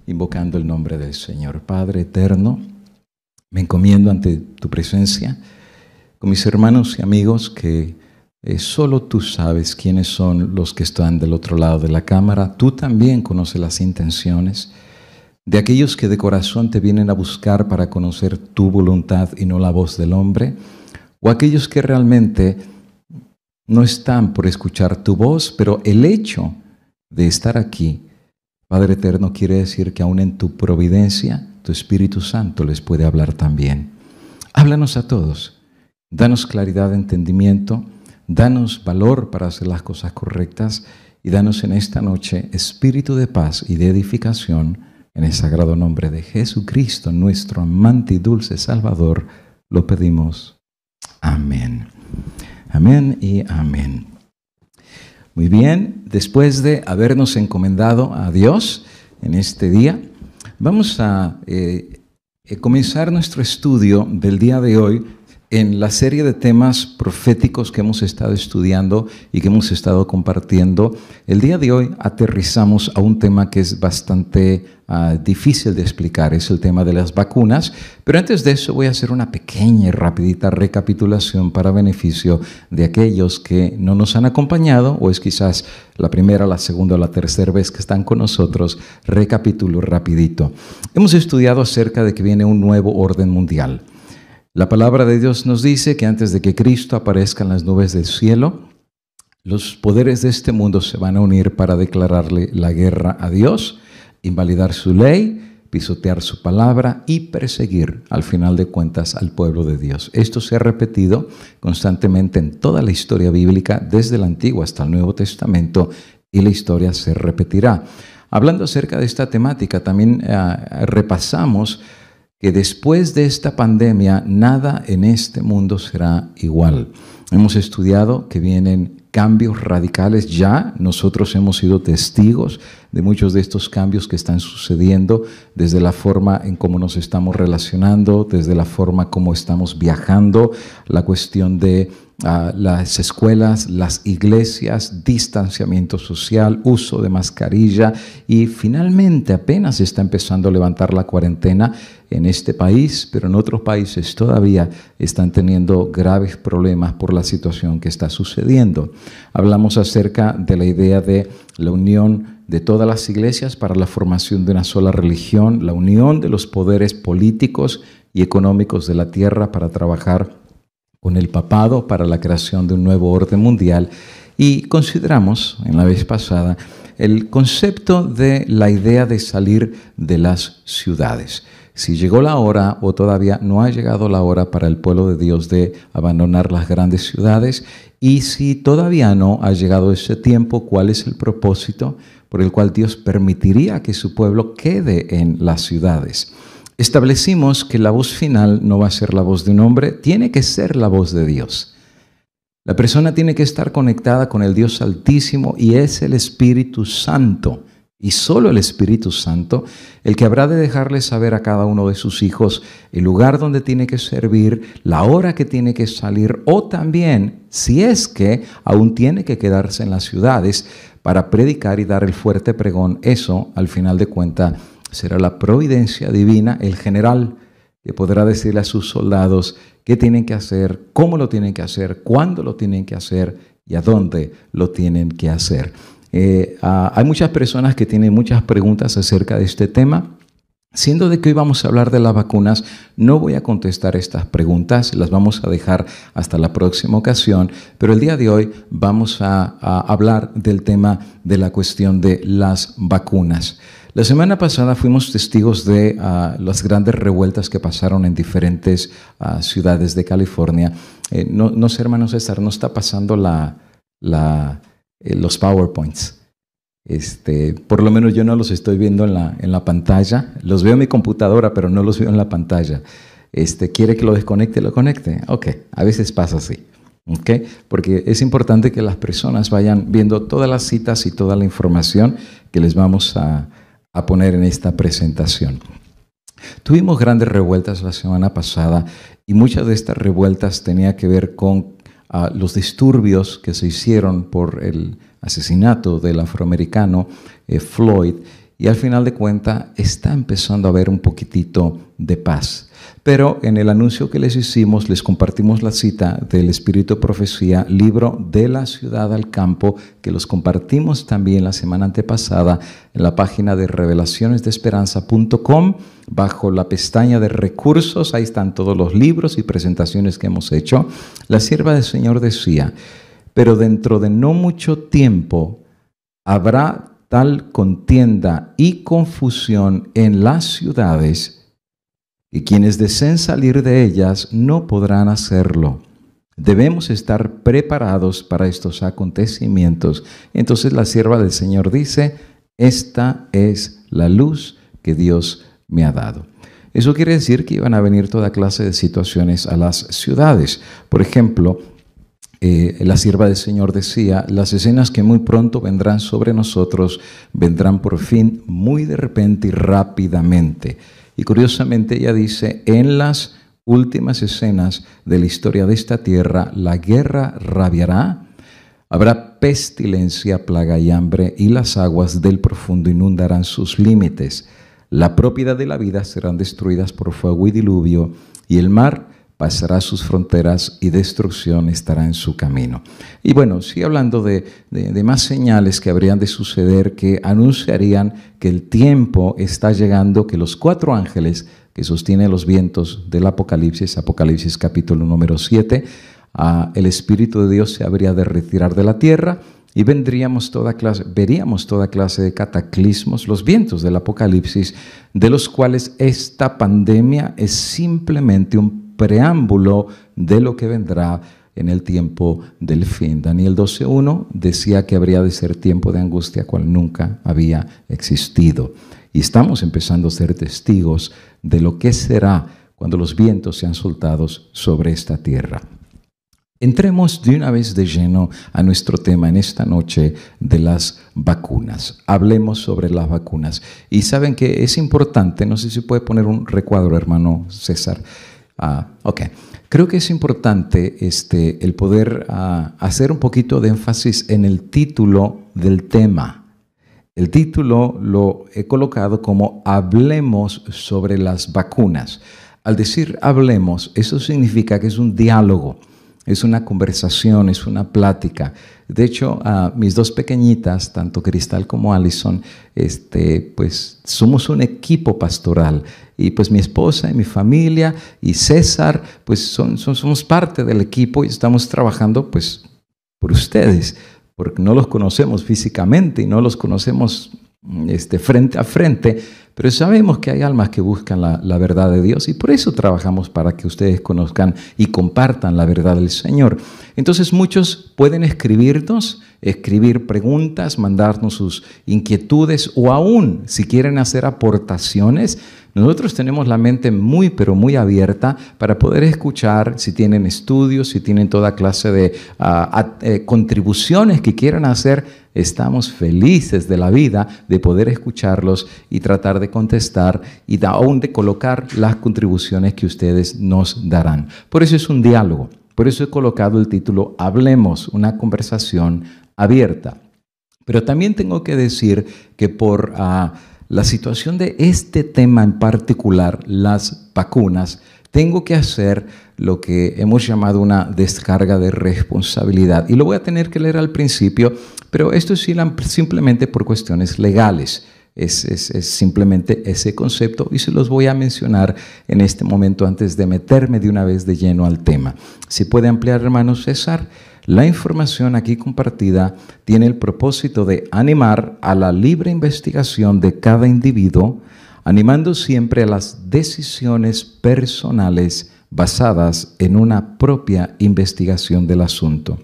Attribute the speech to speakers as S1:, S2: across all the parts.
S1: invocando el nombre del Señor. Padre eterno, me encomiendo ante tu presencia con mis hermanos y amigos que solo tú sabes quiénes son los que están del otro lado de la cámara. Tú también conoces las intenciones de aquellos que de corazón te vienen a buscar para conocer tu voluntad y no la voz del hombre, o aquellos que realmente no están por escuchar tu voz, pero el hecho de estar aquí, Padre eterno, quiere decir que aún en tu providencia, tu Espíritu Santo les puede hablar también. Háblanos a todos, danos claridad de entendimiento, danos valor para hacer las cosas correctas y danos en esta noche espíritu de paz y de edificación. En el sagrado nombre de Jesucristo, nuestro amante y dulce Salvador, lo pedimos. Amén. Amén y amén. Muy bien, después de habernos encomendado a Dios en este día, vamos a comenzar nuestro estudio del día de hoy en la serie de temas proféticos que hemos estado estudiando y que hemos estado compartiendo. El día de hoy aterrizamos a un tema que es bastante difícil de explicar, es el tema de las vacunas, pero antes de eso voy a hacer una pequeña y rapidita recapitulación para beneficio de aquellos que no nos han acompañado o es quizás la primera, la segunda o la tercera vez que están con nosotros. Recapitulo rapidito. Hemos estudiado acerca de que viene un nuevo orden mundial. La palabra de Dios nos dice que antes de que Cristo aparezca en las nubes del cielo, los poderes de este mundo se van a unir para declararle la guerra a Dios, invalidar su ley, pisotear su palabra y perseguir, al final de cuentas, al pueblo de Dios. Esto se ha repetido constantemente en toda la historia bíblica, desde el Antiguo hasta el Nuevo Testamento, y la historia se repetirá. Hablando acerca de esta temática, también repasamos que después de esta pandemia, nada en este mundo será igual. Hemos estudiado que vienen cambios radicales ya. Nosotros hemos sido testigos de muchos de estos cambios que están sucediendo, desde la forma en cómo nos estamos relacionando, desde la forma como estamos viajando, la cuestión de las escuelas, las iglesias, distanciamiento social, uso de mascarilla y finalmente apenas está empezando a levantar la cuarentena en este país, pero en otros países todavía están teniendo graves problemas por la situación que está sucediendo. Hablamos acerca de la idea de la unión de todas las iglesias para la formación de una sola religión, la unión de los poderes políticos y económicos de la tierra para trabajar con el papado para la creación de un nuevo orden mundial, y consideramos en la vez pasada el concepto de la idea de salir de las ciudades. Si llegó la hora o todavía no ha llegado la hora para el pueblo de Dios de abandonar las grandes ciudades, y si todavía no ha llegado ese tiempo, ¿cuál es el propósito por el cual Dios permitiría que su pueblo quede en las ciudades? Establecimos que la voz final no va a ser la voz de un hombre, tiene que ser la voz de Dios. La persona tiene que estar conectada con el Dios Altísimo y es el Espíritu Santo, y solo el Espíritu Santo, el que habrá de dejarle saber a cada uno de sus hijos el lugar donde tiene que servir, la hora que tiene que salir, o también, si es que aún tiene que quedarse en las ciudades para predicar y dar el fuerte pregón. Eso, al final de cuentas, será la providencia divina, el general que podrá decirle a sus soldados qué tienen que hacer, cómo lo tienen que hacer, cuándo lo tienen que hacer y a dónde lo tienen que hacer. Hay muchas personas que tienen muchas preguntas acerca de este tema. Siendo de que hoy vamos a hablar de las vacunas, no voy a contestar estas preguntas, las vamos a dejar hasta la próxima ocasión, pero el día de hoy vamos a hablar del tema de la cuestión de las vacunas. La semana pasada fuimos testigos de las grandes revueltas que pasaron en diferentes ciudades de California. No sé, hermano César, no está pasando los PowerPoints. Por lo menos yo no los estoy viendo en la pantalla. Los veo en mi computadora, pero no los veo en la pantalla. ¿Quiere que lo desconecte? ¿Lo conecte? Ok, a veces pasa así. Okay, porque es importante que las personas vayan viendo todas las citas y toda la información que les vamos a poner en esta presentación. Tuvimos grandes revueltas la semana pasada y muchas de estas revueltas tenían que ver con los disturbios que se hicieron por el asesinato del afroamericano Floyd, y al final de cuentas está empezando a haber un poquitito de paz. Pero en el anuncio que les hicimos, les compartimos la cita del Espíritu de Profecía, libro de la ciudad al campo, que los compartimos también la semana antepasada en la página de revelacionesdeesperanza.com, bajo la pestaña de recursos. Ahí están todos los libros y presentaciones que hemos hecho. La sierva del Señor decía: pero dentro de no mucho tiempo habrá tal contienda y confusión en las ciudades, y quienes deseen salir de ellas no podrán hacerlo. Debemos estar preparados para estos acontecimientos. Entonces la sierva del Señor dice: esta es la luz que Dios me ha dado. Eso quiere decir que iban a venir toda clase de situaciones a las ciudades. Por ejemplo, la sierva del Señor decía: las escenas que muy pronto vendrán sobre nosotros vendrán por fin muy de repente y rápidamente. Y curiosamente ella dice: en las últimas escenas de la historia de esta tierra, la guerra rabiará, habrá pestilencia, plaga y hambre, y las aguas del profundo inundarán sus límites. La propiedad de la vida serán destruidas por fuego y diluvio, y el mar pasará sus fronteras y destrucción estará en su camino. Y bueno, sigue hablando de más señales que habrían de suceder, que anunciarían que el tiempo está llegando, que los 4 ángeles que sostienen los vientos del Apocalipsis, Apocalipsis capítulo número 7, el Espíritu de Dios se habría de retirar de la tierra y veríamos toda clase de cataclismos, los vientos del Apocalipsis, de los cuales esta pandemia es simplemente un preámbulo de lo que vendrá en el tiempo del fin. Daniel 12:1 decía que habría de ser tiempo de angustia cual nunca había existido. Y estamos empezando a ser testigos de lo que será cuando los vientos sean soltados sobre esta tierra. Entremos de una vez de lleno a nuestro tema en esta noche de las vacunas. Hablemos sobre las vacunas. Y saben que es importante, no sé si puede poner un recuadro, hermano César. Ok. Creo que es importante el poder hacer un poquito de énfasis en el título del tema. El título lo he colocado como Hablemos sobre las vacunas. Al decir hablemos, eso significa que es un diálogo, es una conversación, es una plática. De hecho, mis 2 pequeñitas, tanto Cristal como Allison, pues somos un equipo pastoral. Y pues mi esposa y mi familia y César, pues somos parte del equipo y estamos trabajando pues por ustedes, porque no los conocemos físicamente y no los conocemos frente a frente, pero sabemos que hay almas que buscan la verdad de Dios y por eso trabajamos para que ustedes conozcan y compartan la verdad del Señor. Entonces muchos pueden escribirnos, escribir preguntas, mandarnos sus inquietudes o aún si quieren hacer aportaciones. Nosotros tenemos la mente muy, pero muy abierta para poder escuchar si tienen estudios, si tienen toda clase de contribuciones que quieran hacer. Estamos felices de la vida de poder escucharlos y tratar de contestar y aún de colocar las contribuciones que ustedes nos darán. Por eso es un diálogo. Por eso he colocado el título Hablemos, una conversación abierta. Pero también tengo que decir que por la situación de este tema en particular, las vacunas, tengo que hacer lo que hemos llamado una descarga de responsabilidad. Y lo voy a tener que leer al principio, pero esto es simplemente por cuestiones legales. Es simplemente ese concepto y se los voy a mencionar en este momento antes de meterme de una vez de lleno al tema. Si puede ampliar, hermano César. La información aquí compartida tiene el propósito de animar a la libre investigación de cada individuo, animando siempre a las decisiones personales basadas en una propia investigación del asunto.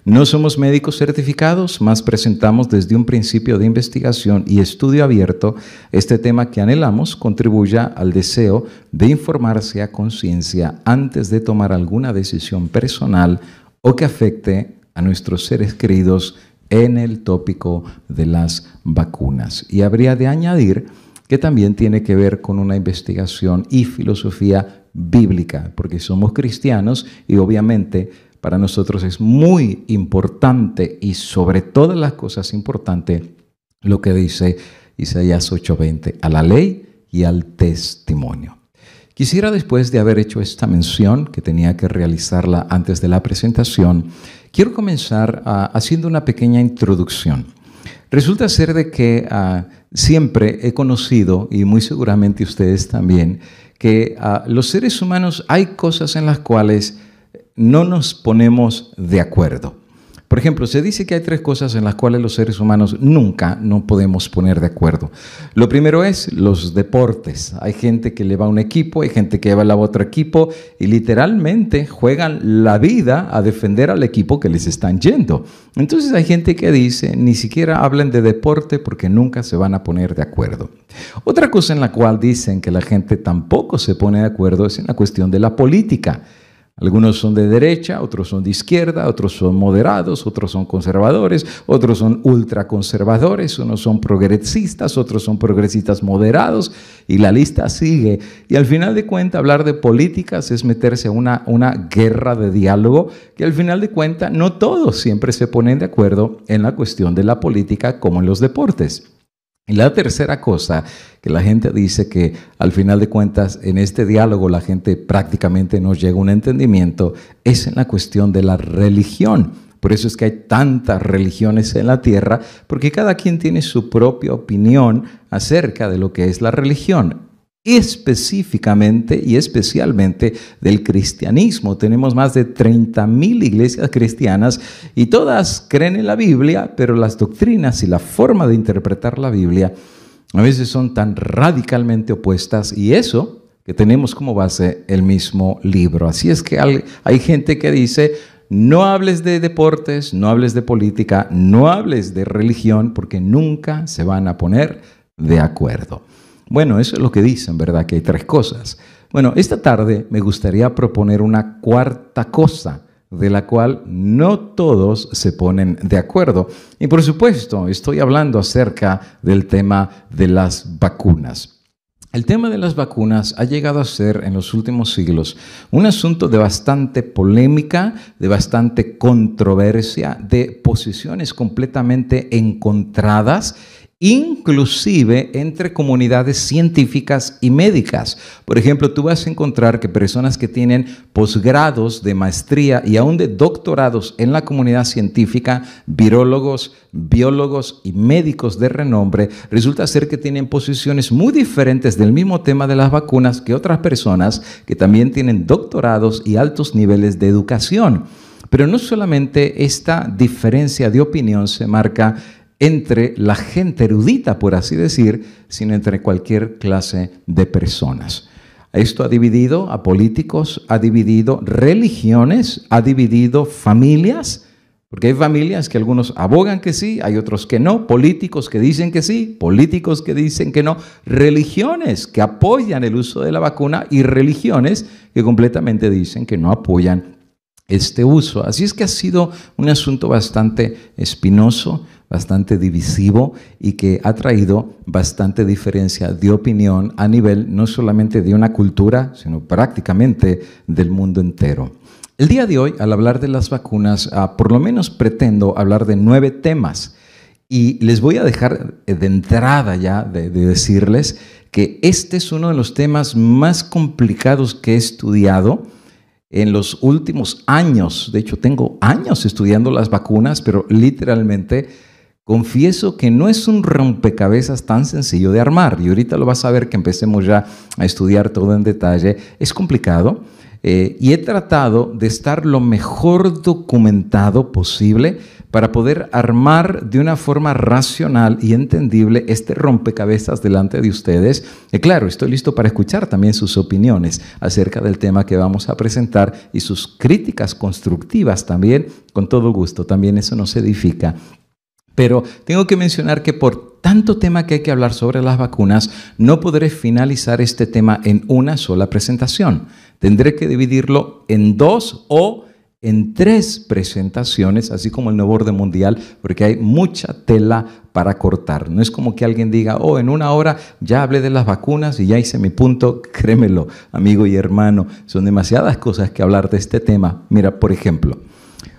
S1: No somos médicos certificados, mas presentamos desde un principio de investigación y estudio abierto este tema que anhelamos contribuya al deseo de informarse a conciencia antes de tomar alguna decisión personal o que afecte a nuestros seres queridos en el tópico de las vacunas. Y habría de añadir que también tiene que ver con una investigación y filosofía bíblica, porque somos cristianos y obviamente para nosotros es muy importante y sobre todas las cosas importante lo que dice Isaías 8:20, a la ley y al testimonio. Quisiera, después de haber hecho esta mención, que tenía que realizarla antes de la presentación, quiero comenzar haciendo una pequeña introducción. Resulta ser de que siempre he conocido, y muy seguramente ustedes también, que los seres humanos hay cosas en las cuales no nos ponemos de acuerdo. Por ejemplo, se dice que hay 3 cosas en las cuales los seres humanos nunca nos podemos poner de acuerdo. Lo primero es los deportes. Hay gente que le va a un equipo, hay gente que va a otro equipo y literalmente juegan la vida a defender al equipo que les están yendo. Entonces hay gente que dice, ni siquiera hablen de deporte porque nunca se van a poner de acuerdo. Otra cosa en la cual dicen que la gente tampoco se pone de acuerdo es en la cuestión de la política. Algunos son de derecha, otros son de izquierda, otros son moderados, otros son conservadores, otros son ultraconservadores, unos son progresistas, otros son progresistas moderados, y la lista sigue. Y al final de cuentas, hablar de políticas es meterse a una guerra de diálogo que al final de cuentas no todos siempre se ponen de acuerdo en la cuestión de la política como en los deportes. Y la tercera cosa que la gente dice que al final de cuentas en este diálogo la gente prácticamente no llega a un entendimiento es en la cuestión de la religión. Por eso es que hay tantas religiones en la tierra, porque cada quien tiene su propia opinión acerca de lo que es la religión. Específicamente y especialmente del cristianismo. Tenemos más de 30,000 iglesias cristianas y todas creen en la Biblia, pero las doctrinas y la forma de interpretar la Biblia a veces son tan radicalmente opuestas, y eso que tenemos como base el mismo libro. Así es que hay gente que dice, no hables de deportes, no hables de política, no hables de religión, porque nunca se van a poner de acuerdo. Bueno, eso es lo que dicen, ¿verdad? Que hay 3 cosas. Bueno, esta tarde me gustaría proponer una cuarta cosa de la cual no todos se ponen de acuerdo. Y por supuesto, estoy hablando acerca del tema de las vacunas. El tema de las vacunas ha llegado a ser en los últimos siglos un asunto de bastante polémica, de bastante controversia, de posiciones completamente encontradas, inclusive entre comunidades científicas y médicas. Por ejemplo, tú vas a encontrar que personas que tienen posgrados de maestría y aún de doctorados en la comunidad científica, virólogos, biólogos y médicos de renombre, resulta ser que tienen posiciones muy diferentes del mismo tema de las vacunas que otras personas que también tienen doctorados y altos niveles de educación. Pero no solamente esta diferencia de opinión se marca entre la gente erudita, por así decir, sino entre cualquier clase de personas. Esto ha dividido a políticos, ha dividido religiones, ha dividido familias, porque hay familias que algunos abogan que sí, hay otros que no, políticos que dicen que sí, políticos que dicen que no, religiones que apoyan el uso de la vacuna y religiones que completamente dicen que no apoyan este uso. Así es que ha sido un asunto bastante espinoso, bastante divisivo y que ha traído bastante diferencia de opinión a nivel no solamente de una cultura, sino prácticamente del mundo entero. El día de hoy, al hablar de las vacunas, por lo menos pretendo hablar de 9 temas y les voy a dejar de entrada ya de decirles que este es uno de los temas más complicados que he estudiado en los últimos años. De hecho, tengo años estudiando las vacunas, pero literalmente confieso que no es un rompecabezas tan sencillo de armar. Y ahorita lo vas a ver que empecemos ya a estudiar todo en detalle. Es complicado y he tratado de estar lo mejor documentado posible para poder armar de una forma racional y entendible este rompecabezas delante de ustedes. Y claro, estoy listo para escuchar también sus opiniones acerca del tema que vamos a presentar y sus críticas constructivas también, con todo gusto. También eso nos edifica. Pero tengo que mencionar que por tanto tema que hay que hablar sobre las vacunas, no podré finalizar este tema en una sola presentación. Tendré que dividirlo en 2 o en 3 presentaciones, así como el nuevo orden mundial, porque hay mucha tela para cortar. No es como que alguien diga, en 1 hora ya hablé de las vacunas y ya hice mi punto. Créemelo, amigo y hermano, son demasiadas cosas que hablar de este tema. Mira, por ejemplo,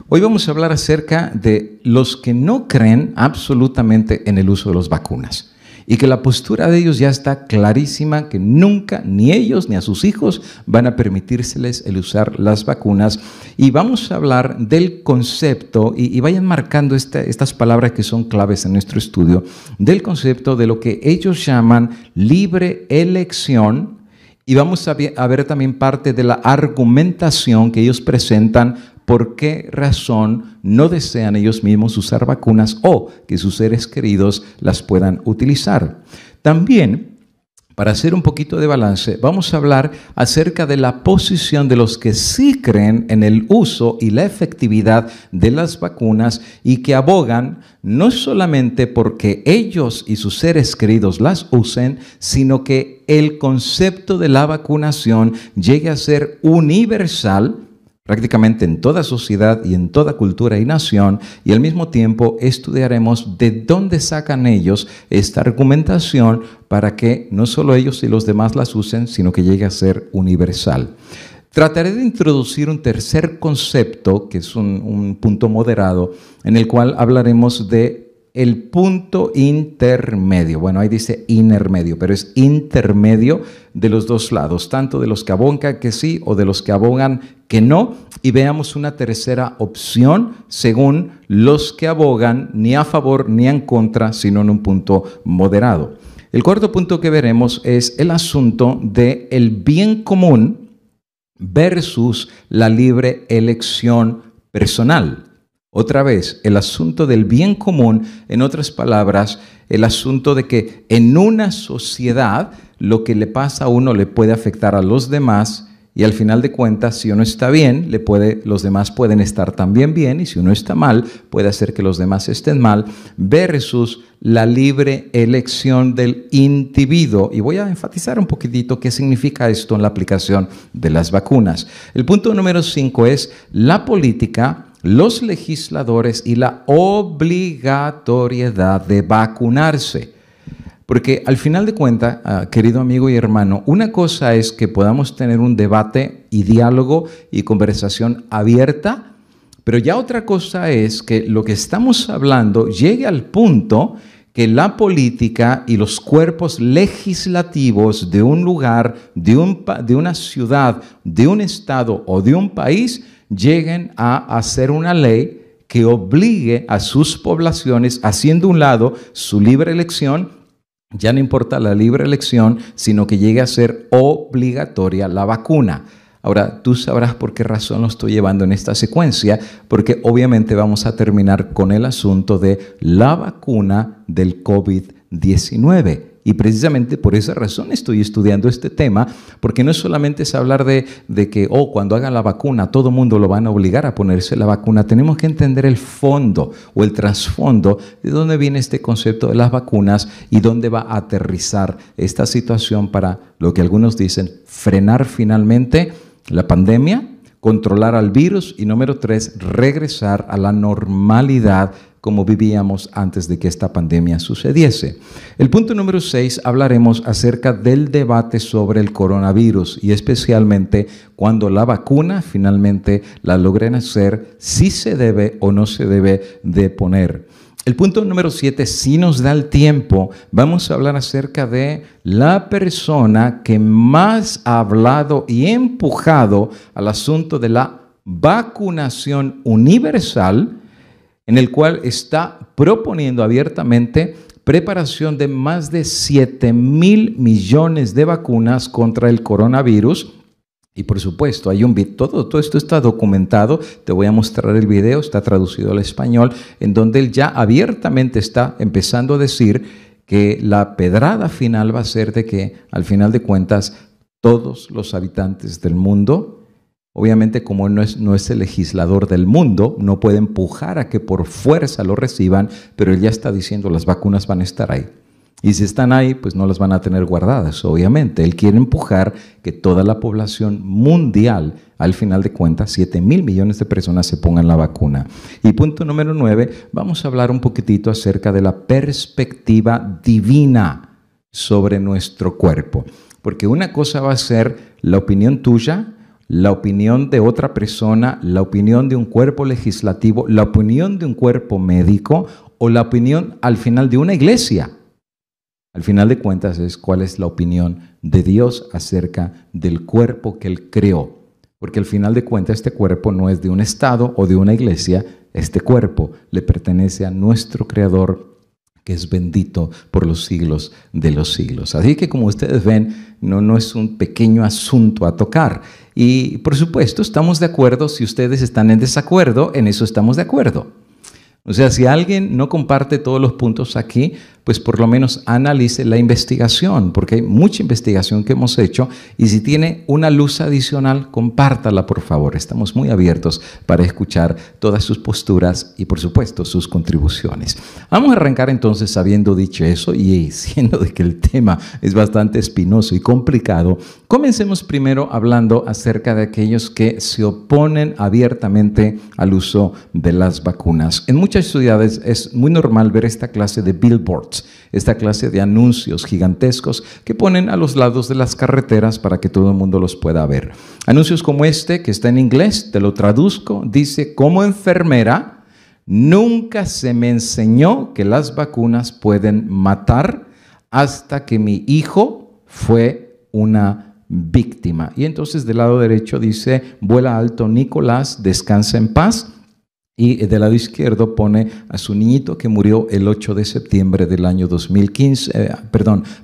S1: hoy vamos a hablar acerca de los que no creen absolutamente en el uso de las vacunas. y que la postura de ellos ya está clarísima, que nunca, ni ellos ni a sus hijos, van a permitírseles el usar las vacunas. Y vamos a hablar del concepto, y vayan marcando estas palabras que son claves en nuestro estudio, del concepto de lo que ellos llaman libre elección, y vamos a ver también parte de la argumentación que ellos presentan por qué razón no desean ellos mismos usar vacunas o que sus seres queridos las puedan utilizar. También, para hacer un poquito de balance, vamos a hablar acerca de la posición de los que sí creen en el uso y la efectividad de las vacunas y que abogan no solamente porque ellos y sus seres queridos las usen, sino que el concepto de la vacunación llegue a ser universal, prácticamente en toda sociedad y en toda cultura y nación, y al mismo tiempo estudiaremos de dónde sacan ellos esta argumentación para que no solo ellos y los demás las usen, sino que llegue a ser universal. Trataré de introducir un tercer concepto, que es un punto moderado, en el cual hablaremos de el punto intermedio. Bueno, ahí dice intermedio, pero es intermedio de los dos lados, tanto de los que abogan que sí o de los que abogan que no. Y veamos una tercera opción según los que abogan ni a favor ni en contra, sino en un punto moderado. El cuarto punto que veremos es el asunto del bien común versus la libre elección personal. Otra vez, el asunto del bien común, en otras palabras, el asunto de que en una sociedad lo que le pasa a uno le puede afectar a los demás y al final de cuentas, si uno está bien, los demás pueden estar también bien, y si uno está mal, puede hacer que los demás estén mal, versus la libre elección del individuo. Y voy a enfatizar un poquitito qué significa esto en la aplicación de las vacunas. El punto número 5 es la política, los legisladores y la obligatoriedad de vacunarse. Porque al final de cuentas, querido amigo y hermano, una cosa es que podamos tener un debate y diálogo y conversación abierta, pero ya otra cosa es que lo que estamos hablando llegue al punto que la política y los cuerpos legislativos de un lugar, de una ciudad, de un estado o de un país lleguen a hacer una ley que obligue a sus poblaciones, haciendo a un lado su libre elección. Ya no importa la libre elección, sino que llegue a ser obligatoria la vacuna. Ahora, tú sabrás por qué razón lo estoy llevando en esta secuencia, porque obviamente vamos a terminar con el asunto de la vacuna del COVID-19. Y precisamente por esa razón estoy estudiando este tema, porque no solamente es hablar de que cuando hagan la vacuna todo el mundo lo van a obligar a ponerse la vacuna. Tenemos que entender el fondo o el trasfondo de dónde viene este concepto de las vacunas y dónde va a aterrizar esta situación para lo que algunos dicen frenar finalmente la pandemia, controlar al virus y número 3, regresar a la normalidad como vivíamos antes de que esta pandemia sucediese. El punto número 6, hablaremos acerca del debate sobre el coronavirus y especialmente cuando la vacuna finalmente la logren hacer, si se debe o no se debe de poner. El punto número 7, si nos da el tiempo, vamos a hablar acerca de la persona que más ha hablado y empujado al asunto de la vacunación universal, en el cual está proponiendo abiertamente preparación de más de 7,000 millones de vacunas contra el coronavirus. Y por supuesto, hay todo esto está documentado. Te voy a mostrar el video, está traducido al español, en donde él ya abiertamente está empezando a decir que la pedrada final va a ser de que, al final de cuentas, todos los habitantes del mundo, obviamente, como no es el legislador del mundo, no puede empujar a que por fuerza lo reciban, pero él ya está diciendo las vacunas van a estar ahí. Y si están ahí, pues no las van a tener guardadas, obviamente. Él quiere empujar que toda la población mundial, al final de cuentas, 7,000 millones de personas se pongan la vacuna. Y punto número 9, vamos a hablar un poquitito acerca de la perspectiva divina sobre nuestro cuerpo. Porque una cosa va a ser la opinión tuya, la opinión de otra persona, la opinión de un cuerpo legislativo, la opinión de un cuerpo médico o la opinión al final de una iglesia. Al final de cuentas es cuál es la opinión de Dios acerca del cuerpo que Él creó. Porque al final de cuentas este cuerpo no es de un estado o de una iglesia, este cuerpo le pertenece a nuestro Creador, que es bendito por los siglos de los siglos. Así que como ustedes ven, no es un pequeño asunto a tocar. Y por supuesto estamos de acuerdo, si ustedes están en desacuerdo, en eso estamos de acuerdo. O sea, si alguien no comparte todos los puntos aquí, pues por lo menos analice la investigación, porque hay mucha investigación que hemos hecho y si tiene una luz adicional, compártala por favor. Estamos muy abiertos para escuchar todas sus posturas y por supuesto sus contribuciones. Vamos a arrancar entonces habiendo dicho eso y siendo de que el tema es bastante espinoso y complicado, comencemos primero hablando acerca de aquellos que se oponen abiertamente al uso de las vacunas. En muchas ciudades es muy normal ver esta clase de billboards, esta clase de anuncios gigantescos que ponen a los lados de las carreteras para que todo el mundo los pueda ver. Anuncios como este, que está en inglés, te lo traduzco, dice: como enfermera, nunca se me enseñó que las vacunas pueden matar hasta que mi hijo fue una víctima. Y entonces del lado derecho dice: vuela alto Nicolás, descansa en paz. Y del lado izquierdo pone a su niñito que murió el 8 de septiembre del año 2015,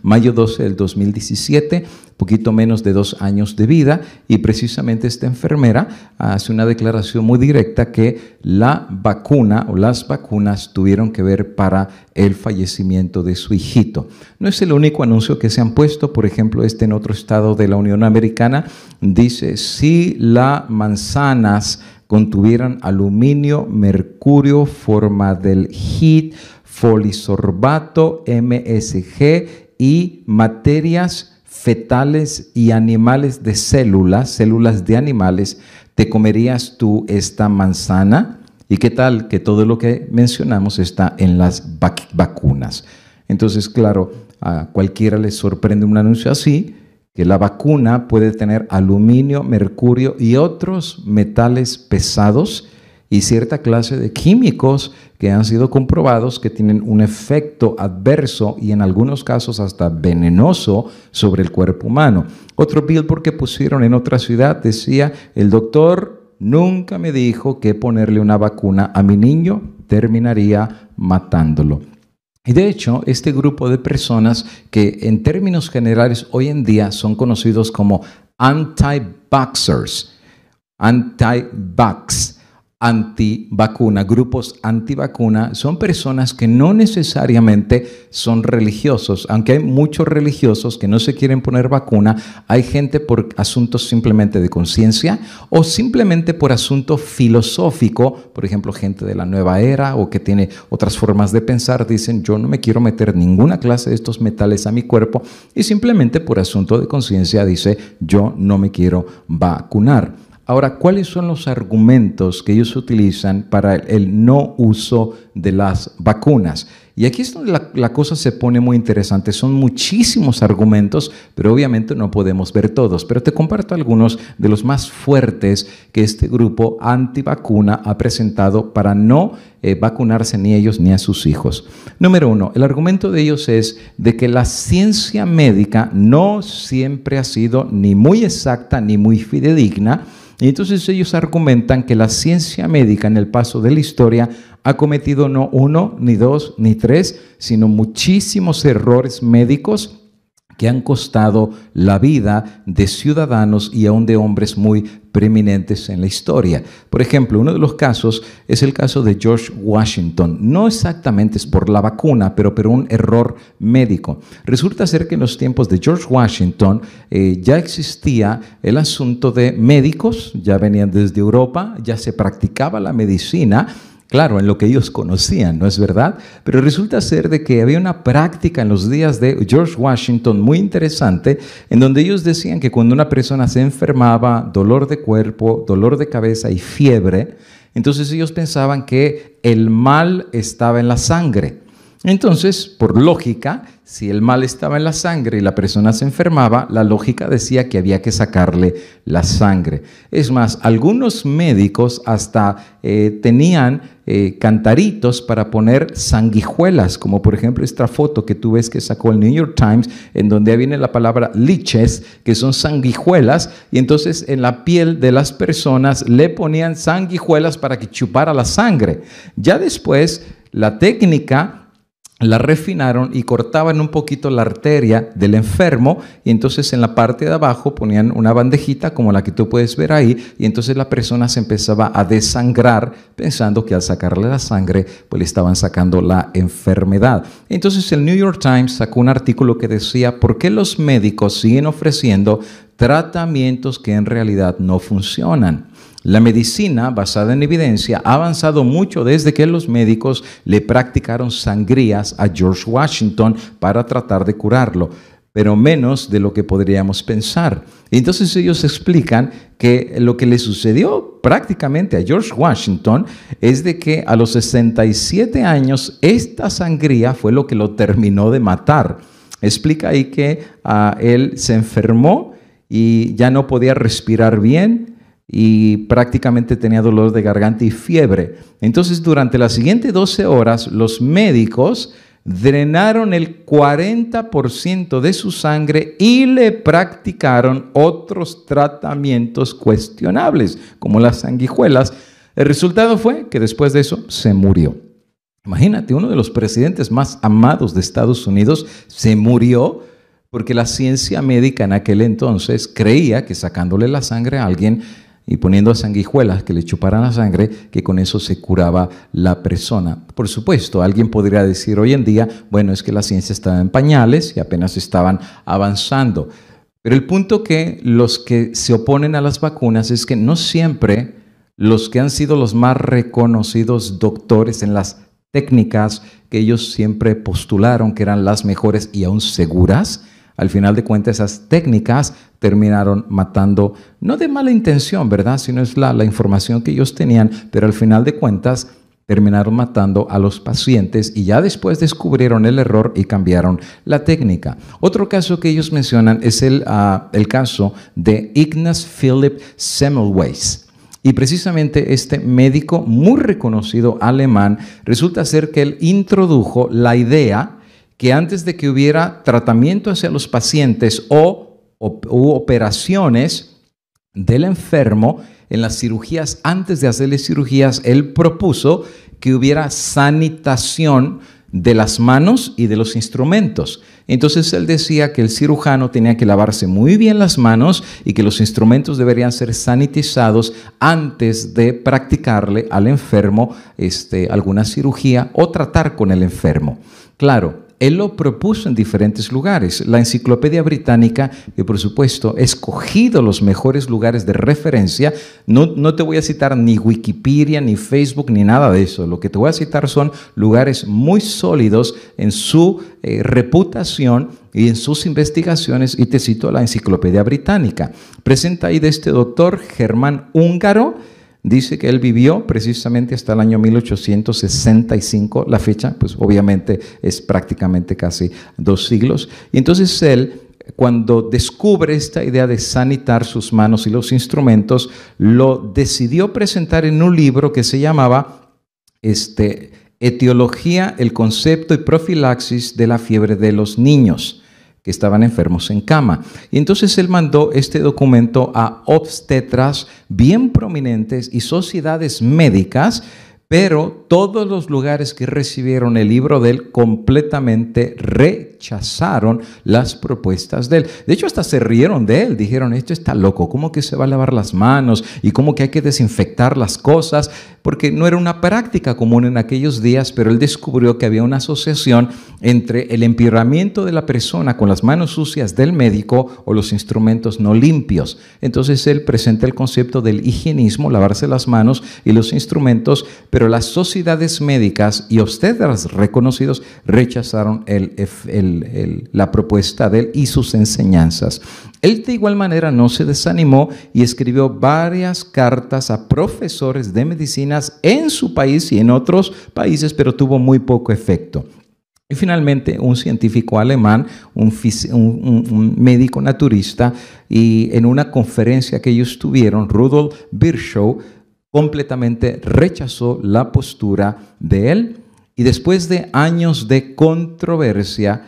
S1: mayo 12 del 2017, poquito menos de 2 años de vida. Y precisamente esta enfermera hace una declaración muy directa que la vacuna o las vacunas tuvieron que ver para el fallecimiento de su hijito. No es el único anuncio que se han puesto. Por ejemplo, en otro estado de la Unión Americana dice: si las manzanas contuvieran aluminio, mercurio, formaldehído, folisorbato, MSG y materias fetales y animales de células de animales, ¿te comerías tú esta manzana? ¿Y qué tal que todo lo que mencionamos está en las vacunas? Entonces, claro, a cualquiera le sorprende un anuncio así, que la vacuna puede tener aluminio, mercurio y otros metales pesados y cierta clase de químicos que han sido comprobados que tienen un efecto adverso y en algunos casos hasta venenoso sobre el cuerpo humano. Otro billboard que pusieron en otra ciudad decía: el doctor nunca me dijo que ponerle una vacuna a mi niño terminaría matándolo. Y de hecho, este grupo de personas que en términos generales hoy en día son conocidos como anti-vaxxers, anti-vax, antivacuna, grupos antivacuna, son personas que no necesariamente son religiosos. Aunque hay muchos religiosos que no se quieren poner vacuna, hay gente por asuntos simplemente de conciencia o simplemente por asunto filosófico. Por ejemplo, gente de la nueva era o que tiene otras formas de pensar, dicen: yo no me quiero meter ninguna clase de estos metales a mi cuerpo, y simplemente por asunto de conciencia dice: yo no me quiero vacunar. Ahora, ¿cuáles son los argumentos que ellos utilizan para el no uso de las vacunas? Y aquí es donde la cosa se pone muy interesante. Son muchísimos argumentos, pero obviamente no podemos ver todos. Pero te comparto algunos de los más fuertes que este grupo antivacuna ha presentado para no vacunarse ni ellos ni a sus hijos. Número 1, el argumento de ellos es de que la ciencia médica no siempre ha sido ni muy exacta ni muy fidedigna. Y entonces ellos argumentan que la ciencia médica en el paso de la historia ha cometido no 1, ni 2, ni 3, sino muchísimos errores médicos que han costado la vida de ciudadanos y aún de hombres muy preeminentes en la historia. Por ejemplo, uno de los casos es el caso de George Washington. No exactamente es por la vacuna, pero un error médico. Resulta ser que en los tiempos de George Washington ya existía el asunto de médicos, ya venían desde Europa, ya se practicaba la medicina. Claro, en lo que ellos conocían, ¿no es verdad? Pero resulta ser de que había una práctica en los días de George Washington muy interesante, en donde ellos decían que cuando una persona se enfermaba, dolor de cuerpo, dolor de cabeza y fiebre, entonces ellos pensaban que el mal estaba en la sangre. Entonces, por lógica, si el mal estaba en la sangre y la persona se enfermaba, la lógica decía que había que sacarle la sangre. Es más, algunos médicos hasta tenían cantaritos para poner sanguijuelas, como por ejemplo esta foto que tú ves que sacó el New York Times, en donde viene la palabra leeches, que son sanguijuelas, y entonces en la piel de las personas le ponían sanguijuelas para que chupara la sangre. Ya después, la técnica la refinaron y cortaban un poquito la arteria del enfermo, y entonces en la parte de abajo ponían una bandejita como la que tú puedes ver ahí, y entonces la persona se empezaba a desangrar pensando que al sacarle la sangre pues le estaban sacando la enfermedad. Entonces el New York Times sacó un artículo que decía ¿por qué los médicos siguen ofreciendo tratamientos que en realidad no funcionan? La medicina basada en evidencia ha avanzado mucho desde que los médicos le practicaron sangrías a George Washington para tratar de curarlo, pero menos de lo que podríamos pensar. Entonces ellos explican que lo que le sucedió prácticamente a George Washington es de que a los 67 años esta sangría fue lo que lo terminó de matar. Explica ahí que él se enfermó y ya no podía respirar bien, y prácticamente tenía dolor de garganta y fiebre. Entonces, durante las siguientes 12 horas, los médicos drenaron el 40% de su sangre y le practicaron otros tratamientos cuestionables, como las sanguijuelas. El resultado fue que después de eso se murió. Imagínate, uno de los presidentes más amados de Estados Unidos se murió porque la ciencia médica en aquel entonces creía que sacándole la sangre a alguien y poniendo sanguijuelas que le chuparan la sangre, que con eso se curaba la persona. Por supuesto, alguien podría decir hoy en día, bueno, es que la ciencia estaba en pañales y apenas estaban avanzando. Pero el punto que los que se oponen a las vacunas es que no siempre los que han sido los más reconocidos doctores en las técnicas que ellos siempre postularon que eran las mejores y aún seguras, al final de cuentas esas técnicas terminaron matando, no de mala intención, ¿verdad? Sino es la información que ellos tenían, pero al final de cuentas terminaron matando a los pacientes y ya después descubrieron el error y cambiaron la técnica. Otro caso que ellos mencionan es el caso de Ignaz Philipp Semmelweis. Y precisamente este médico muy reconocido alemán, resulta ser que él introdujo la idea que antes de que hubiera tratamiento hacia los pacientes u operaciones del enfermo, en las cirugías, antes de hacerle cirugías, él propuso que hubiera sanitación de las manos y de los instrumentos. Entonces él decía que el cirujano tenía que lavarse muy bien las manos y que los instrumentos deberían ser sanitizados antes de practicarle al enfermo alguna cirugía o tratar con el enfermo. Claro, él lo propuso en diferentes lugares. La Enciclopedia Británica, que por supuesto ha escogido los mejores lugares de referencia, no te voy a citar ni Wikipedia, ni Facebook, ni nada de eso. Lo que te voy a citar son lugares muy sólidos en su reputación y en sus investigaciones, y te cito la Enciclopedia Británica. Presenta ahí de este doctor Germán Húngaro. Dice que él vivió precisamente hasta el año 1865, la fecha pues obviamente es prácticamente casi 2 siglos. Y entonces él, cuando descubre esta idea de sanitar sus manos y los instrumentos, lo decidió presentar en un libro que se llamaba Etiología, el concepto y profilaxis de la fiebre de los niños que estaban enfermos en cama. Y entonces él mandó este documento a obstetras bien prominentes y sociedades médicas, pero todos los lugares que recibieron el libro de él completamente rechazaron las propuestas de él. De hecho, hasta se rieron de él. Dijeron, esto está loco, ¿cómo que se va a lavar las manos? ¿Y cómo que hay que desinfectar las cosas? Porque no era una práctica común en aquellos días, pero él descubrió que había una asociación entre el empeoramiento de la persona con las manos sucias del médico o los instrumentos no limpios. Entonces él presenta el concepto del higienismo, lavarse las manos y los instrumentos, pero las sociedades médicas y obstetras reconocidos rechazaron la propuesta de él y sus enseñanzas. Él de igual manera no se desanimó y escribió varias cartas a profesores de medicinas en su país y en otros países, pero tuvo muy poco efecto. Y finalmente un científico alemán, un médico naturista, y en una conferencia que ellos tuvieron, Rudolf Virchow completamente rechazó la postura de él, y después de años de controversia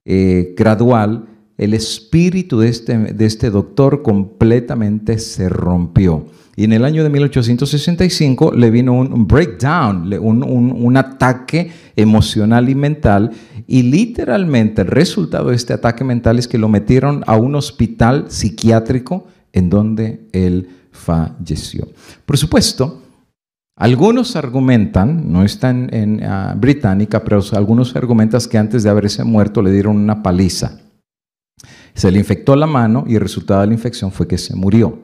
S1: gradual, el espíritu de este doctor completamente se rompió. Y en el año de 1865 le vino un breakdown, un ataque emocional y mental, y literalmente el resultado de este ataque mental es que lo metieron a un hospital psiquiátrico en donde él falleció. Por supuesto, algunos argumentan, no está en británica, pero algunos argumentan que antes de haberse muerto le dieron una paliza. Se le infectó la mano y el resultado de la infección fue que se murió.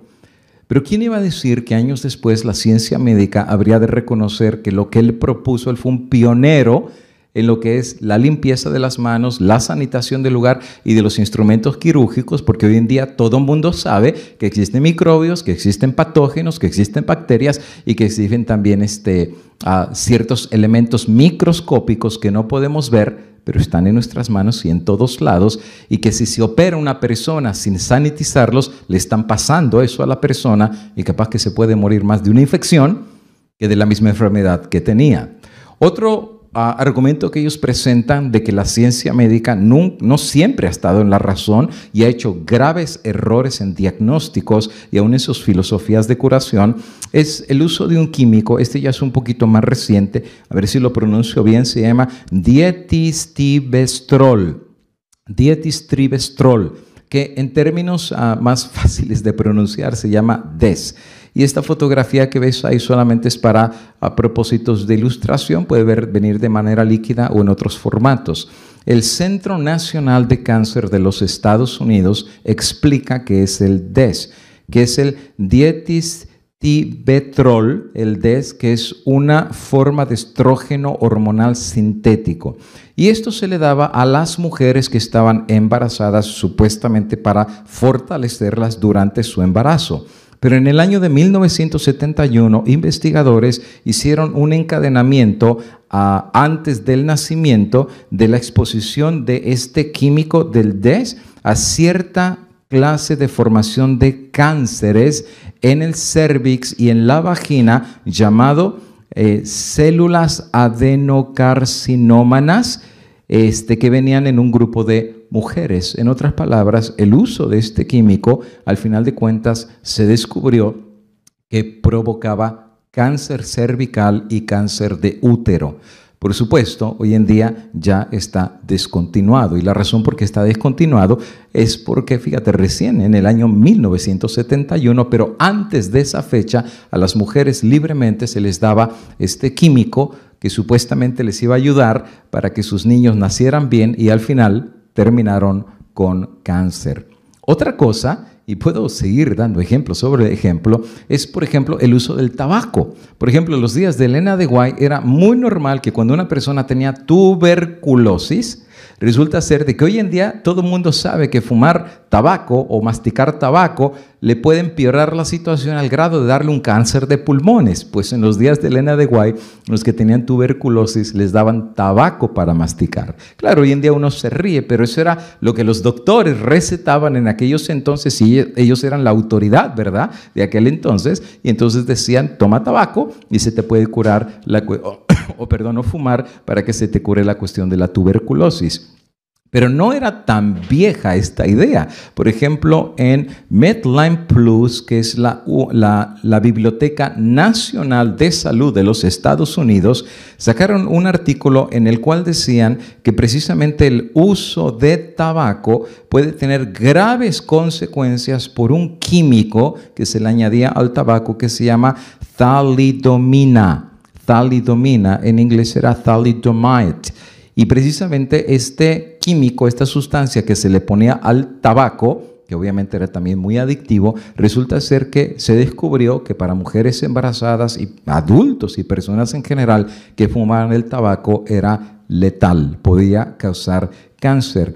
S1: Pero ¿quién iba a decir que años después la ciencia médica habría de reconocer que lo que él propuso, él fue un pionero en lo que es la limpieza de las manos, la sanitación del lugar y de los instrumentos quirúrgicos? Porque hoy en día todo el mundo sabe que existen microbios, que existen patógenos, que existen bacterias y que existen también ciertos elementos microscópicos que no podemos ver, pero están en nuestras manos y en todos lados, y que si se opera una persona sin sanitizarlos, le están pasando eso a la persona y capaz que se puede morir más de una infección que de la misma enfermedad que tenía. Otro argumento que ellos presentan de que la ciencia médica no siempre ha estado en la razón y ha hecho graves errores en diagnósticos y aún en sus filosofías de curación es el uso de un químico. Este ya es un poquito más reciente, a ver si lo pronuncio bien, se llama dietistribestrol, que en términos más fáciles de pronunciar se llama DES. Y esta fotografía que ves ahí solamente es para propósitos de ilustración, puede venir de manera líquida o en otros formatos. El Centro Nacional de Cáncer de los Estados Unidos explica qué es el DES, que es el dietibetrol, el DES, que es una forma de estrógeno hormonal sintético. Y esto se le daba a las mujeres que estaban embarazadas, supuestamente para fortalecerlas durante su embarazo. Pero en el año de 1971, investigadores hicieron un encadenamiento antes del nacimiento de la exposición de este químico del DES a cierta clase de formación de cánceres en el cérvix y en la vagina llamado células adenocarcinómanas, que venían en un grupo de mujeres. En otras palabras, el uso de este químico, al final de cuentas, se descubrió que provocaba cáncer cervical y cáncer de útero. Por supuesto, hoy en día ya está descontinuado, y la razón por qué está descontinuado es porque, fíjate, recién en el año 1971, pero antes de esa fecha, a las mujeres libremente se les daba este químico que supuestamente les iba a ayudar para que sus niños nacieran bien, y al final terminaron con cáncer. Otra cosa, y puedo seguir dando ejemplo sobre ejemplo, es por ejemplo el uso del tabaco. Por ejemplo, en los días de Elena de White era muy normal que cuando una persona tenía tuberculosis, resulta ser de que hoy en día todo el mundo sabe que fumar tabaco o masticar tabaco le puede empeorar la situación al grado de darle un cáncer de pulmones. Pues en los días de Elena de White, los que tenían tuberculosis les daban tabaco para masticar. Claro, hoy en día uno se ríe, pero eso era lo que los doctores recetaban en aquellos entonces, y ellos eran la autoridad, ¿verdad?, de aquel entonces, y entonces decían, toma tabaco y se te puede curar o fumar para que se te cure la cuestión de la tuberculosis. Pero no era tan vieja esta idea. Por ejemplo, en Medline Plus, que es la Biblioteca Nacional de Salud de los Estados Unidos, sacaron un artículo en el cual decían que precisamente el uso de tabaco puede tener graves consecuencias por un químico que se le añadía al tabaco que se llama thalidomida. Thalidomida, en inglés era thalidomide. Y precisamente este químico, esta sustancia que se le ponía al tabaco, que obviamente era también muy adictivo, resulta ser que se descubrió que para mujeres embarazadas y adultos y personas en general que fumaban el tabaco era letal, podía causar cáncer.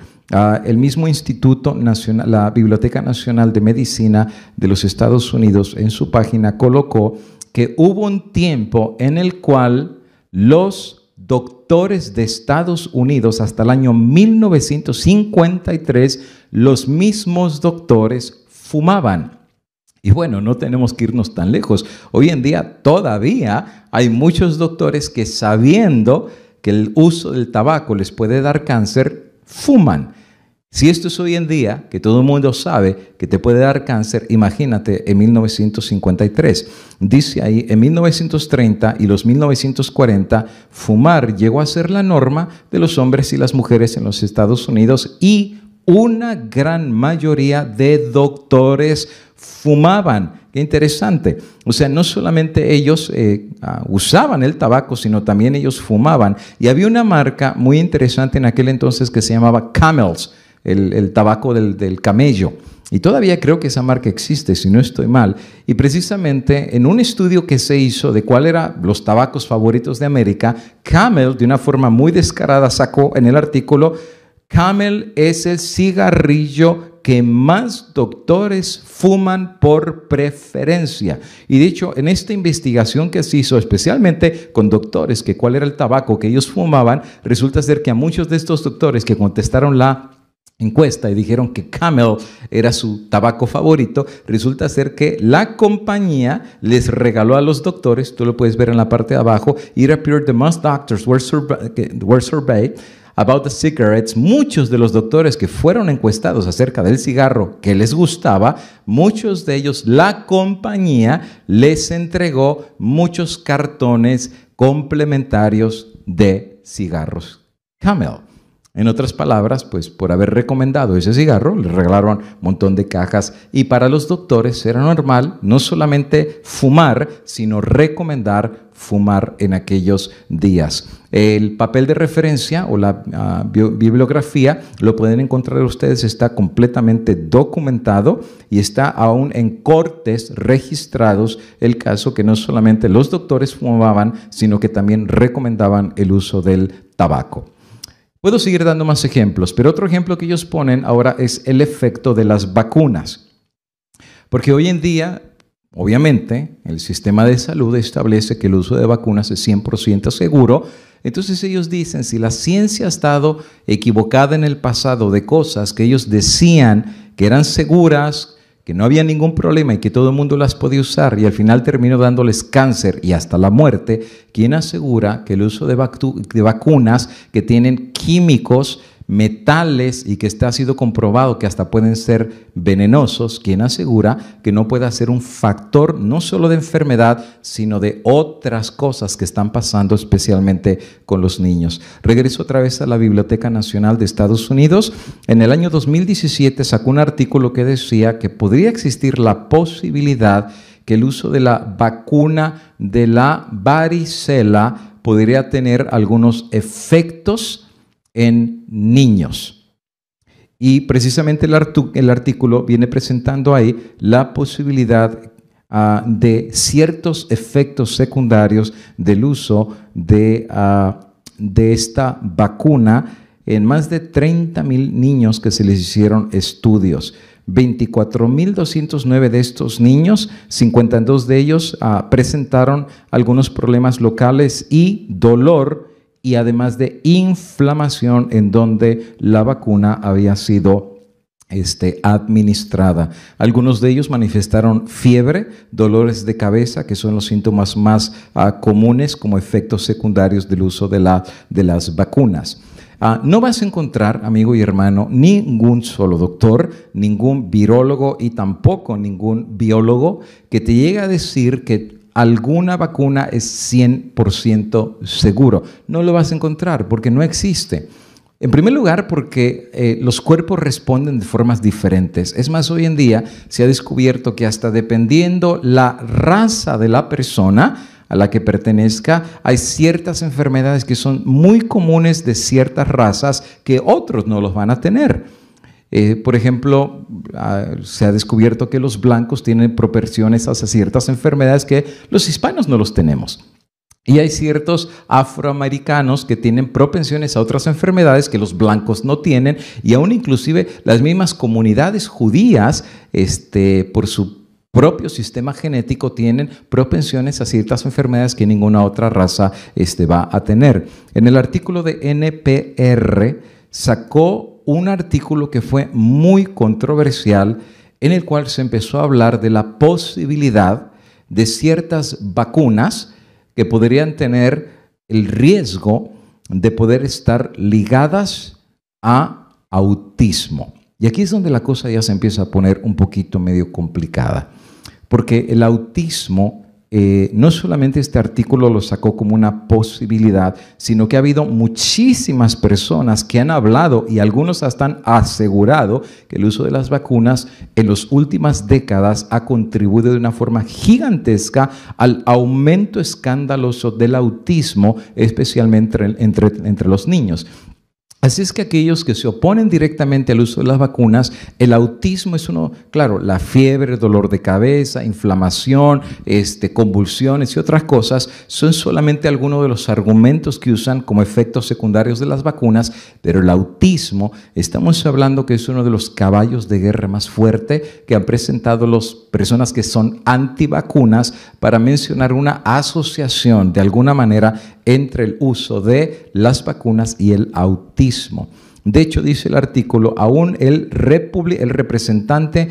S1: El mismo Instituto Nacional, la Biblioteca Nacional de Medicina de los Estados Unidos, en su página colocó que hubo un tiempo en el cual los doctores doctores de Estados Unidos hasta el año 1953, los mismos doctores fumaban. Y bueno, no tenemos que irnos tan lejos. Hoy en día todavía hay muchos doctores que, sabiendo que el uso del tabaco les puede dar cáncer, fuman. Si esto es hoy en día, que todo el mundo sabe que te puede dar cáncer, imagínate en 1953. Dice ahí, en 1930 y los 1940, fumar llegó a ser la norma de los hombres y las mujeres en los Estados Unidos y una gran mayoría de doctores fumaban. Qué interesante. O sea, no solamente ellos usaban el tabaco, sino también ellos fumaban. Y había una marca muy interesante en aquel entonces que se llamaba Camels, el tabaco del camello. Y todavía creo que esa marca existe, si no estoy mal. Y precisamente en un estudio que se hizo de cuáles eran los tabacos favoritos de América, Camel, de una forma muy descarada, sacó en el artículo: Camel es el cigarrillo que más doctores fuman por preferencia. Y de hecho, en esta investigación que se hizo, especialmente con doctores, que cuál era el tabaco que ellos fumaban, resulta ser que a muchos de estos doctores que contestaron la encuesta y dijeron que Camel era su tabaco favorito, resulta ser que la compañía les regaló a los doctores, tú lo puedes ver en la parte de abajo, it appeared the most doctors were surveyed about the cigarettes. Muchos de los doctores que fueron encuestados acerca del cigarro que les gustaba, muchos de ellos, la compañía les entregó muchos cartones complementarios de cigarros Camel. En otras palabras, pues por haber recomendado ese cigarro, les regalaron un montón de cajas. Y para los doctores era normal no solamente fumar, sino recomendar fumar en aquellos días. El papel de referencia o la bibliografía lo pueden encontrar ustedes, está completamente documentado y está aún en cortes registrados el caso que no solamente los doctores fumaban, sino que también recomendaban el uso del tabaco. Puedo seguir dando más ejemplos, pero otro ejemplo que ellos ponen ahora es el efecto de las vacunas. Porque hoy en día, obviamente, el sistema de salud establece que el uso de vacunas es 100% seguro. Entonces ellos dicen, si la ciencia ha estado equivocada en el pasado de cosas que ellos decían que eran seguras, que no había ningún problema y que todo el mundo las podía usar y al final terminó dándoles cáncer y hasta la muerte, ¿quién asegura que el uso de vacunas que tienen químicos, metales y que ha sido comprobado que hasta pueden ser venenosos, quién asegura que no pueda ser un factor no solo de enfermedad, sino de otras cosas que están pasando especialmente con los niños? Regreso otra vez a la Biblioteca Nacional de Estados Unidos. En el año 2017 sacó un artículo que decía que podría existir la posibilidad que el uso de la vacuna de la varicela podría tener algunos efectos en niños. Y precisamente el artículo viene presentando ahí la posibilidad de ciertos efectos secundarios del uso de esta vacuna en más de 30,000 niños que se les hicieron estudios. 24,209 de estos niños, 52 de ellos presentaron algunos problemas locales y dolor, y además de inflamación en donde la vacuna había sido administrada. Algunos de ellos manifestaron fiebre, dolores de cabeza, que son los síntomas más comunes como efectos secundarios del uso de las vacunas. No vas a encontrar, amigo y hermano, ningún solo doctor, ningún virólogo y tampoco ningún biólogo que te llegue a decir que alguna vacuna es 100% seguro. No lo vas a encontrar porque no existe. En primer lugar, porque los cuerpos responden de formas diferentes. Es más, hoy en día se ha descubierto que hasta dependiendo la raza de la persona a la que pertenezca, hay ciertas enfermedades que son muy comunes de ciertas razas que otros no los van a tener. Por ejemplo, se ha descubierto que los blancos tienen propensiones hacia ciertas enfermedades que los hispanos no los tenemos. Y hay ciertos afroamericanos que tienen propensiones a otras enfermedades que los blancos no tienen. Y aún inclusive las mismas comunidades judías, por su propio sistema genético tienen propensiones a ciertas enfermedades que ninguna otra raza va a tener. En el artículo de NPR sacó un artículo que fue muy controversial, en el cual se empezó a hablar de la posibilidad de ciertas vacunas que podrían tener el riesgo de poder estar ligadas a autismo. Y aquí es donde la cosa ya se empieza a poner un poquito medio complicada, porque el autismo, no solamente este artículo lo sacó como una posibilidad, sino que ha habido muchísimas personas que han hablado y algunos hasta han asegurado que el uso de las vacunas en las últimas décadas ha contribuido de una forma gigantesca al aumento escandaloso del autismo, especialmente entre los niños. Así es que aquellos que se oponen directamente al uso de las vacunas, el autismo es uno, claro, la fiebre, dolor de cabeza, inflamación, convulsiones y otras cosas, son solamente algunos de los argumentos que usan como efectos secundarios de las vacunas, pero el autismo, estamos hablando que es uno de los caballos de guerra más fuerte que han presentado las personas que son antivacunas, para mencionar una asociación de alguna manera entre el uso de las vacunas y el autismo. De hecho, dice el artículo, aún el representante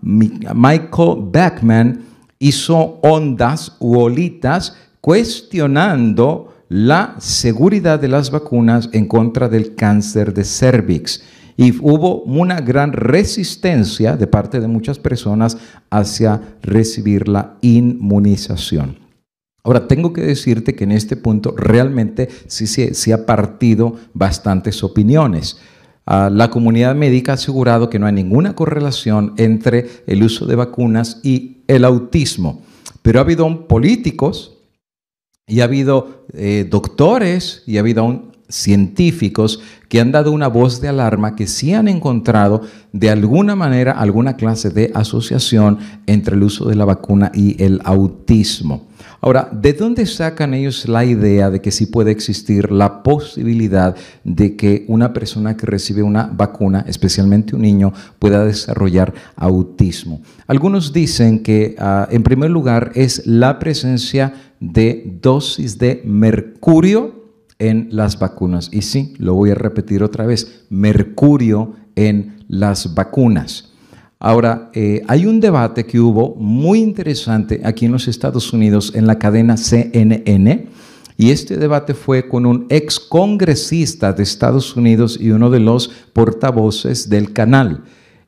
S1: Michael Bachmann hizo ondas u olitas cuestionando la seguridad de las vacunas en contra del cáncer de cervix. Y hubo una gran resistencia de parte de muchas personas hacia recibir la inmunización. Ahora, tengo que decirte que en este punto realmente sí ha partido bastantes opiniones. La comunidad médica ha asegurado que no hay ninguna correlación entre el uso de vacunas y el autismo. Pero ha habido políticos y ha habido doctores y ha habido científicos que han dado una voz de alarma, que sí han encontrado de alguna manera alguna clase de asociación entre el uso de la vacuna y el autismo. Ahora, ¿de dónde sacan ellos la idea de que sí puede existir la posibilidad de que una persona que recibe una vacuna, especialmente un niño, pueda desarrollar autismo? Algunos dicen que, en primer lugar, es la presencia de dosis de mercurio en las vacunas. Y sí, lo voy a repetir otra vez, mercurio en las vacunas. Ahora, hay un debate que hubo muy interesante aquí en los Estados Unidos en la cadena CNN, y este debate fue con un ex congresista de Estados Unidos y uno de los portavoces del canal.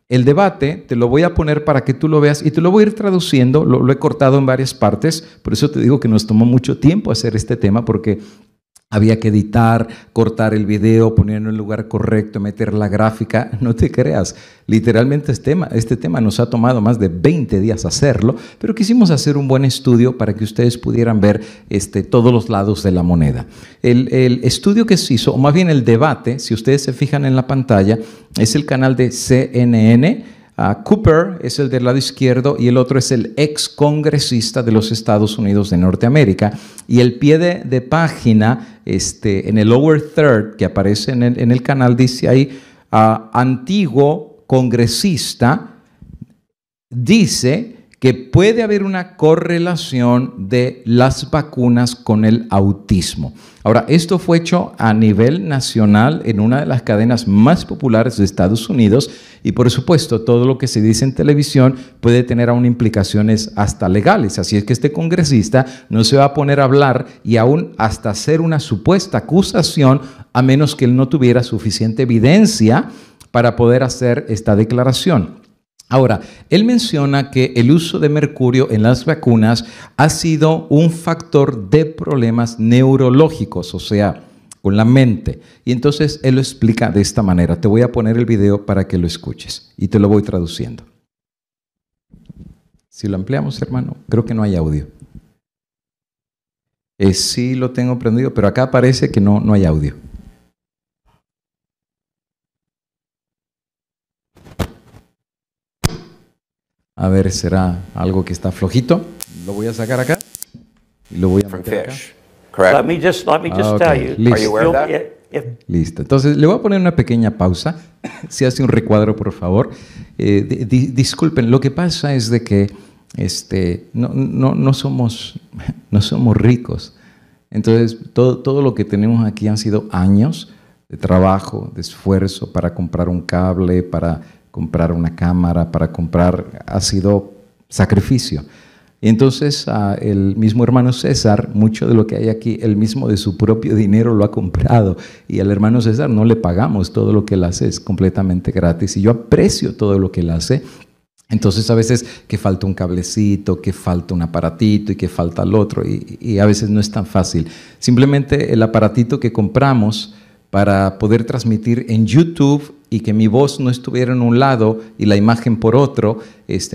S1: El debate te lo voy a poner para que tú lo veas y te lo voy a ir traduciendo, lo he cortado en varias partes, por eso te digo que nos tomó mucho tiempo hacer este tema, porque había que editar, cortar el video, ponerlo en el lugar correcto, meter la gráfica. No te creas, literalmente este tema nos ha tomado más de 20 días hacerlo, pero quisimos hacer un buen estudio para que ustedes pudieran ver todos los lados de la moneda. El estudio que se hizo, o más bien el debate, si ustedes se fijan en la pantalla, es el canal de CNN. Cooper es el del lado izquierdo y el otro es el ex congresista de los Estados Unidos de Norteamérica. Y el pie de página, en el lower third que aparece en el canal, dice ahí, antiguo congresista, dice que puede haber una correlación de las vacunas con el autismo. Ahora, esto fue hecho a nivel nacional en una de las cadenas más populares de Estados Unidos y, por supuesto, todo lo que se dice en televisión puede tener aún implicaciones hasta legales. Así es que este congresista no se va a poner a hablar y aún hasta hacer una supuesta acusación a menos que él no tuviera suficiente evidencia para poder hacer esta declaración. Ahora, él menciona que el uso de mercurio en las vacunas ha sido un factor de problemas neurológicos, o sea, con la mente. Y entonces él lo explica de esta manera. Te voy a poner el video para que lo escuches y te lo voy traduciendo. Si lo ampliamos, hermano, creo que no hay audio. Sí lo tengo prendido, pero acá parece que no hay audio. A ver, será algo que está flojito. Lo voy a sacar acá y lo voy a meter acá.
S2: Correct. Let me just tell you.
S1: Listo.
S2: Are you aware of that?
S1: Listo. Entonces, le voy a poner una pequeña pausa. Si hace un recuadro, por favor. Disculpen, lo que pasa es de que no somos ricos. Entonces, todo lo que tenemos aquí han sido años de trabajo, de esfuerzo para comprar un cable, para comprar una cámara, ha sido sacrificio. Y entonces el mismo hermano César, mucho de lo que hay aquí, él mismo de su propio dinero lo ha comprado. Y al hermano César no le pagamos, todo lo que él hace es completamente gratis. Y yo aprecio todo lo que él hace. Entonces a veces que falta un cablecito, que falta un aparatito y que falta el otro. Y a veces no es tan fácil. Simplemente el aparatito que compramos para poder transmitir en YouTube y que mi voz no estuviera en un lado y la imagen por otro,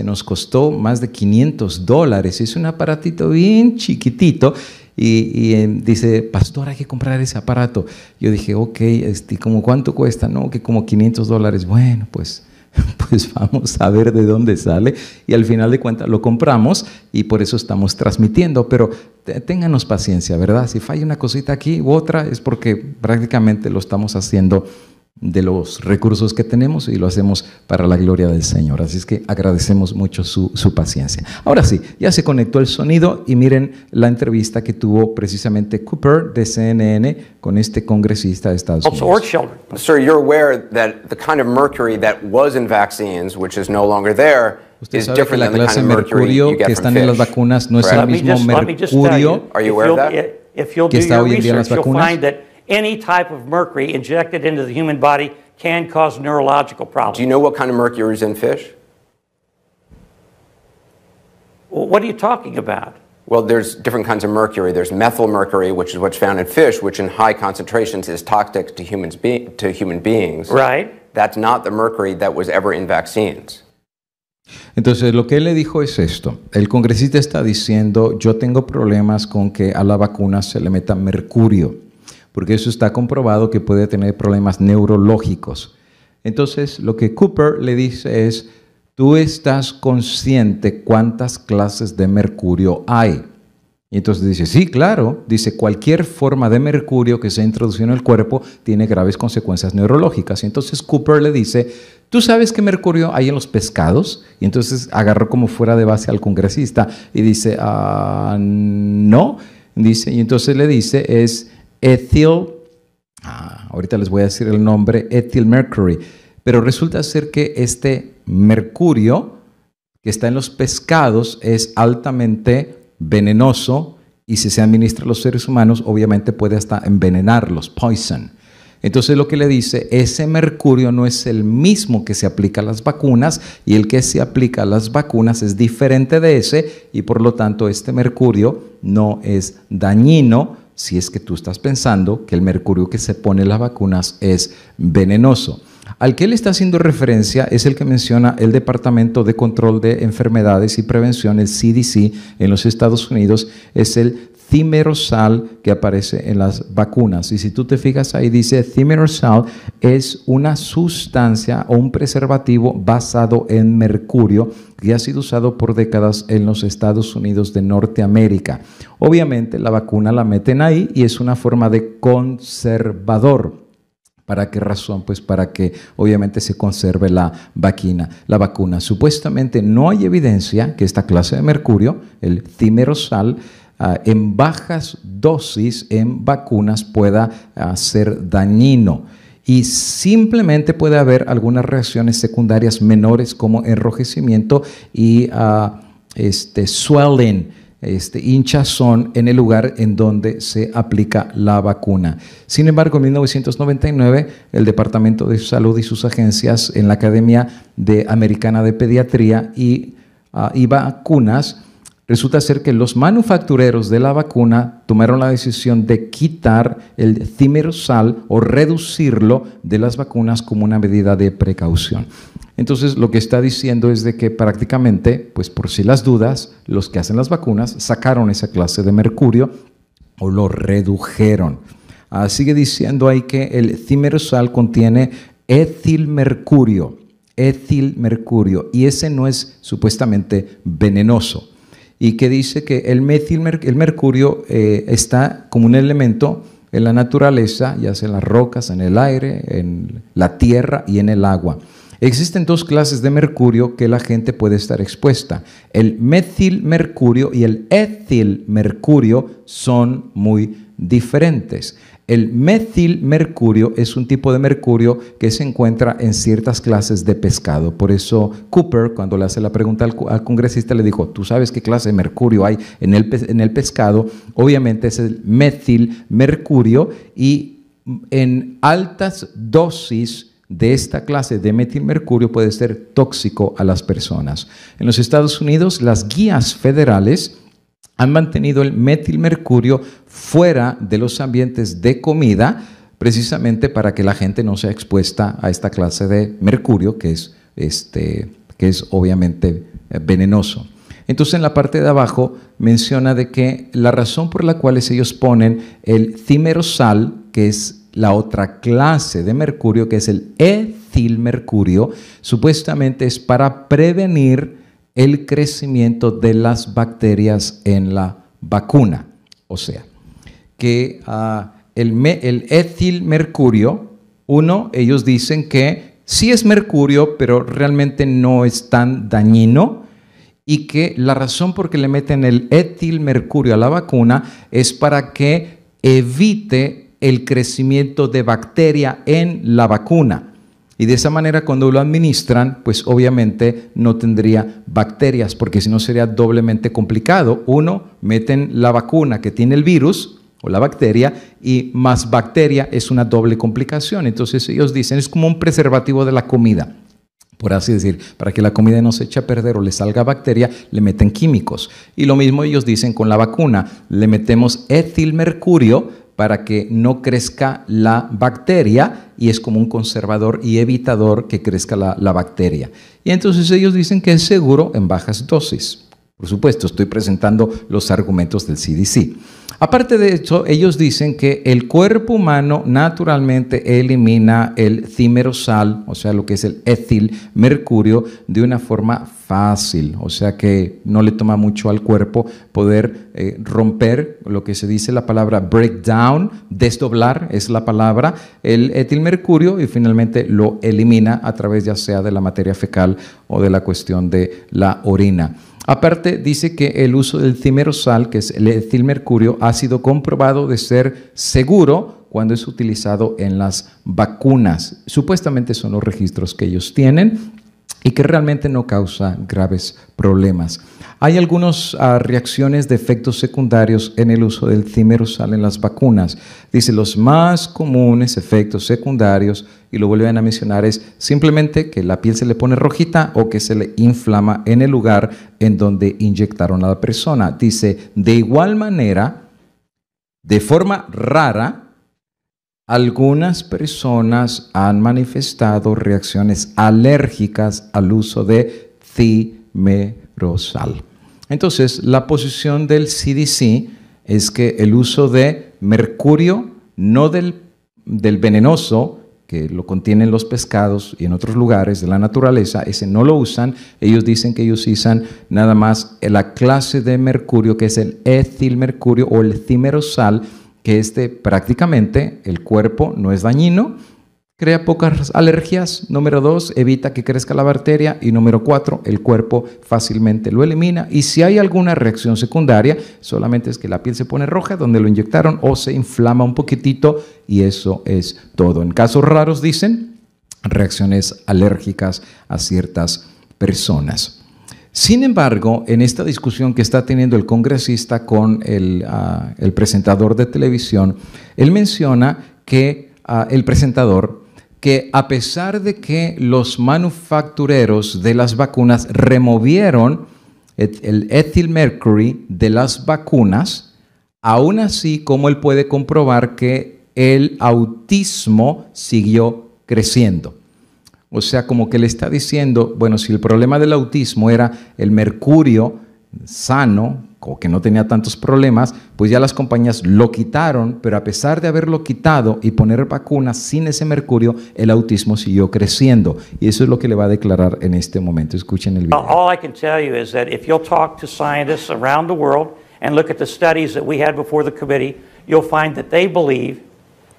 S1: nos costó más de $500. Es un aparatito bien chiquitito y dice, pastor, hay que comprar ese aparato. Yo dije, ok, ¿cómo cuánto cuesta? No, que como $500. Bueno, pues vamos a ver de dónde sale y al final de cuentas lo compramos y por eso estamos transmitiendo, pero ténganos paciencia, ¿verdad? Si falla una cosita aquí u otra es porque prácticamente lo estamos haciendo de los recursos que tenemos y lo hacemos para la gloria del Señor. Así es que agradecemos mucho su paciencia. Ahora sí, ya se conectó el sonido y miren la entrevista que tuvo precisamente Cooper de CNN con este congresista de Estados Unidos.
S2: Or children. Sir, you're aware that the kind of mercury that was in vaccines, which is no longer there,
S1: Usted
S2: is
S1: sabe que
S2: different
S1: la
S2: than the
S1: clase
S2: kind
S1: de
S2: of mercury
S1: mercurio
S2: you get
S1: que
S2: from
S1: están en las
S2: fish.
S1: vacunas no es el mismo mercurio
S2: Are you aware of that?
S3: If you'll
S1: que
S3: do
S1: está
S3: your
S1: hoy en día en las
S3: research, you'll
S1: vacunas.
S3: find that any type of mercury injected into the human body can cause neurological problems.
S2: Do you know what kind of mercury is in fish?
S3: Well, what are you talking about?
S2: Well, there's different kinds of mercury. There's methyl mercury, which is what's found in fish, which in high concentrations is toxic to human beings.
S3: Right.
S2: That's not the mercury that was ever in vaccines.
S1: Entonces, lo que él le dijo es esto. El congresista está diciendo, yo tengo problemas con que a la vacuna se le meta mercurio, porque eso está comprobado que puede tener problemas neurológicos. Entonces, lo que Cooper le dice es, ¿tú estás consciente cuántas clases de mercurio hay? Y entonces dice, sí, claro. Dice, cualquier forma de mercurio que se introduce en el cuerpo tiene graves consecuencias neurológicas. Y entonces Cooper le dice, ¿tú sabes qué mercurio hay en los pescados? Y entonces agarró como fuera de base al congresista y dice, no. Dice, y entonces le dice, es ahorita les voy a decir el nombre, ethyl mercury. Pero resulta ser que este mercurio que está en los pescados es altamente venenoso y si se administra a los seres humanos, obviamente puede hasta envenenarlos, poison. Entonces lo que le dice, ese mercurio no es el mismo que se aplica a las vacunas y el que se aplica a las vacunas es diferente de ese y por lo tanto este mercurio no es dañino si es que tú estás pensando que el mercurio que se pone en las vacunas es venenoso. Al que él está haciendo referencia es el que menciona el Departamento de Control de Enfermedades y Prevención, el CDC, en los Estados Unidos, es el thimerosal que aparece en las vacunas. Y si tú te fijas ahí dice thimerosal es una sustancia o un preservativo basado en mercurio que ha sido usado por décadas en los Estados Unidos de Norteamérica. Obviamente la vacuna la meten ahí y es una forma de conservador. ¿Para qué razón? Pues para que obviamente se conserve la vacuna. Supuestamente no hay evidencia que esta clase de mercurio, el thimerosal, en bajas dosis en vacunas pueda ser dañino. Y simplemente puede haber algunas reacciones secundarias menores como enrojecimiento y swelling, hinchazón en el lugar en donde se aplica la vacuna. Sin embargo, en 1999, el Departamento de Salud y sus agencias en la Academia Americana de Pediatría y Vacunas, resulta ser que los manufactureros de la vacuna tomaron la decisión de quitar el thimerosal o reducirlo de las vacunas como una medida de precaución. Entonces, lo que está diciendo es de que prácticamente, pues por si las dudas, los que hacen las vacunas sacaron esa clase de mercurio o lo redujeron. Sigue diciendo ahí que el thimerosal contiene etilmercurio, y ese no es supuestamente venenoso. Y que dice que el mercurio está como un elemento en la naturaleza, ya sea en las rocas, en el aire, en la tierra y en el agua. Existen dos clases de mercurio que la gente puede estar expuesta. El metilmercurio y el etilmercurio son muy diferentes. El metilmercurio es un tipo de mercurio que se encuentra en ciertas clases de pescado. Por eso Cooper, cuando le hace la pregunta al congresista, le dijo, ¿tú sabes qué clase de mercurio hay en el pescado? Obviamente es el metilmercurio, y en altas dosis de esta clase de metilmercurio puede ser tóxico a las personas. En los Estados Unidos, las guías federales han mantenido el metilmercurio fuera de los ambientes de comida, precisamente para que la gente no sea expuesta a esta clase de mercurio que es obviamente venenoso. Entonces, en la parte de abajo menciona de que la razón por la cual ellos ponen el thimerosal, que es la otra clase de mercurio, que es el etilmercurio, supuestamente es para prevenir el crecimiento de las bacterias en la vacuna. O sea, que el etilmercurio, ellos dicen que sí es mercurio, pero realmente no es tan dañino, y que la razón por que le meten el etilmercurio a la vacuna es para que evite el crecimiento de bacteria en la vacuna. Y de esa manera, cuando lo administran, pues obviamente no tendría bacterias, porque si no sería doblemente complicado. Meten la vacuna que tiene el virus o la bacteria, y más bacteria es una doble complicación. Entonces ellos dicen, es como un preservativo de la comida, por así decir, para que la comida no se eche a perder o le salga bacteria, le meten químicos. Y lo mismo ellos dicen con la vacuna, le metemos etilmercurio para que no crezca la bacteria, y es como un conservador y evitador que crezca la bacteria. Y entonces ellos dicen que es seguro en bajas dosis. Por supuesto, estoy presentando los argumentos del CDC. Aparte de eso, ellos dicen que el cuerpo humano naturalmente elimina el thimerosal, o sea, lo que es el etilmercurio, de una forma fácil. O sea que no le toma mucho al cuerpo poder romper lo que se dice la palabra breakdown, desdoblar es la palabra, el etilmercurio, y finalmente lo elimina a través ya sea de la materia fecal o de la cuestión de la orina. Aparte, dice que el uso del thimerosal, que es el etilmercurio, ha sido comprobado de ser seguro cuando es utilizado en las vacunas. Supuestamente son los registros que ellos tienen, y que realmente no causa graves problemas. Hay algunas reacciones de efectos secundarios en el uso del thimerosal en las vacunas. Dice, los más comunes efectos secundarios, y lo vuelven a mencionar, es simplemente que la piel se le pone rojita o que se le inflama en el lugar en donde inyectaron a la persona. Dice, de igual manera, de forma rara, algunas personas han manifestado reacciones alérgicas al uso de thimerosal. Entonces, la posición del CDC es que el uso de mercurio, no del venenoso, que lo contienen los pescados y en otros lugares de la naturaleza, ese no lo usan. Ellos dicen que ellos usan nada más la clase de mercurio, que es el etilmercurio o el thimerosal, que prácticamente el cuerpo no es dañino, crea pocas alergias. Número 2, evita que crezca la bacteria. Y número 4, el cuerpo fácilmente lo elimina. Y si hay alguna reacción secundaria, solamente es que la piel se pone roja donde lo inyectaron o se inflama un poquitito, y eso es todo. En casos raros, dicen, reacciones alérgicas a ciertas personas. Sin embargo, en esta discusión que está teniendo el congresista con el presentador de televisión, él menciona que el presentador, que a pesar de que los manufactureros de las vacunas removieron el etilmercury de las vacunas, aún así, como él puede comprobar que el autismo siguió creciendo. O sea, como que le está diciendo, bueno, si el problema del autismo era el mercurio sano, o que no tenía tantos problemas, pues ya las compañías lo quitaron, pero a pesar de haberlo quitado y poner vacunas sin ese mercurio, el autismo siguió creciendo. Y eso es lo que le va a declarar en este momento. Escuchen el video.
S3: All I can tell you is that if you'll talk to scientists around the world and look at the studies that we had before the committee, you'll find that they believe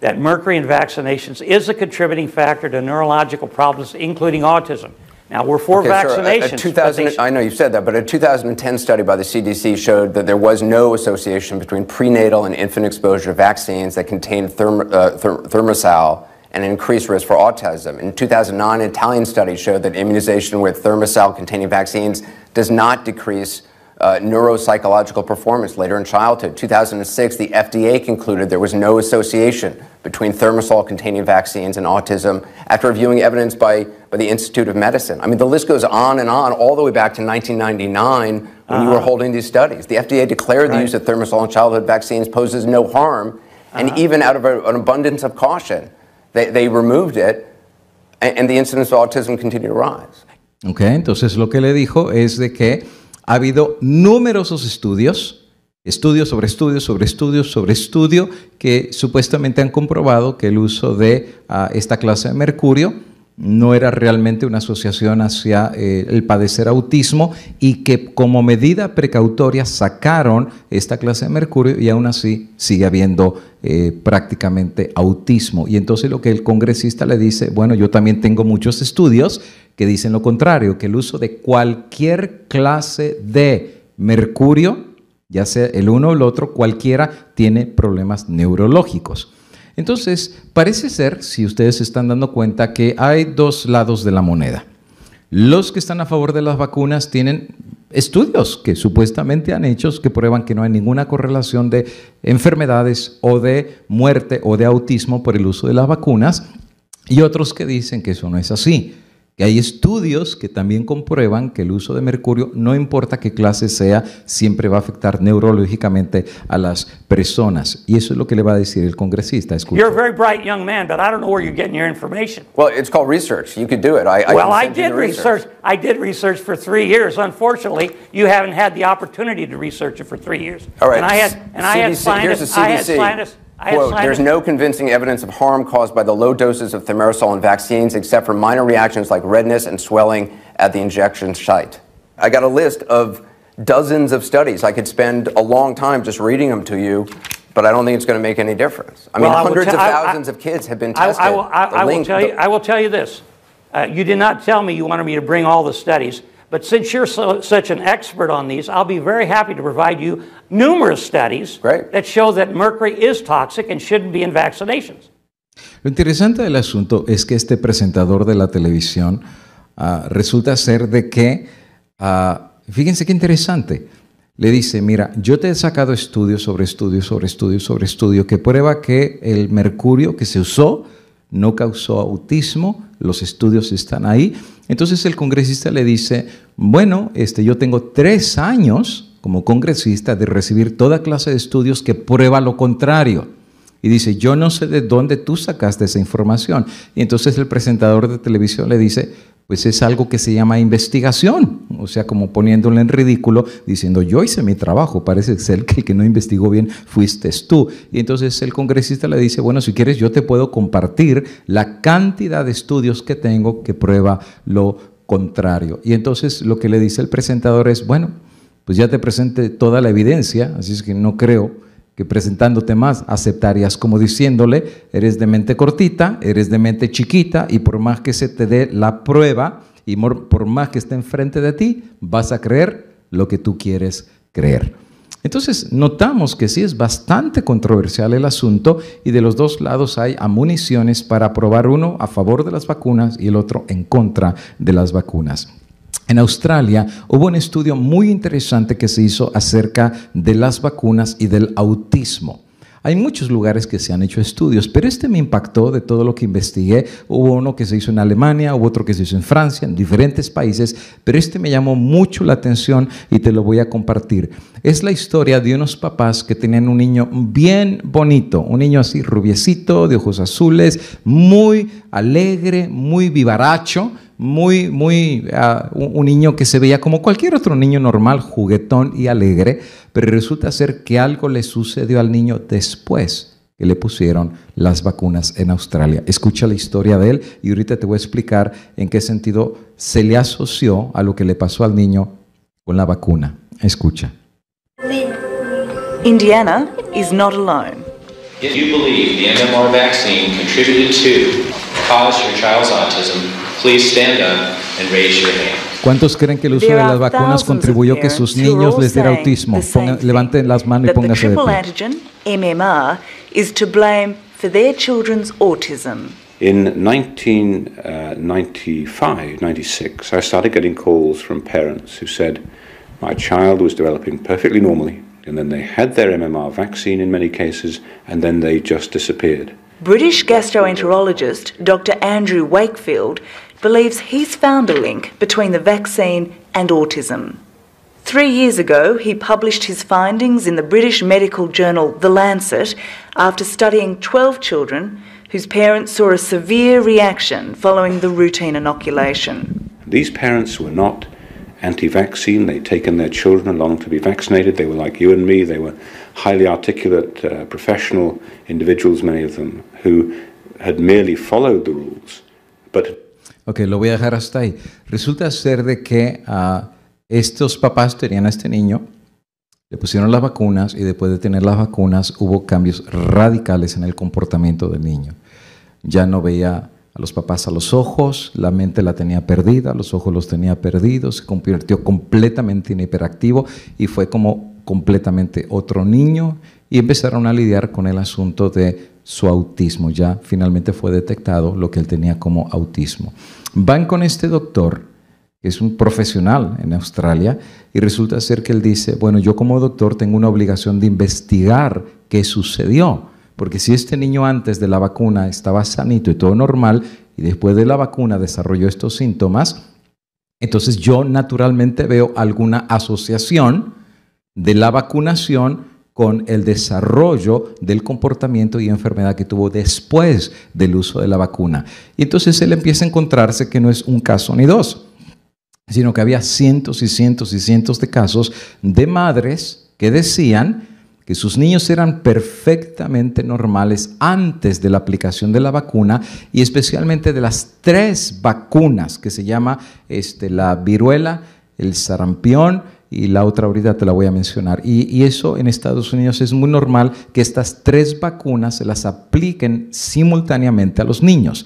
S3: that mercury in vaccinations is a contributing factor to neurological problems, including autism. Now, we're for vaccinations.
S2: Sure. I know you've said that, but a 2010 study by the CDC showed that there was no association between prenatal and infant exposure to vaccines that contained thimerosal and an increased risk for autism. In 2009, an Italian study showed that immunization with thimerosal-containing vaccines does not decrease neuropsychological performance later in childhood. 2006, the FDA concluded there was no association between thimerosal-containing vaccines and autism after reviewing evidence by the Institute of Medicine. I mean, the list goes on and on, all the way back to 1999 when you were holding these studies. The FDA declared the use of thimerosal in childhood vaccines poses no harm, and even out of an abundance of caution, they removed it, and the incidence of autism continued to rise.
S1: Okay, entonces lo que le dijo es de que ha habido numerosos estudios sobre estudios sobre estudios sobre estudio que supuestamente han comprobado que el uso de esta clase de mercurio no era realmente una asociación hacia el padecer autismo y que como medida precautoria sacaron esta clase de mercurio y aún así sigue habiendo prácticamente autismo. Y entonces lo que el congresista le dice, bueno, yo también tengo muchos estudios que dicen lo contrario, que el uso de cualquier clase de mercurio, ya sea el uno o el otro, cualquiera tiene problemas neurológicos. Entonces, parece ser, si ustedes se están dando cuenta, que hay dos lados de la moneda. Los que están a favor de las vacunas tienen estudios que supuestamente han hecho que prueban que no hay ninguna correlación de enfermedades o de muerte o de autismo por el uso de las vacunas, y otros que dicen que eso no es así. Que hay estudios que también comprueban que el uso de mercurio, no importa qué clase sea, siempre va a afectar neurológicamente a las personas. Y eso es lo que le va a decir el congresista. Escucha.
S3: You're a very bright young man, but I don't know where you're getting your information.
S2: Well, it's called research. You could do it.
S3: I did research. I did research for 3 years. Unfortunately, you haven't had the opportunity to research it for 3 years.
S2: All right.
S3: And I had scientists.
S2: Quote, there's no convincing evidence of harm caused by the low doses of thimerosal in vaccines except for minor reactions like redness and swelling at the injection site. I got a list of dozens of studies. I could spend a long time just reading them to you, but I don't think it's going to make any difference. I mean, hundreds of thousands of kids have been tested.
S3: I will tell you this. You did not tell me you wanted me to bring all the studies. But since you're such an expert on these, I'll be very happy to provide you numerous studies that show that mercury is toxic and shouldn't be in vaccinations.
S1: Lo interesante del asunto es que este presentador de la televisión resulta ser de que, fíjense qué interesante, le dice, mira, yo te he sacado estudios sobre estudios sobre estudios sobre estudios que prueba que el mercurio que se usó no causó autismo, los estudios están ahí. Entonces el congresista le dice, bueno, yo tengo 3 años como congresista de recibir toda clase de estudios que prueba lo contrario. Y dice, yo no sé de dónde tú sacaste esa información. Y entonces el presentador de televisión le dice, pues es algo que se llama investigación. O sea, como poniéndole en ridículo, diciendo, yo hice mi trabajo, parece ser que el que no investigó bien fuiste tú. Y entonces el congresista le dice, bueno, si quieres yo te puedo compartir la cantidad de estudios que tengo que prueba lo contrario. Y entonces lo que le dice el presentador es, bueno, pues ya te presenté toda la evidencia, así es que no creo que presentándote más aceptarías, como diciéndole, eres de mente cortita, eres de mente chiquita y por más que se te dé la prueba y por más que esté enfrente de ti, vas a creer lo que tú quieres creer. Entonces notamos que sí es bastante controversial el asunto y de los dos lados hay municiones para aprobar uno a favor de las vacunas y el otro en contra de las vacunas. En Australia hubo un estudio muy interesante que se hizo acerca de las vacunas y del autismo. Hay muchos lugares que se han hecho estudios, pero me impactó de todo lo que investigué. Hubo uno que se hizo en Alemania, hubo otro que se hizo en Francia, en diferentes países, pero me llamó mucho la atención y te lo voy a compartir. Es la historia de unos papás que tenían un niño bien bonito, un niño así rubiecito, de ojos azules, muy alegre, muy vivaracho, un niño que se veía como cualquier otro niño normal, juguetón y alegre, pero resulta ser que algo le sucedió al niño después que le pusieron las vacunas en Australia. Escucha la historia de él y ahorita te voy a explicar en qué sentido se le asoció a lo que le pasó al niño con la vacuna. Escucha.
S4: Indiana is not alone. If you believe the MMR vaccine contributed to cause your child's autism, please stand up and raise your hand.
S1: ¿Cuántos creen que el uso de las vacunas contribuyó a que sus niños les diera autismo? Levanten las manos y pónganse de pie.
S5: Antigen, MMR, is to blame for their children's autism.
S6: In 1995, 96, I started getting calls from parents who said, my child was developing perfectly normally, and then they had their MMR vaccine in many cases, and then they just disappeared.
S5: British gastroenterologist Dr. Andrew Wakefield believes he's found a link between the vaccine and autism. 3 years ago, he published his findings in the British medical journal The Lancet after studying 12 children whose parents saw a severe reaction following the routine inoculation.
S6: These parents were not anti-vaccine. They'd taken their children along to be vaccinated. They were like you and me. They were highly articulate, professional individuals, many of them, who had merely followed the rules.
S1: Ok, lo voy a dejar hasta ahí. Resulta ser de que estos papás tenían a este niño, le pusieron las vacunas y después de tener las vacunas hubo cambios radicales en el comportamiento del niño. Ya no veía a los papás a los ojos, la mente la tenía perdida, los ojos los tenía perdidos, se convirtió completamente en hiperactivo y fue como completamente otro niño y empezaron a lidiar con el asunto de su autismo. Ya finalmente fue detectado lo que él tenía como autismo. Van con este doctor, que es un profesional en Australia, y resulta ser que él dice, bueno, yo como doctor tengo una obligación de investigar qué sucedió. Porque si este niño antes de la vacuna estaba sanito y todo normal, y después de la vacuna desarrolló estos síntomas, entonces yo naturalmente veo alguna asociación de la vacunación con el desarrollo del comportamiento y enfermedad que tuvo después del uso de la vacuna. Y entonces él empieza a encontrarse que no es un caso ni dos, sino que había cientos y cientos y cientos de casos de madres que decían que sus niños eran perfectamente normales antes de la aplicación de la vacuna y especialmente de las 3 vacunas que se llama la viruela, el sarampión y la otra ahorita te la voy a mencionar. Y eso en Estados Unidos es muy normal que estas 3 vacunas se las apliquen simultáneamente a los niños.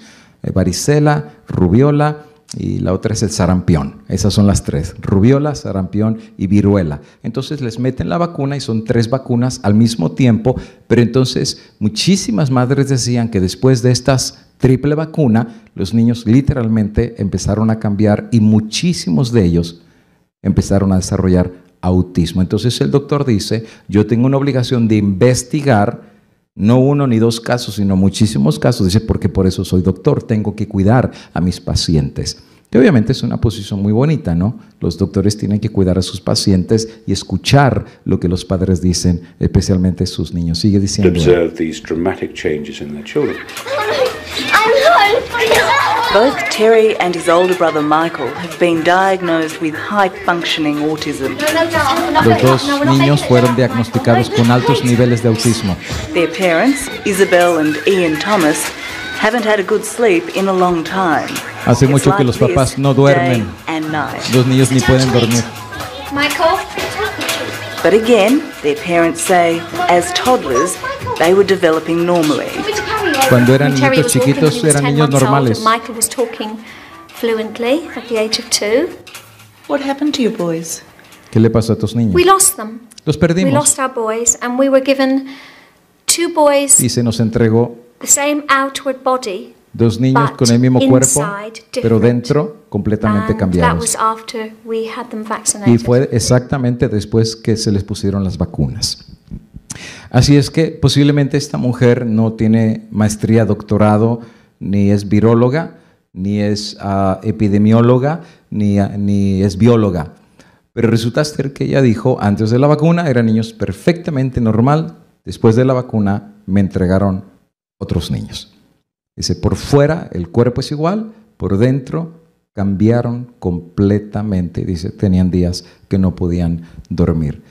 S1: Varicela, rubiola, y la otra es el sarampión. Esas son las 3, rubiola, sarampión y viruela. Entonces les meten la vacuna y son 3 vacunas al mismo tiempo, pero entonces muchísimas madres decían que después de estas triple vacuna, los niños literalmente empezaron a cambiar y muchísimos de ellos empezaron a desarrollar autismo. Entonces el doctor dice, yo tengo una obligación de investigar no 1 ni 2 casos, sino muchísimos casos. Dice, porque por eso soy doctor, tengo que cuidar a mis pacientes. Que obviamente es una posición muy bonita, ¿no? Los doctores tienen que cuidar a sus pacientes y escuchar lo que los padres dicen, especialmente sus niños. Sigue diciendo.
S6: Observe these dramatic changes in their children.
S5: Both Terry and his older brother Michael have been diagnosed with high-functioning autism.
S1: Los 2 niños fueron diagnosticados con altos niveles de autismo.
S5: Their parents, Isabel and Ian Thomas, haven't had a good sleep in a long time.
S1: Hace mucho que los papás no duermen. Los niños ni pueden dormir.
S7: Michael.
S5: But again, their parents say, as toddlers, they were developing normally.
S1: Cuando eran niños chiquitos, eran niños normales.
S7: Michael was talking fluently at the age of 2.
S5: What happened to your boys?
S1: ¿Qué le pasó a tus niños?
S7: We lost them.
S1: Los perdimos.
S7: We lost our boys, and we were given 2 boys.
S1: Y se nos entregó
S7: the same outward body.
S1: 2 niños con el mismo cuerpo, pero dentro completamente cambiados. Y fue exactamente después que se les pusieron las vacunas. Así es que posiblemente esta mujer no tiene maestría, doctorado, ni es viróloga, ni es epidemióloga, ni es bióloga. Pero resulta ser que ella dijo, antes de la vacuna eran niños perfectamente normal, después de la vacuna me entregaron otros niños. Dice, por fuera el cuerpo es igual, por dentro cambiaron completamente. Dice, tenían días que no podían dormir.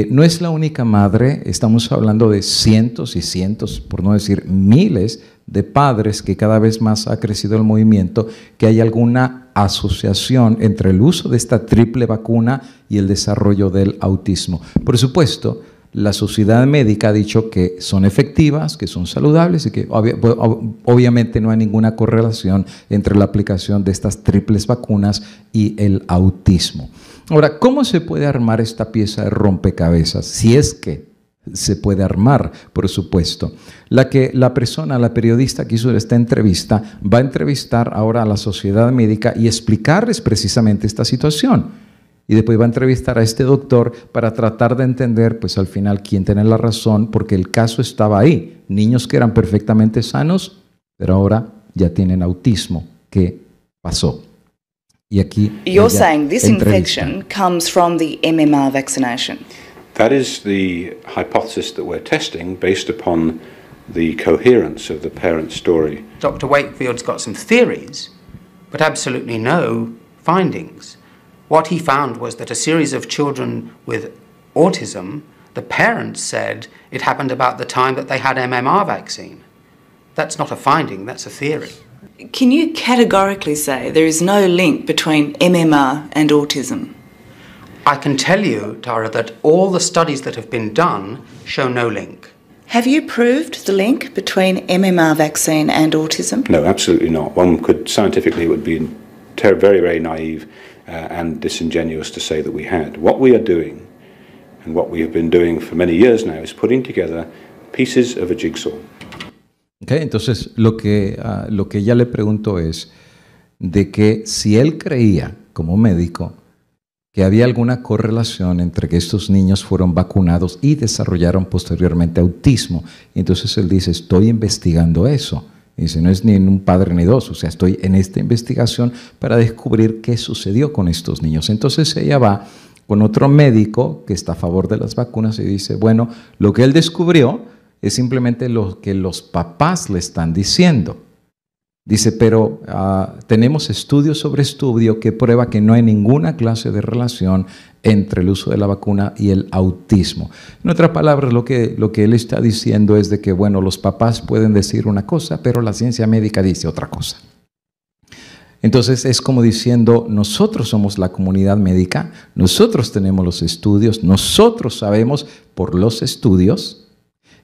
S1: No es la única madre, estamos hablando de cientos y cientos, por no decir miles de padres que cada vez más ha crecido el movimiento, que hay alguna asociación entre el uso de esta triple vacuna y el desarrollo del autismo. Por supuesto, la sociedad médica ha dicho que son efectivas, que son saludables y que obviamente no hay ninguna correlación entre la aplicación de estas triples vacunas y el autismo. Ahora, ¿cómo se puede armar esta pieza de rompecabezas? Si es que se puede armar, por supuesto. La periodista que hizo esta entrevista va a entrevistar ahora a la sociedad médica y explicarles precisamente esta situación. Y después va a entrevistar a este doctor para tratar de entender, pues al final, quién tiene la razón, porque el caso estaba ahí. Niños que eran perfectamente sanos, pero ahora ya tienen autismo. ¿Qué pasó? Y aquí
S5: You're saying this infection comes from the MMR vaccination.
S6: That is the hypothesis that we're testing based upon the coherence of the parent story.
S8: Dr. Wakefield's got some theories, but absolutely no findings. What he found was that a series of children with autism, the parents said it happened about the time that they had MMR vaccine. That's not a finding, that's a theory.
S5: Can you categorically say there is no link between MMR and autism?
S8: I can tell you, Tara, that all the studies that have been done show no link.
S5: Have you proved the link between MMR vaccine and autism?
S6: No, absolutely not. One could, scientifically, it would be very, very naive and disingenuous to say that we had. What we are doing, and what we have been doing for many years now, is putting together pieces of a jigsaw.
S1: Okay, entonces lo que ella le preguntó es de que si él creía como médico que había alguna correlación entre que estos niños fueron vacunados y desarrollaron posteriormente autismo. Y entonces él dice, estoy investigando eso. Y dice, no es ni un padre ni dos, o sea, estoy en esta investigación para descubrir qué sucedió con estos niños. Entonces ella va con otro médico que está a favor de las vacunas y dice, bueno, lo que él descubrió es simplemente lo que los papás le están diciendo. Dice, pero tenemos estudio sobre estudio que prueba que no hay ninguna clase de relación entre el uso de la vacuna y el autismo. En otras palabras, lo que él está diciendo es de que, bueno, los papás pueden decir una cosa, pero la ciencia médica dice otra cosa. Entonces es como diciendo, nosotros somos la comunidad médica, nosotros tenemos los estudios, nosotros sabemos por los estudios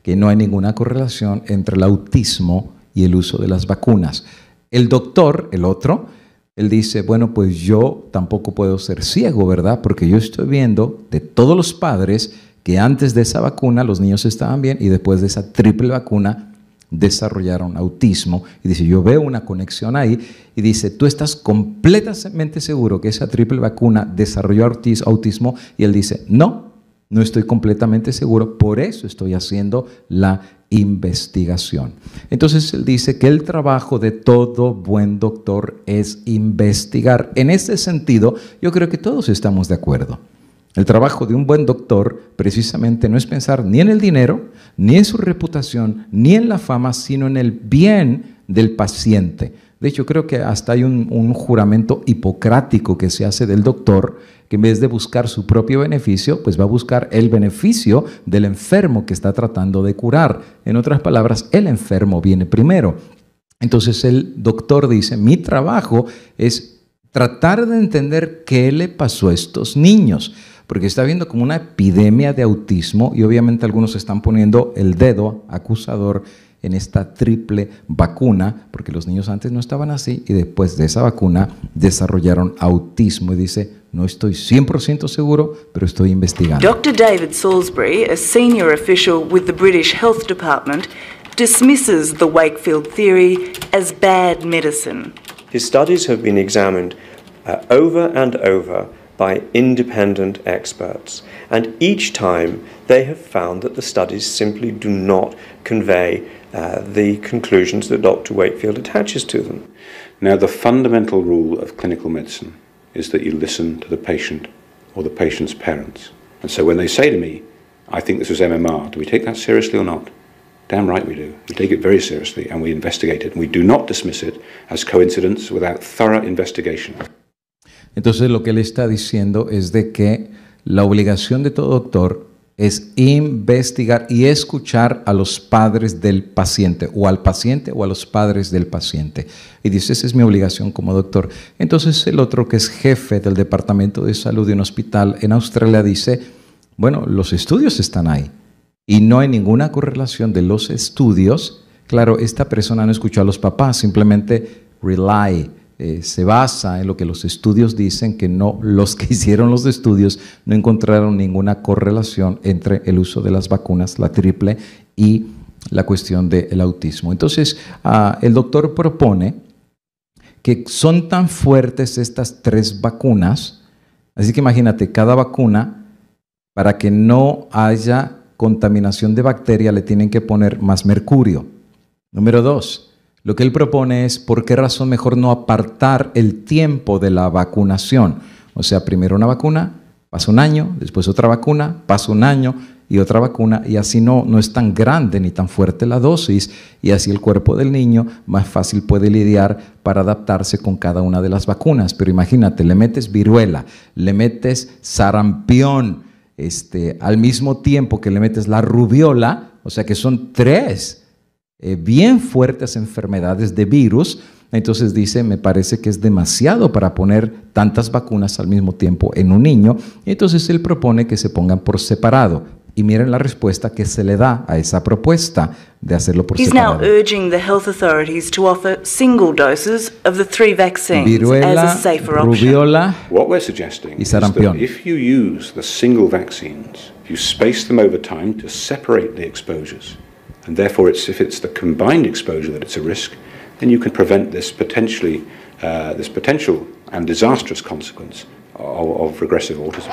S1: que no hay ninguna correlación entre el autismo y el uso de las vacunas. El doctor, el otro, él dice, bueno, pues yo tampoco puedo ser ciego, ¿verdad? Porque yo estoy viendo de todos los padres que antes de esa vacuna los niños estaban bien y después de esa triple vacuna desarrollaron autismo. Y dice, yo veo una conexión ahí. Y dice, ¿tú estás completamente seguro que esa triple vacuna desarrolló autismo? Y él dice, no estoy completamente seguro, por eso estoy haciendo la investigación. Entonces él dice que el trabajo de todo buen doctor es investigar. En este sentido, yo creo que todos estamos de acuerdo. El trabajo de un buen doctor precisamente no es pensar ni en el dinero, ni en su reputación, ni en la fama, sino en el bien del paciente. De hecho, creo que hasta hay un juramento hipocrático que se hace del doctor, que en vez de buscar su propio beneficio, pues va a buscar el beneficio del enfermo que está tratando de curar. En otras palabras, el enfermo viene primero. Entonces el doctor dice, mi trabajo es tratar de entender qué le pasó a estos niños, porque está habiendo como una epidemia de autismo y obviamente algunos están poniendo el dedo acusador en esta triple vacuna, porque los niños antes no estaban así y después de esa vacuna desarrollaron autismo. Y dice, no estoy 100% seguro, pero estoy investigando.
S5: Dr. David Salisbury, a senior official with the British Health Department, dismisses the Wakefield theory as bad medicine.
S9: His studies have been examined over and over by independent experts, and each time they have found that the studies simply do not convey the conclusions that Dr. Wakefield attaches to them.
S6: Now, the fundamental rule of clinical medicine is that you listen to the patient or the patient's parents. And so when they say to me, I think this was MMR, do we take that seriously or not? Damn right we do. We take it very seriously and we investigate it. And we do not dismiss it as coincidence without thorough investigation.
S1: Entonces lo que él está diciendo es de que la obligación de todo doctor es investigar y escuchar a los padres del paciente o al paciente o a los padres del paciente. Y dice, esa es mi obligación como doctor. Entonces el otro, que es jefe del departamento de salud de un hospital en Australia, dice, bueno, los estudios están ahí. y no hay ninguna correlación de los estudios, claro, esta persona no escuchó a los papás, simplemente se basa en lo que los estudios dicen, que no, los que hicieron los estudios no encontraron ninguna correlación entre el uso de las vacunas, la triple, y la cuestión del autismo. Entonces, el doctor propone que son tan fuertes estas 3 vacunas, así que imagínate, cada vacuna, para que no haya contaminación de bacteria, le tienen que poner más mercurio. Número 2, lo que él propone es, ¿por qué razón mejor no apartar el tiempo de la vacunación? O sea, primero una vacuna, pasa un año, después otra vacuna, pasa un año y otra vacuna, y así no es tan grande ni tan fuerte la dosis, y así el cuerpo del niño más fácil puede lidiar para adaptarse con cada una de las vacunas. Pero imagínate, le metes viruela, le metes sarampión, al mismo tiempo que le metes la rubiola, o sea que son 3 bien fuertes enfermedades de virus. Entonces dice, me parece que es demasiado para poner tantas vacunas al mismo tiempo en un niño. Entonces él propone que se pongan por separado. Y miren la respuesta que se le da a esa propuesta de hacerlo por separado.
S5: He's now urging the health authorities to offer single doses of the 3 vaccines
S1: Viruela,
S5: as a safer option.
S1: rubiola,
S6: What we're suggesting
S1: y
S6: is that
S1: sarampión.
S6: if you use the single vaccines, you space them over time to separate the exposures. And therefore, if it's the combined exposure that it's a risk, then you can prevent this potential and disastrous consequence of regressive autism.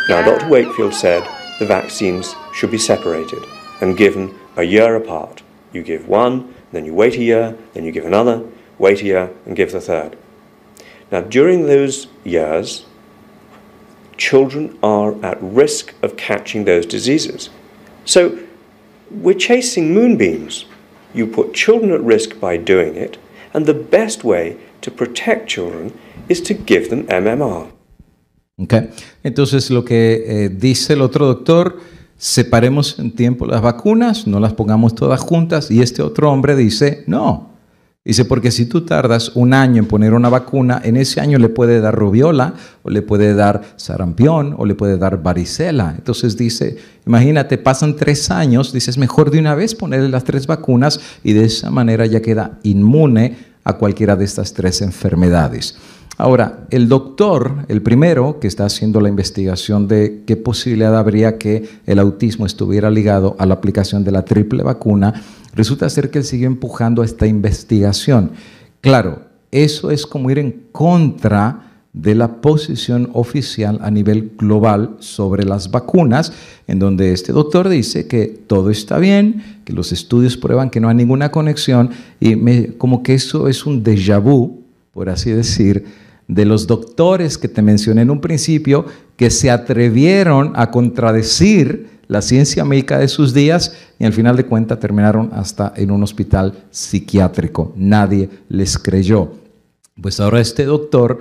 S9: Now, Dr. Wakefield said the vaccines should be separated and given a year apart. You give one, then you wait a year, then you give another, wait a year, and give the third. Now, during those years, children are at risk of catching those diseases. So, we're chasing moonbeams. You put children at risk by doing it, and the best way to protect children is to give them MMR.
S1: Okay. Entonces lo que dice el otro doctor, separemos en tiempo las vacunas, no las pongamos todas juntas, y este otro hombre dice, no. Dice, porque si tú tardas un año en poner una vacuna, en ese año le puede dar rubiola, o le puede dar sarampión, o le puede dar varicela. Entonces dice, imagínate, pasan 3 años, dices, mejor de una vez ponerle las 3 vacunas, y de esa manera ya queda inmune a cualquiera de estas 3 enfermedades. Ahora, el doctor, el primero que está haciendo la investigación de qué posibilidad habría que el autismo estuviera ligado a la aplicación de la triple vacuna, resulta ser que él sigue empujando esta investigación. Claro, eso es como ir en contra de la posición oficial a nivel global sobre las vacunas, en donde este doctor dice que todo está bien, que los estudios prueban que no hay ninguna conexión, y como que eso es un déjà vu, por así decir, de los doctores que te mencioné en un principio, que se atrevieron a contradecir la ciencia médica de sus días y al final de cuentas terminaron hasta en un hospital psiquiátrico. Nadie les creyó. Pues ahora este doctor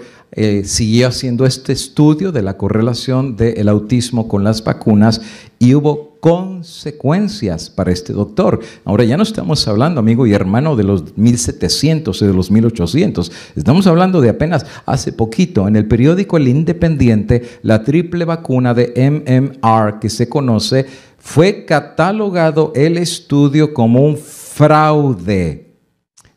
S1: siguió haciendo este estudio de la correlación del autismo con las vacunas y hubo consecuencias para este doctor. Ahora ya no estamos hablando, amigo y hermano, de los 1700 o de los 1800. Estamos hablando de apenas hace poquito. En el periódico El Independiente, la triple vacuna de MMR que se conoce, fue catalogado el estudio como un fraude.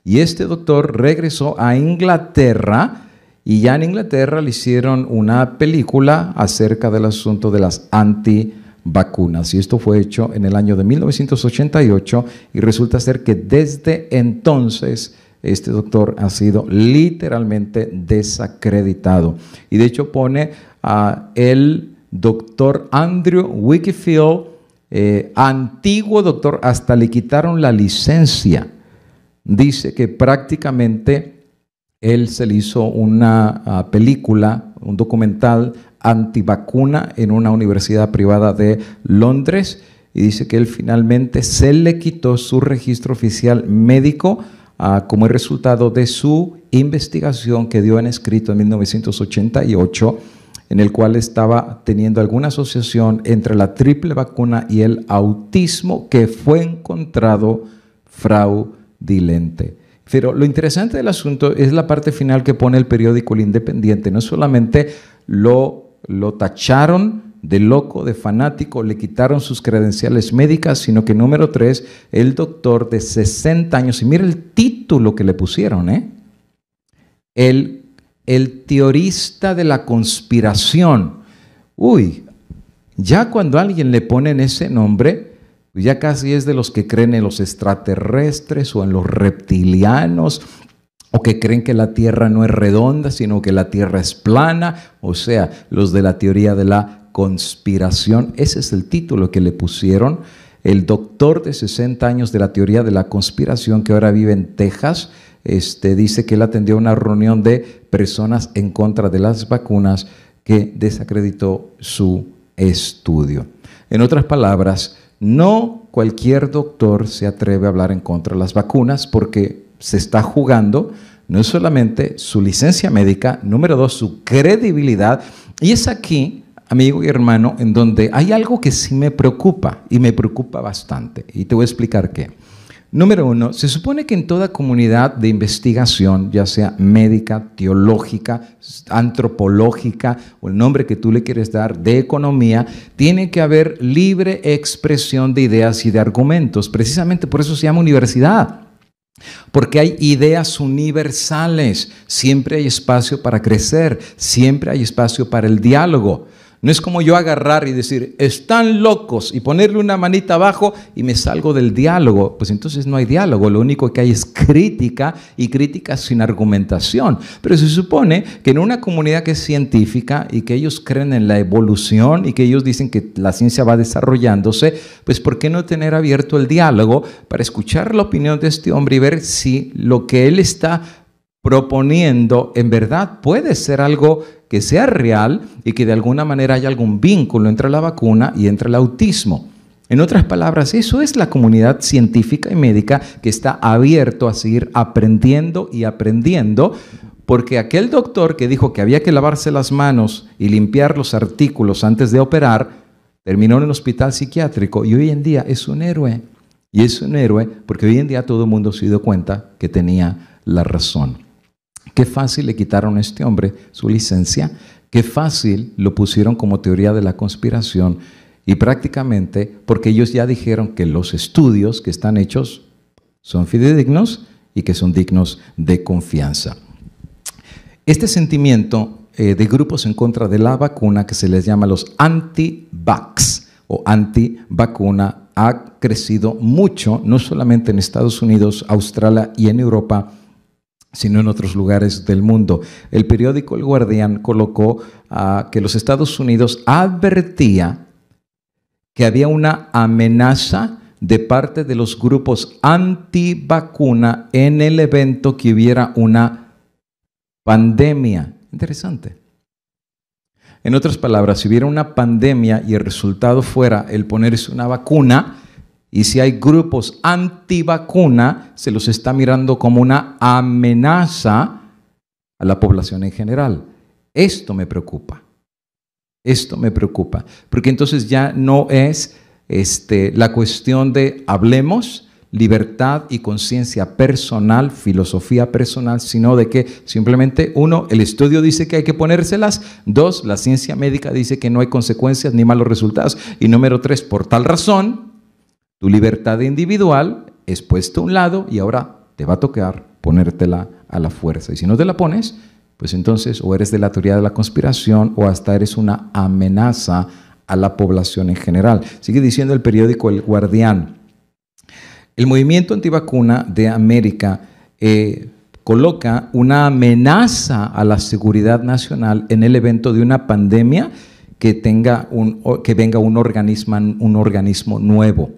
S1: Y este doctor regresó a Inglaterra y ya en Inglaterra le hicieron una película acerca del asunto de las antivacunas. Y esto fue hecho en el año de 1988 y resulta ser que desde entonces este doctor ha sido literalmente desacreditado. Y de hecho pone a el doctor Andrew Wakefield, antiguo doctor, hasta le quitaron la licencia. Dice que prácticamente él se le hizo una película, un documental antivacuna en una universidad privada de Londres y dice que él finalmente se le quitó su registro oficial médico como el resultado de su investigación que dio en escrito en 1988, en el cual estaba teniendo alguna asociación entre la triple vacuna y el autismo que fue encontrado fraudulento. Pero lo interesante del asunto es la parte final que pone el periódico El Independiente. No solamente lo tacharon de loco, de fanático, le quitaron sus credenciales médicas, sino que número 3, el doctor de 60 años, y mira el título que le pusieron, el teorista de la conspiración. Uy, ya cuando a alguien le ponen ese nombre, ya casi es de los que creen en los extraterrestres o en los reptilianos, o que creen que la Tierra no es redonda, sino que la Tierra es plana, o sea, los de la teoría de la conspiración. Ese es el título que le pusieron. El doctor de 60 años de la teoría de la conspiración, que ahora vive en Texas, dice que él atendió una reunión de personas en contra de las vacunas que desacreditó su estudio. En otras palabras, no cualquier doctor se atreve a hablar en contra de las vacunas porque se está jugando no es solamente su licencia médica, número 2, su credibilidad. Y es aquí, amigo y hermano, en donde hay algo que sí me preocupa y me preocupa bastante. Y te voy a explicar qué. Número 1, se supone que en toda comunidad de investigación, ya sea médica, teológica, antropológica o el nombre que tú le quieres dar, de economía, tiene que haber libre expresión de ideas y de argumentos. Precisamente por eso se llama universidad. Porque hay ideas universales, siempre hay espacio para crecer, siempre hay espacio para el diálogo. No es como yo agarrar y decir, están locos, y ponerle una manita abajo y me salgo del diálogo. Pues entonces no hay diálogo, lo único que hay es crítica, y crítica sin argumentación. Pero se supone que en una comunidad que es científica y que ellos creen en la evolución y que ellos dicen que la ciencia va desarrollándose, pues ¿por qué no tener abierto el diálogo para escuchar la opinión de este hombre y ver si lo que él está proponiendo en verdad puede ser algo que sea real y que de alguna manera haya algún vínculo entre la vacuna y entre el autismo? En otras palabras, eso es la comunidad científica y médica que está abierto a seguir aprendiendo y aprendiendo, porque aquel doctor que dijo que había que lavarse las manos y limpiar los artículos antes de operar, terminó en un hospital psiquiátrico y hoy en día es un héroe. Y es un héroe porque hoy en día todo el mundo se dio cuenta que tenía la razón. Qué fácil le quitaron a este hombre su licencia, qué fácil lo pusieron como teoría de la conspiración, y prácticamente porque ellos ya dijeron que los estudios que están hechos son fidedignos y que son dignos de confianza. Este sentimiento de grupos en contra de la vacuna, que se les llama los anti-vax o anti-vacuna, ha crecido mucho, no solamente en Estados Unidos, Australia y en Europa, sino en otros lugares del mundo. El periódico El Guardián colocó que los Estados Unidos advertía que había una amenaza de parte de los grupos antivacuna en el evento que hubiera una pandemia. Interesante. En otras palabras, si hubiera una pandemia y el resultado fuera el ponerse una vacuna, y si hay grupos antivacuna, se los está mirando como una amenaza a la población en general. Esto me preocupa. Esto me preocupa. Porque entonces ya no es la cuestión de hablemos, libertad y conciencia personal, filosofía personal, sino de que simplemente, 1, el estudio dice que hay que ponérselas, 2, la ciencia médica dice que no hay consecuencias ni malos resultados, y número 3, por tal razón, tu libertad individual es puesta a un lado y ahora te va a tocar ponértela a la fuerza. Y si no te la pones, pues entonces o eres de la teoría de la conspiración o hasta eres una amenaza a la población en general. Sigue diciendo el periódico El Guardián. El movimiento antivacuna de América coloca una amenaza a la seguridad nacional en el evento de una pandemia que venga un organismo nuevo.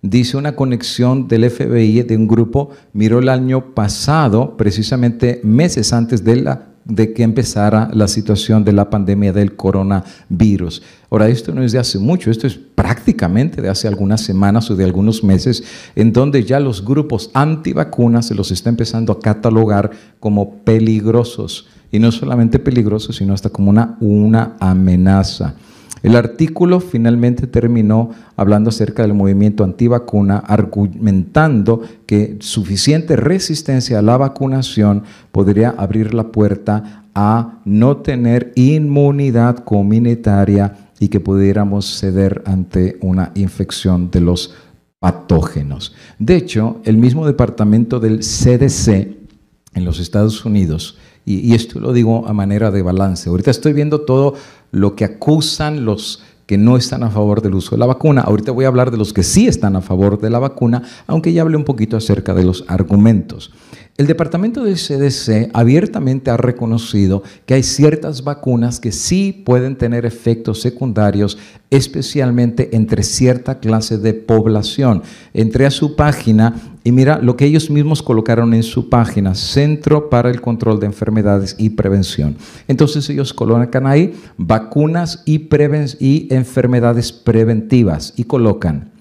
S1: Dice una conexión del FBI de un grupo, miró el año pasado, precisamente meses antes de que empezara la situación de la pandemia del coronavirus. Ahora, esto no es de hace mucho, esto es prácticamente de hace algunas semanas o de algunos meses, en donde ya los grupos antivacunas se los está empezando a catalogar como peligrosos. Y no solamente peligrosos, sino hasta como una amenaza. El artículo finalmente terminó hablando acerca del movimiento antivacuna, argumentando que suficiente resistencia a la vacunación podría abrir la puerta a no tener inmunidad comunitaria y que pudiéramos ceder ante una infección de los patógenos. De hecho, el mismo departamento del CDC en los Estados Unidos, y esto lo digo a manera de balance, ahorita estoy viendo todo lo que acusan los que no están a favor del uso de la vacuna. Ahorita voy a hablar de los que sí están a favor de la vacuna, aunque ya hablé un poquito acerca de los argumentos. El departamento del CDC abiertamente ha reconocido que hay ciertas vacunas que sí pueden tener efectos secundarios, especialmente entre cierta clase de población. Entré a su página y mira lo que ellos mismos colocaron en su página, Centro para el Control de Enfermedades y Prevención. Entonces ellos colocan ahí vacunas y enfermedades preventivas y colocan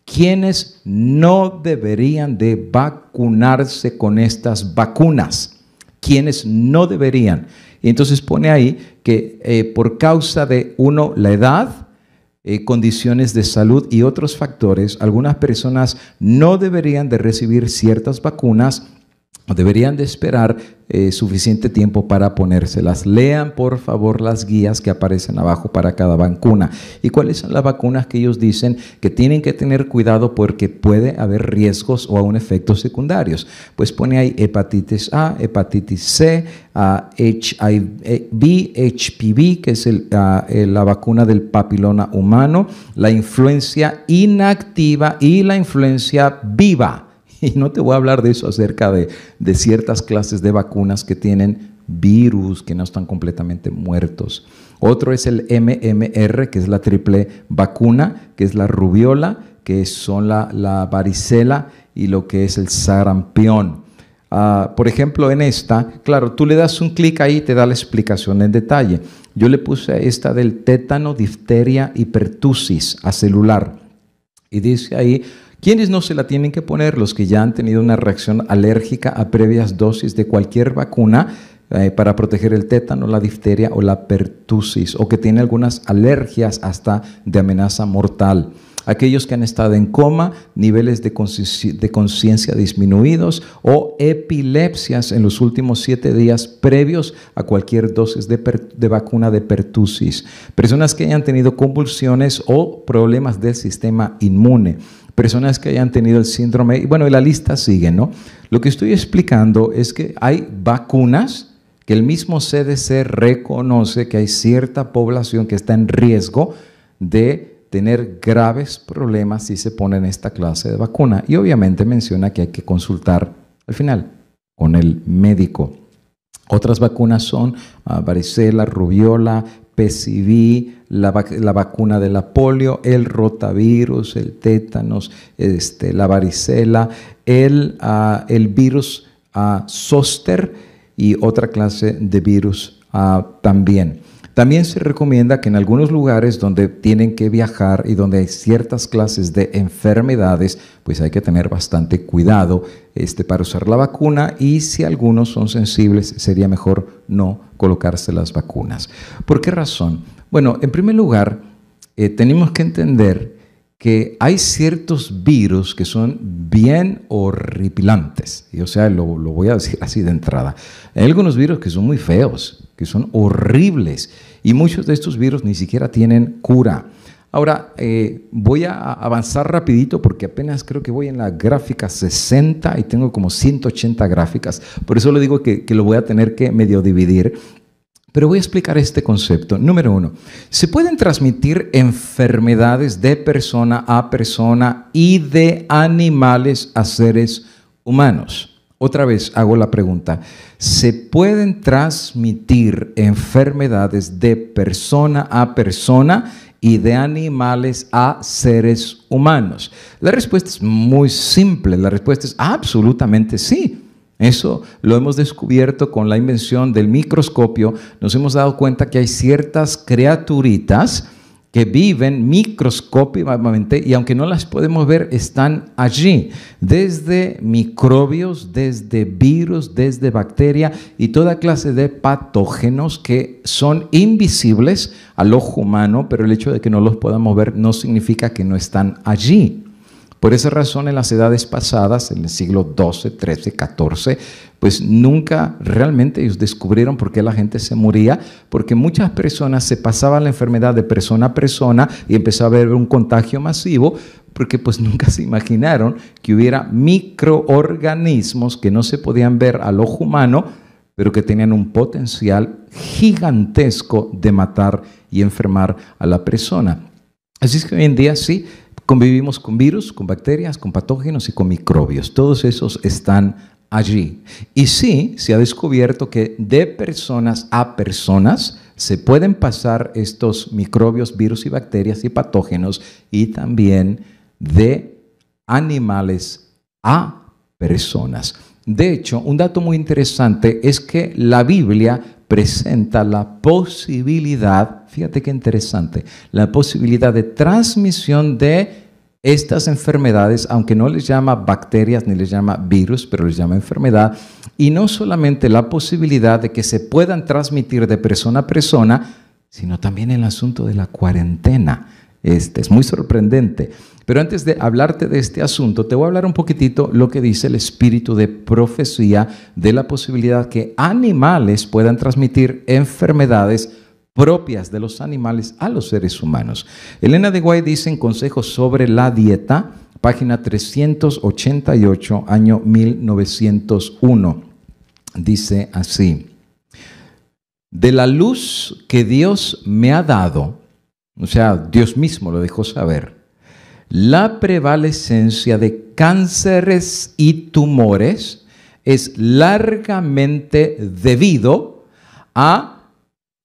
S1: ¿quiénes no deberían de vacunarse con estas vacunas? ¿Quiénes no deberían? Y entonces pone ahí que por causa de, uno, la edad, condiciones de salud y otros factores, algunas personas no deberían de recibir ciertas vacunas o deberían de esperar suficiente tiempo para ponérselas. Lean por favor las guías que aparecen abajo para cada vacuna. ¿Y cuáles son las vacunas que ellos dicen que tienen que tener cuidado porque puede haber riesgos o aún efectos secundarios? Pues pone ahí hepatitis A, hepatitis C, HIV, HPV, que es la vacuna del papiloma humano, la influencia inactiva y la influencia viva. Y no te voy a hablar de eso acerca de ciertas clases de vacunas que tienen virus, que no están completamente muertos. Otro es el MMR, que es la triple vacuna, que es la rubiola, que son la varicela y lo que es el sarampión. Por ejemplo, en esta, claro, tú le das un clic ahí y te da la explicación en detalle. Yo le puse esta del tétano, difteria y pertussis acelular. Y dice ahí, ¿quiénes no se la tienen que poner? Los que ya han tenido una reacción alérgica a previas dosis de cualquier vacuna para proteger el tétano, la difteria o la pertussis, o que tienen algunas alergias hasta de amenaza mortal. Aquellos que han estado en coma, niveles de conciencia disminuidos o epilepsias en los últimos 7 días previos a cualquier dosis de vacuna de pertussis. Personas que hayan tenido convulsiones o problemas del sistema inmune. Personas que hayan tenido el síndrome, y bueno, la lista sigue, ¿no? Lo que estoy explicando es que hay vacunas que el mismo CDC reconoce que hay cierta población que está en riesgo de tener graves problemas si se ponen esta clase de vacuna. Y obviamente menciona que hay que consultar al final con el médico. Otras vacunas son varicela, rubiola, PCV, la vacuna de la polio, el rotavirus, el tétanos, la varicela, el virus zoster y otra clase de virus también. También se recomienda que en algunos lugares donde tienen que viajar y donde hay ciertas clases de enfermedades, pues hay que tener bastante cuidado para usar la vacuna, y si algunos son sensibles, sería mejor no colocarse las vacunas. ¿Por qué razón? Bueno, en primer lugar, tenemos que entender que hay ciertos virus que son bien horripilantes. Y, o sea, lo voy a decir así de entrada. Hay algunos virus que son muy feos, que son horribles, y muchos de estos virus ni siquiera tienen cura. Ahora, voy a avanzar rapidito porque apenas creo que voy en la gráfica 60 y tengo como 180 gráficas. Por eso le digo que lo voy a tener que medio dividir. Pero voy a explicar este concepto. Número 1, se pueden transmitir enfermedades de persona a persona y de animales a seres humanos. Otra vez hago la pregunta, ¿se pueden transmitir enfermedades de persona a persona y de animales a seres humanos? La respuesta es muy simple, la respuesta es absolutamente sí. Eso lo hemos descubierto con la invención del microscopio. Nos hemos dado cuenta que hay ciertas criaturitas que viven microscópicamente y aunque no las podemos ver, están allí. Desde microbios, desde virus, desde bacteria y toda clase de patógenos que son invisibles al ojo humano, pero el hecho de que no los podamos ver no significa que no están allí. Por esa razón, en las edades pasadas, en el siglo XII, XIII, XIV, pues nunca realmente ellos descubrieron por qué la gente se moría, porque muchas personas se pasaban la enfermedad de persona a persona y empezó a haber un contagio masivo, porque pues nunca se imaginaron que hubiera microorganismos que no se podían ver al ojo humano, pero que tenían un potencial gigantesco de matar y enfermar a la persona. Así es que hoy en día sí, convivimos con virus, con bacterias, con patógenos y con microbios. Todos esos están allí. Y sí, se ha descubierto que de personas a personas se pueden pasar estos microbios, virus y bacterias y patógenos, y también de animales a personas. De hecho, un dato muy interesante es que la Biblia presenta la posibilidad, fíjate qué interesante, la posibilidad de transmisión de estas enfermedades, aunque no les llama bacterias ni les llama virus, pero les llama enfermedad, y no solamente la posibilidad de que se puedan transmitir de persona a persona, sino también el asunto de la cuarentena. Es muy sorprendente. Pero antes de hablarte de este asunto, te voy a hablar un poquitito lo que dice el espíritu de profecía de la posibilidad que animales puedan transmitir enfermedades propias de los animales a los seres humanos. Elena de White dice en Consejos sobre la Dieta, página 388, año 1901. Dice así: de la luz que Dios me ha dado, o sea, Dios mismo lo dejó saber, la prevalecencia de cánceres y tumores es largamente debido a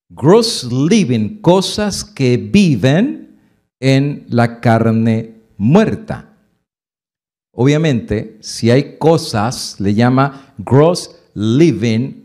S1: gross living, cosas que viven en la carne muerta. Obviamente, si hay cosas, le llama gross living,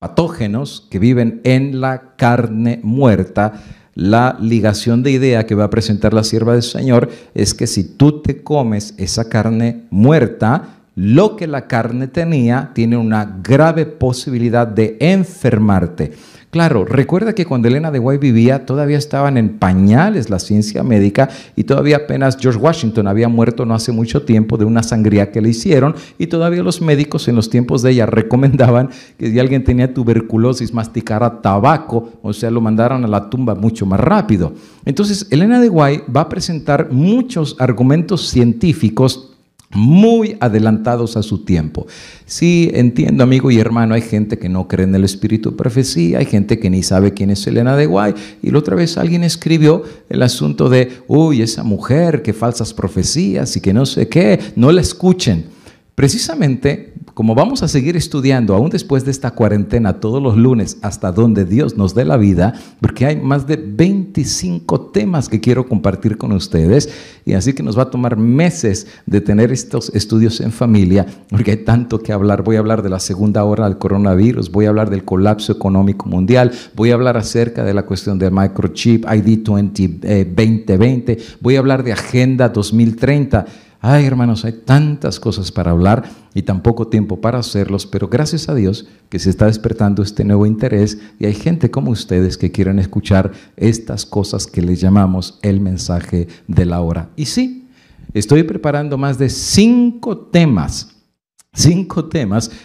S1: patógenos que viven en la carne muerta. La ligación de idea que va a presentar la sierva del Señor es que si tú te comes esa carne muerta, lo que la carne tenía tiene una grave posibilidad de enfermarte. Claro, recuerda que cuando Elena de White vivía todavía estaban en pañales la ciencia médica y todavía apenas George Washington había muerto no hace mucho tiempo de una sangría que le hicieron, y todavía los médicos en los tiempos de ella recomendaban que si alguien tenía tuberculosis masticara tabaco, o sea, lo mandaran a la tumba mucho más rápido. Entonces, Elena de White va a presentar muchos argumentos científicos muy adelantados a su tiempo. Sí, entiendo, amigo y hermano, hay gente que no cree en el espíritu de profecía, hay gente que ni sabe quién es Elena de White, y la otra vez alguien escribió el asunto de, uy, esa mujer, que falsas profecías y que no sé qué, no la escuchen. Precisamente, como vamos a seguir estudiando aún después de esta cuarentena todos los lunes hasta donde Dios nos dé la vida, porque hay más de 25 temas que quiero compartir con ustedes, y así que nos va a tomar meses de tener estos estudios en familia, porque hay tanto que hablar. Voy a hablar de la segunda ola del coronavirus, voy a hablar del colapso económico mundial, voy a hablar acerca de la cuestión del microchip, ID 2020, voy a hablar de Agenda 2030. Ay, hermanos, hay tantas cosas para hablar y tan poco tiempo para hacerlos, pero gracias a Dios que se está despertando este nuevo interés y hay gente como ustedes que quieren escuchar estas cosas que les llamamos el mensaje de la hora. Y sí, estoy preparando más de 5 temas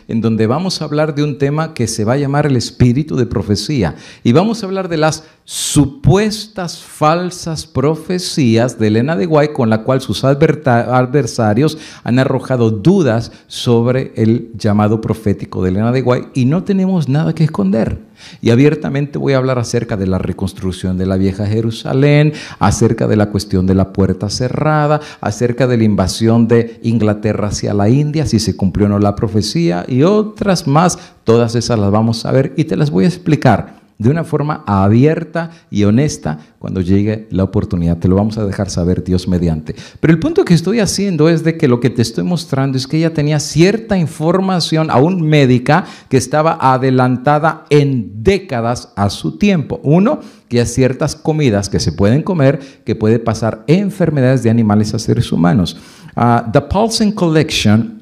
S1: en donde vamos a hablar de un tema que se va a llamar el espíritu de profecía, y vamos a hablar de las supuestas falsas profecías de Elena de White con la cual sus adversarios han arrojado dudas sobre el llamado profético de Elena de White, y no tenemos nada que esconder. Y abiertamente voy a hablar acerca de la reconstrucción de la vieja Jerusalén, acerca de la cuestión de la puerta cerrada, acerca de la invasión de Inglaterra hacia la India, si se cumplió o no la profecía, y otras más. Todas esas las vamos a ver y te las voy a explicar de una forma abierta y honesta cuando llegue la oportunidad. Te lo vamos a dejar saber, Dios mediante. Pero el punto que estoy haciendo es de que lo que te estoy mostrando es que ella tenía cierta información, aún médica, que estaba adelantada en décadas a su tiempo. Uno, que hay ciertas comidas que se pueden comer que puede pasar enfermedades de animales a seres humanos. The Paulsen Collection,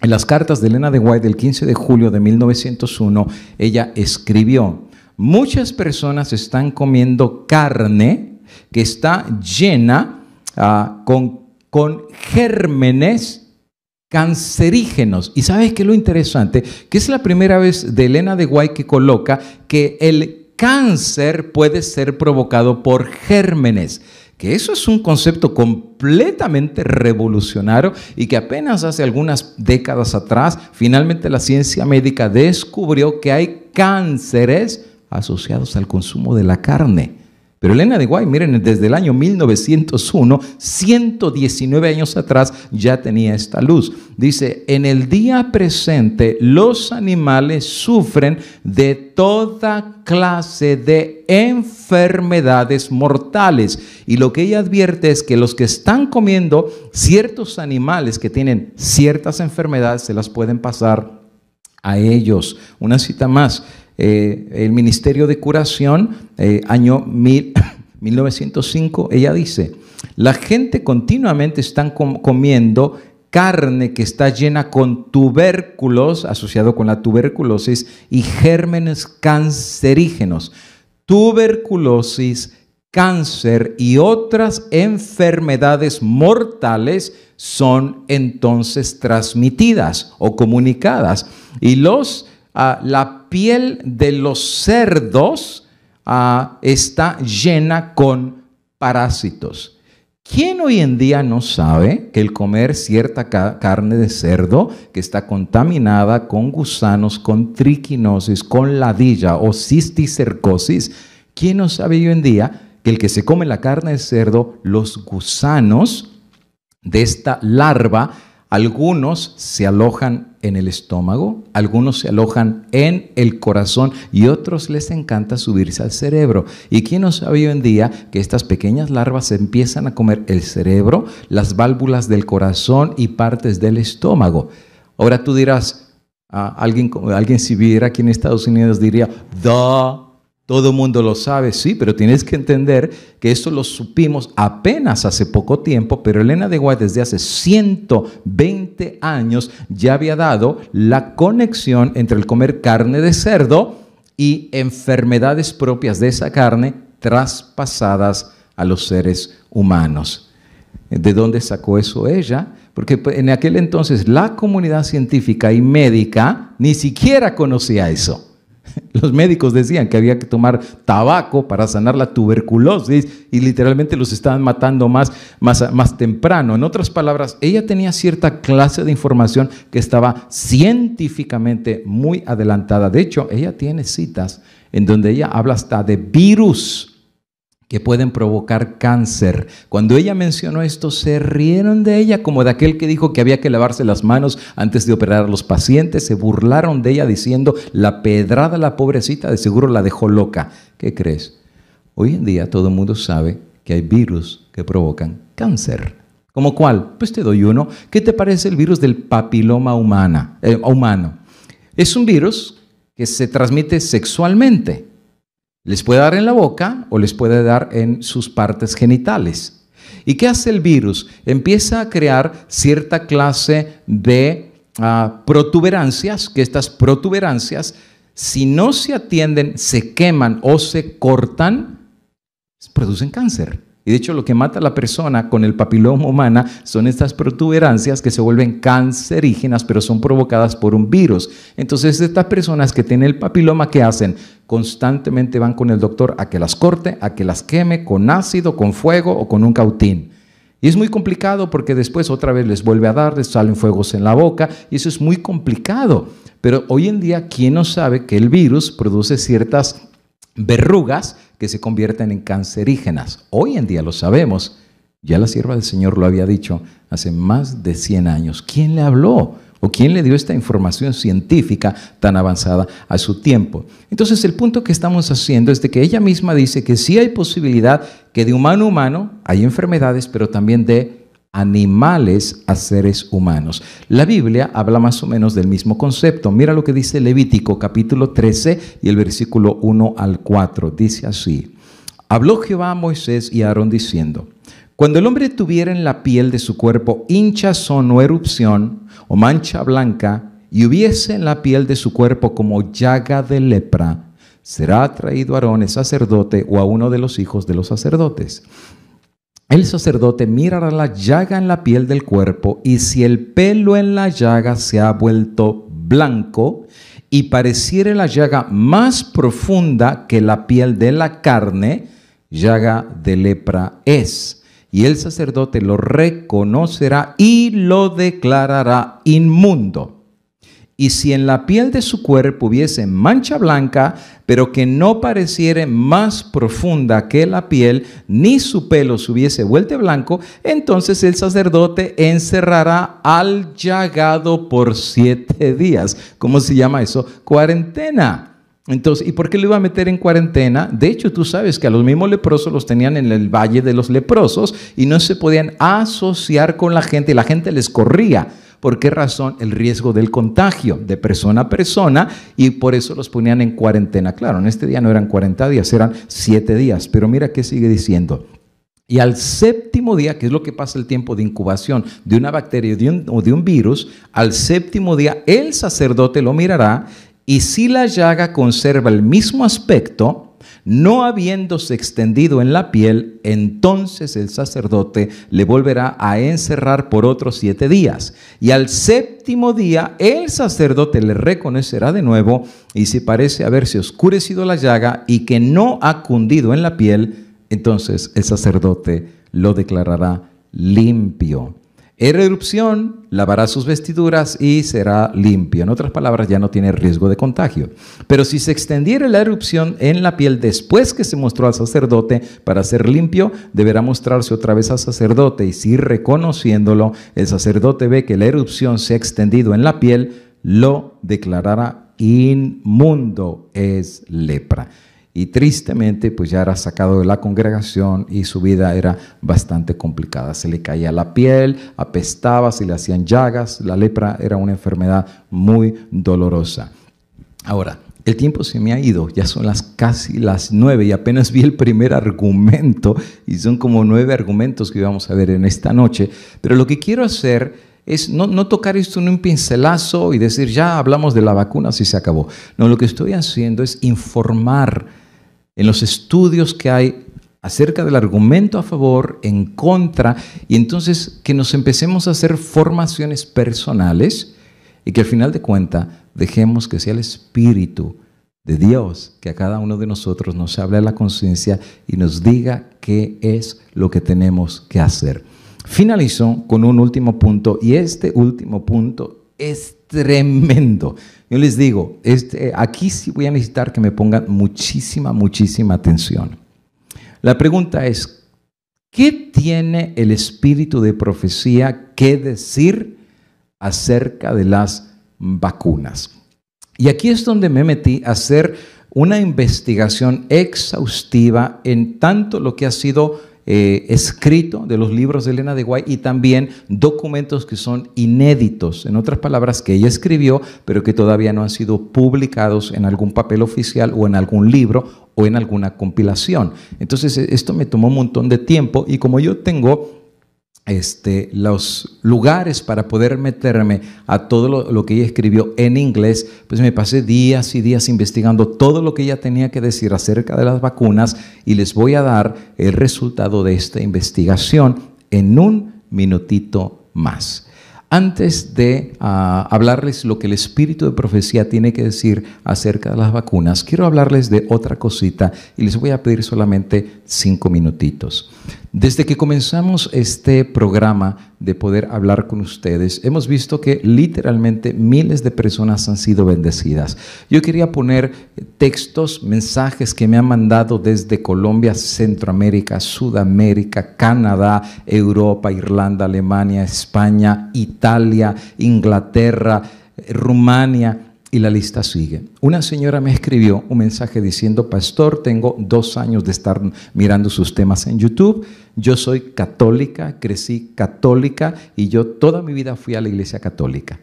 S1: en las cartas de Elena de White del 15 de julio de 1901, ella escribió: muchas personas están comiendo carne que está llena con con gérmenes cancerígenos. ¿Y sabes qué es lo interesante? Que es la primera vez de Elena de White que coloca que el cáncer puede ser provocado por gérmenes. Que eso es un concepto completamente revolucionario y que apenas hace algunas décadas atrás, finalmente la ciencia médica descubrió que hay cánceres asociados al consumo de la carne. Pero Elena de White, miren, desde el año 1901, 119 años atrás, ya tenía esta luz. Dice, en el día presente, los animales sufren de toda clase de enfermedades mortales. Y lo que ella advierte es que los que están comiendo ciertos animales que tienen ciertas enfermedades, se las pueden pasar a ellos. Una cita más. El Ministerio de Curación, año 1905, ella dice, la gente continuamente está comiendo carne que está llena con tubérculos, asociado con la tuberculosis, y gérmenes cancerígenos. Tuberculosis, cáncer y otras enfermedades mortales son entonces transmitidas o comunicadas. Y la piel de los cerdos está llena con parásitos. ¿Quién hoy en día no sabe que el comer cierta carne de cerdo que está contaminada con gusanos, con triquinosis, con ladilla o cisticercosis? ¿Quién no sabe hoy en día que el que se come la carne de cerdo, los gusanos de esta larva, algunos se alojan en el estómago, algunos se alojan en el corazón y otros les encanta subirse al cerebro? ¿Y quién no sabe hoy en día que estas pequeñas larvas empiezan a comer el cerebro, las válvulas del corazón y partes del estómago? Ahora tú dirás, alguien si viviera aquí en Estados Unidos diría, todo el mundo lo sabe, sí, pero tienes que entender que esto lo supimos apenas hace poco tiempo, pero Elena de White desde hace 120 años ya había dado la conexión entre el comer carne de cerdo y enfermedades propias de esa carne traspasadas a los seres humanos. ¿De dónde sacó eso ella? Porque en aquel entonces la comunidad científica y médica ni siquiera conocía eso. Los médicos decían que había que tomar tabaco para sanar la tuberculosis y literalmente los estaban matando más temprano. En otras palabras, ella tenía cierta clase de información que estaba científicamente muy adelantada. De hecho, ella tiene citas en donde ella habla hasta de virus que pueden provocar cáncer. Cuando ella mencionó esto, se rieron de ella como de aquel que dijo que había que lavarse las manos antes de operar a los pacientes. Se burlaron de ella diciendo, la pedrada, la pobrecita, de seguro la dejó loca. ¿Qué crees? Hoy en día todo el mundo sabe que hay virus que provocan cáncer. ¿Cómo cuál? Pues te doy uno. ¿Qué te parece el virus del papiloma humano? Es un virus que se transmite sexualmente. Les puede dar en la boca o les puede dar en sus partes genitales. ¿Y qué hace el virus? Empieza a crear cierta clase de protuberancias, que estas protuberancias, si no se atienden, se queman o se cortan, producen cáncer. Y de hecho lo que mata a la persona con el papiloma humano son estas protuberancias que se vuelven cancerígenas, pero son provocadas por un virus. Entonces estas personas que tienen el papiloma, ¿qué hacen? Constantemente van con el doctor a que las corte, a que las queme con ácido, con fuego o con un cautín. Y es muy complicado porque después otra vez les vuelve a dar, les salen fuegos en la boca y eso es muy complicado. Pero hoy en día, ¿quién no sabe que el virus produce ciertas verrugas que se convierten en cancerígenas? Hoy en día lo sabemos. Ya la sierva del Señor lo había dicho hace más de 100 años. ¿Quién le habló? ¿O quién le dio esta información científica tan avanzada a su tiempo? Entonces el punto que estamos haciendo es de que ella misma dice que sí hay posibilidad que de humano a humano hay enfermedades, pero también de animales a seres humanos. La Biblia habla más o menos del mismo concepto. Mira lo que dice Levítico capítulo 13 y el versículo 1 al 4. Dice así: habló Jehová a Moisés y a Aarón diciendo: cuando el hombre tuviera en la piel de su cuerpo hinchazón o erupción o mancha blanca y hubiese en la piel de su cuerpo como llaga de lepra, será traído a Aarón el sacerdote o a uno de los hijos de los sacerdotes. el sacerdote mirará la llaga en la piel del cuerpo, y si el pelo en la llaga se ha vuelto blanco y pareciere la llaga más profunda que la piel de la carne, llaga de lepra es. Y el sacerdote lo reconocerá y lo declarará inmundo. Y si en la piel de su cuerpo hubiese mancha blanca, pero que no pareciere más profunda que la piel, ni su pelo se hubiese vuelto blanco, entonces el sacerdote encerrará al llagado por 7 días. ¿Cómo se llama eso? Cuarentena. Entonces, ¿y por qué lo iba a meter en cuarentena? De hecho, tú sabes que a los mismos leprosos los tenían en el valle de los leprosos y no se podían asociar con la gente, y la gente les corría. ¿Por qué razón? El riesgo del contagio de persona a persona, y por eso los ponían en cuarentena. Claro, en este día no eran 40 días, eran 7 días. Pero mira qué sigue diciendo. Y al 7º día, que es lo que pasa el tiempo de incubación de una bacteria o de un virus, al 7º día el sacerdote lo mirará, y si la llaga conserva el mismo aspecto, no habiéndose extendido en la piel, entonces el sacerdote le volverá a encerrar por otros 7 días. Y al 7º día el sacerdote le reconocerá de nuevo, y si parece haberse oscurecido la llaga y que no ha cundido en la piel, entonces el sacerdote lo declarará limpio. Era erupción, lavará sus vestiduras y será limpio. En otras palabras, ya no tiene riesgo de contagio. Pero si se extendiera la erupción en la piel después que se mostró al sacerdote para ser limpio, deberá mostrarse otra vez al sacerdote. Y si reconociéndolo, el sacerdote ve que la erupción se ha extendido en la piel, lo declarará inmundo, es lepra. Y tristemente, pues ya era sacado de la congregación y su vida era bastante complicada. Se le caía la piel, apestaba, se le hacían llagas. La lepra era una enfermedad muy dolorosa. Ahora, el tiempo se me ha ido, ya son casi las 9 y apenas vi el primer argumento, y son como 9 argumentos que vamos a ver en esta noche. Pero lo que quiero hacer es no tocar esto en un pincelazo y decir, ya hablamos de la vacuna, si se acabó. No, lo que estoy haciendo es informar en los estudios que hay acerca del argumento a favor, en contra, y entonces que nos empecemos a hacer formaciones personales y que al final de cuentas dejemos que sea el Espíritu de Dios que a cada uno de nosotros nos hable a la conciencia y nos diga qué es lo que tenemos que hacer. Finalizo con un último punto, y este último punto es tremendo. Yo les digo, aquí sí voy a necesitar que me pongan muchísima atención. La pregunta es, ¿qué tiene el espíritu de profecía que decir acerca de las vacunas? Y aquí es donde me metí a hacer una investigación exhaustiva en tanto lo que ha sido escrito de los libros de Elena de White y también documentos que son inéditos, en otras palabras, que ella escribió, pero que todavía no han sido publicados en algún papel oficial o en algún libro o en alguna compilación. Entonces, esto me tomó un montón de tiempo, y como yo tengo los lugares para poder meterme a todo lo que ella escribió en inglés, pues me pasé días y días investigando todo lo que ella tenía que decir acerca de las vacunas, y les voy a dar el resultado de esta investigación en un minutito más. Antes de hablarles lo que el espíritu de profecía tiene que decir acerca de las vacunas, quiero hablarles de otra cosita, y les voy a pedir solamente 5 minutitos. Desde que comenzamos este programa de poder hablar con ustedes, hemos visto que literalmente miles de personas han sido bendecidas. Yo quería poner textos, mensajes que me han mandado desde Colombia, Centroamérica, Sudamérica, Canadá, Europa, Irlanda, Alemania, España, Italia, Inglaterra, Rumania, y la lista sigue. Una señora me escribió un mensaje diciendo: pastor, tengo 2 años de estar mirando sus temas en YouTube. Yo soy católica, crecí católica y yo toda mi vida fui a la iglesia católica.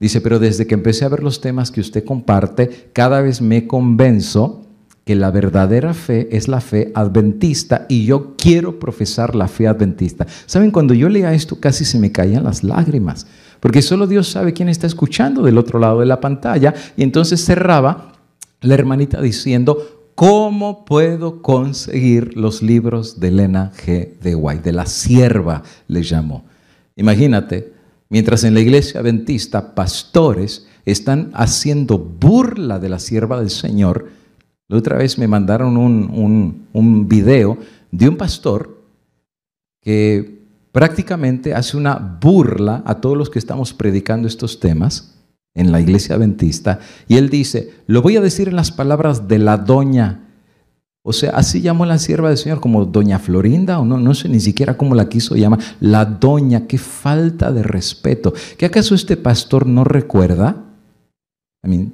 S1: Dice, pero desde que empecé a ver los temas que usted comparte, cada vez me convenzo que la verdadera fe es la fe adventista y yo quiero profesar la fe adventista. ¿Saben? Cuando yo leía esto casi se me caían las lágrimas, porque solo Dios sabe quién está escuchando del otro lado de la pantalla. Y entonces cerraba la hermanita diciendo: ¿cómo puedo conseguir los libros de Elena G. de White? De la sierva le llamó. Imagínate, mientras en la iglesia adventista pastores están haciendo burla de la sierva del Señor. La otra vez me mandaron un video de un pastor que prácticamente hace una burla a todos los que estamos predicando estos temas en la iglesia adventista, y él dice, lo voy a decir en las palabras de la doña, o sea, así llamó la sierva del Señor, como doña Florinda, o no sé ni siquiera cómo la quiso llamar, la doña. Qué falta de respeto. ¿Que acaso este pastor no recuerda?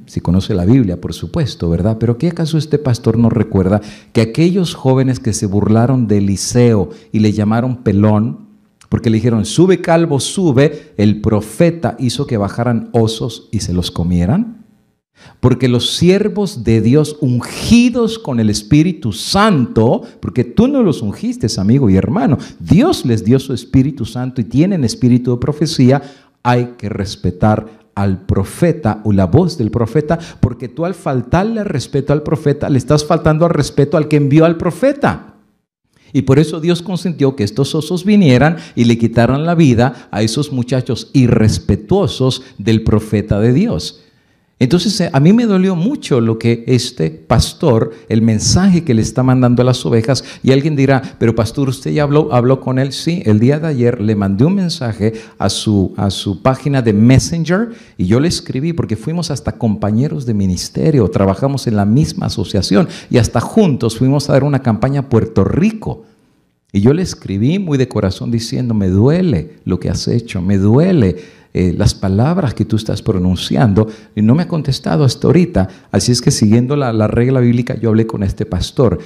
S1: Si conoce la Biblia, por supuesto, ¿verdad? Pero ¿qué acaso este pastor no recuerda que aquellos jóvenes que se burlaron de Eliseo y le llamaron pelón, porque le dijeron, sube calvo, sube, el profeta hizo que bajaran osos y se los comieran? Porque los siervos de Dios ungidos con el Espíritu Santo, porque tú no los ungiste, amigo y hermano, Dios les dio su Espíritu Santo y tienen espíritu de profecía, hay que respetar al profeta o la voz del profeta, porque tú al faltarle respeto al profeta, le estás faltando al respeto al que envió al profeta. Y por eso Dios consintió que estos osos vinieran y le quitaran la vida a esos muchachos irrespetuosos del profeta de Dios. Entonces a mí me dolió mucho lo que este pastor, el mensaje que le está mandando a las ovejas, y alguien dirá, pero pastor, ¿usted ya habló con él? Sí, el día de ayer le mandé un mensaje a su página de Messenger, y yo le escribí porque fuimos hasta compañeros de ministerio, trabajamos en la misma asociación y hasta juntos fuimos a dar una campaña a Puerto Rico. Y yo le escribí muy de corazón diciendo, me duele lo que has hecho, me duele las palabras que tú estás pronunciando, y no me ha contestado hasta ahorita. Así es que siguiendo la regla bíblica, yo hablé con este pastor.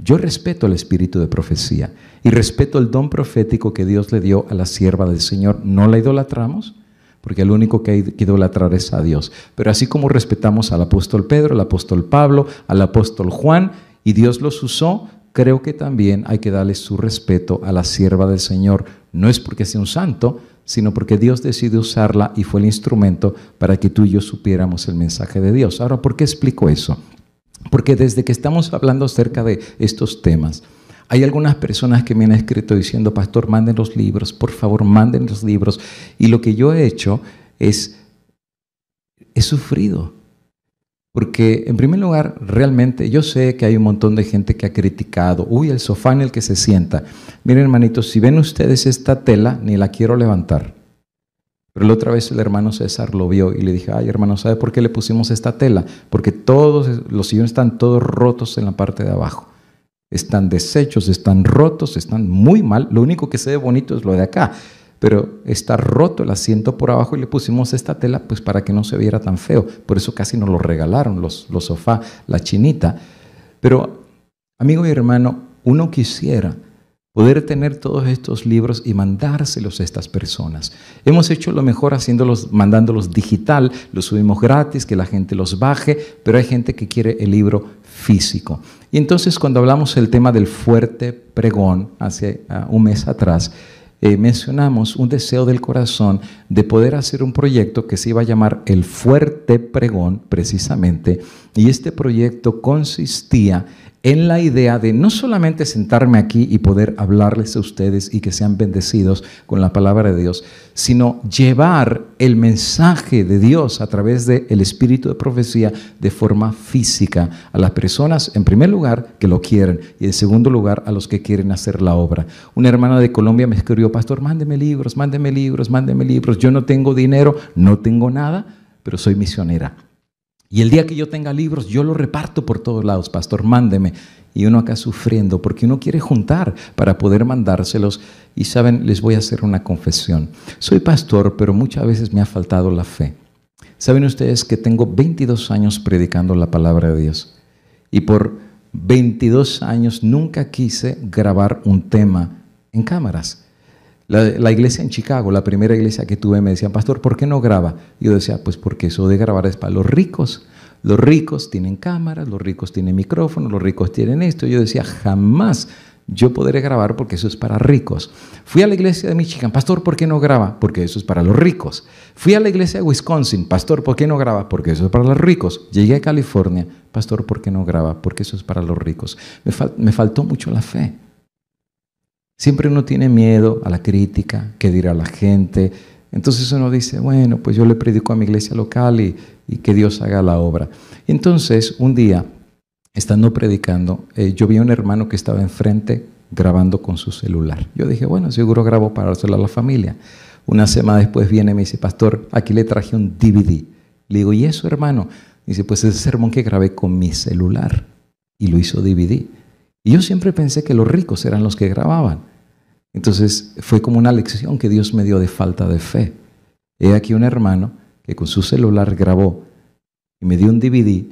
S1: Yo respeto el espíritu de profecía y respeto el don profético que Dios le dio a la sierva del Señor. No la idolatramos, porque el único que hay que idolatrar es a Dios. Pero así como respetamos al apóstol Pedro, al apóstol Pablo, al apóstol Juan, y Dios los usó, creo que también hay que darle su respeto a la sierva del Señor. No es porque sea un santo, sino porque Dios decidió usarla y fue el instrumento para que tú y yo supiéramos el mensaje de Dios. Ahora, ¿por qué explico eso? Porque desde que estamos hablando acerca de estos temas, hay algunas personas que me han escrito diciendo, pastor, manden los libros, por favor, manden los libros. Y lo que yo he hecho es, he sufrido. Porque, en primer lugar, realmente yo sé que hay un montón de gente que ha criticado. Uy, el sofá en el que se sienta. Miren, hermanitos, si ven ustedes esta tela, ni la quiero levantar. Pero la otra vez el hermano César lo vio y le dije, ay, hermano, ¿sabe por qué le pusimos esta tela? Porque todos los sillones están todos rotos en la parte de abajo. Están deshechos, están rotos, están muy mal. Lo único que se ve bonito es lo de acá. Pero está roto el asiento por abajo y le pusimos esta tela pues para que no se viera tan feo. Por eso casi nos lo regalaron los sofás, la chinita. Pero, amigo y hermano, uno quisiera poder tener todos estos libros y mandárselos a estas personas. Hemos hecho lo mejor mandándolos digital, los subimos gratis, que la gente los baje, pero hay gente que quiere el libro físico. Y entonces cuando hablamos del tema del fuerte pregón, hace un mes atrás, mencionamos un deseo del corazón de poder hacer un proyecto que se iba a llamar El Fuerte Pregón, precisamente, y este proyecto consistía en la idea de no solamente sentarme aquí y poder hablarles a ustedes y que sean bendecidos con la palabra de Dios, sino llevar el mensaje de Dios a través del espíritu de profecía de forma física a las personas, en primer lugar, que lo quieren, y en segundo lugar, a los que quieren hacer la obra. Una hermana de Colombia me escribió, pastor, mándeme libros, mándeme libros, mándeme libros. Yo no tengo dinero, no tengo nada, pero soy misionera. Y el día que yo tenga libros, yo los reparto por todos lados, pastor, mándeme. Y uno acá sufriendo porque uno quiere juntar para poder mandárselos. Y saben, les voy a hacer una confesión. Soy pastor, pero muchas veces me ha faltado la fe. Saben ustedes que tengo 22 años predicando la palabra de Dios. Y por 22 años nunca quise grabar un tema en cámaras. La iglesia en Chicago, la primera iglesia que tuve, me decían, pastor, ¿por qué no graba? Y yo decía, pues porque eso de grabar es para los ricos. Los ricos tienen cámaras, los ricos tienen micrófonos, los ricos tienen esto. Yo decía, jamás yo podré grabar porque eso es para ricos. Fui a la iglesia de Michigan, pastor, ¿por qué no graba? Porque eso es para los ricos. Fui a la iglesia de Wisconsin, pastor, ¿por qué no graba? Porque eso es para los ricos. Llegué a California, pastor, ¿por qué no graba? Porque eso es para los ricos. Me faltó mucho la fe. Siempre uno tiene miedo a la crítica, qué dirá la gente. Entonces uno dice, bueno, pues yo le predico a mi iglesia local y que Dios haga la obra. Entonces, un día, estando predicando, yo vi a un hermano que estaba enfrente grabando con su celular. Yo dije, bueno, seguro grabo para dárselo a la familia. Una semana después viene y me dice, pastor, aquí le traje un DVD. Le digo, ¿y eso, hermano? Dice, pues ese sermón que grabé con mi celular. Y lo hizo DVD. Y yo siempre pensé que los ricos eran los que grababan. Entonces fue como una lección que Dios me dio de falta de fe. He aquí un hermano que con su celular grabó y me dio un DVD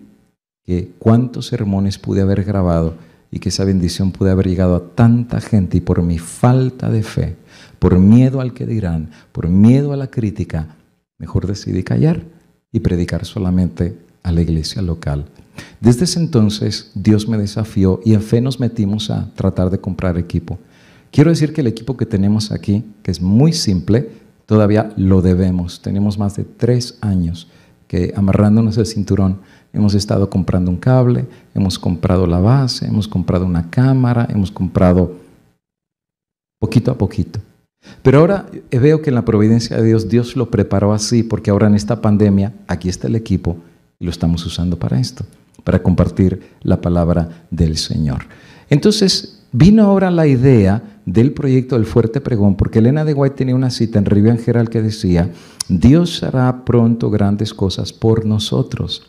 S1: que cuántos sermones pude haber grabado y que esa bendición pude haber llegado a tanta gente, y por mi falta de fe, por miedo al que dirán, por miedo a la crítica, mejor decidí callar y predicar solamente a la iglesia local. Desde ese entonces Dios me desafió y en fe nos metimos a tratar de comprar equipo. Quiero decir que el equipo que tenemos aquí, que es muy simple, todavía lo debemos. Tenemos más de 3 años que, amarrándonos el cinturón, hemos estado comprando un cable, hemos comprado la base, hemos comprado una cámara, hemos comprado poquito a poquito. Pero ahora veo que en la providencia de Dios, Dios lo preparó así, porque ahora en esta pandemia, aquí está el equipo y lo estamos usando para esto, para compartir la palabra del Señor. Entonces, vino ahora la idea del proyecto del Fuerte Pregón, porque Elena de White tenía una cita en Rivian Herald que decía, Dios hará pronto grandes cosas por nosotros,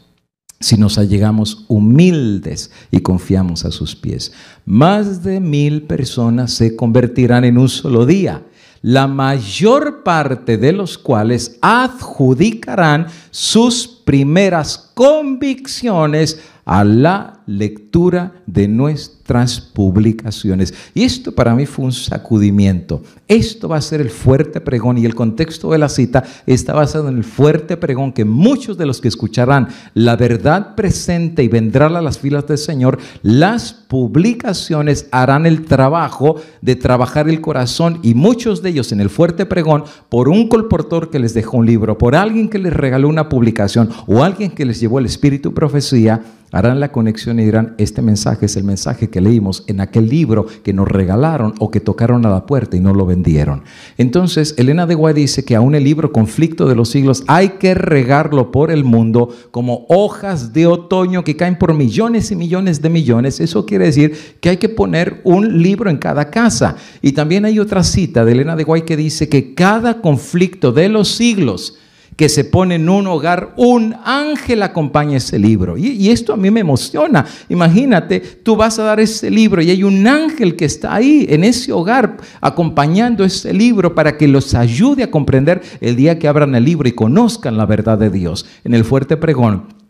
S1: si nos allegamos humildes y confiamos a sus pies. Más de 1000 personas se convertirán en un solo día, la mayor parte de los cuales adjudicarán sus primeras convicciones a la lectura de nuestras publicaciones. Y esto para mí fue un sacudimiento. Esto va a ser el Fuerte Pregón, y el contexto de la cita está basado en el Fuerte Pregón, que muchos de los que escucharán la verdad presente y vendrán a las filas del Señor, las publicaciones harán el trabajo de trabajar el corazón, y muchos de ellos en el Fuerte Pregón, por un colportor que les dejó un libro, por alguien que les regaló una publicación o alguien que les llevó el espíritu profecía, harán la conexión y dirán, este mensaje es el mensaje que leímos en aquel libro que nos regalaron o que tocaron a la puerta y no lo vendieron. Entonces, Elena de White dice que aún el libro Conflicto de los Siglos hay que regarlo por el mundo como hojas de otoño que caen por millones y millones de millones. Eso quiere decir que hay que poner un libro en cada casa. Y también hay otra cita de Elena de White que dice que cada conflicto de los siglos que se pone en un hogar, un ángel acompaña ese libro. Y esto a mí me emociona. Imagínate, tú vas a dar ese libro y hay un ángel que está ahí en ese hogar acompañando ese libro para que los ayude a comprender el día que abran el libro y conozcan la verdad de Dios. En el Fuerte Pregón,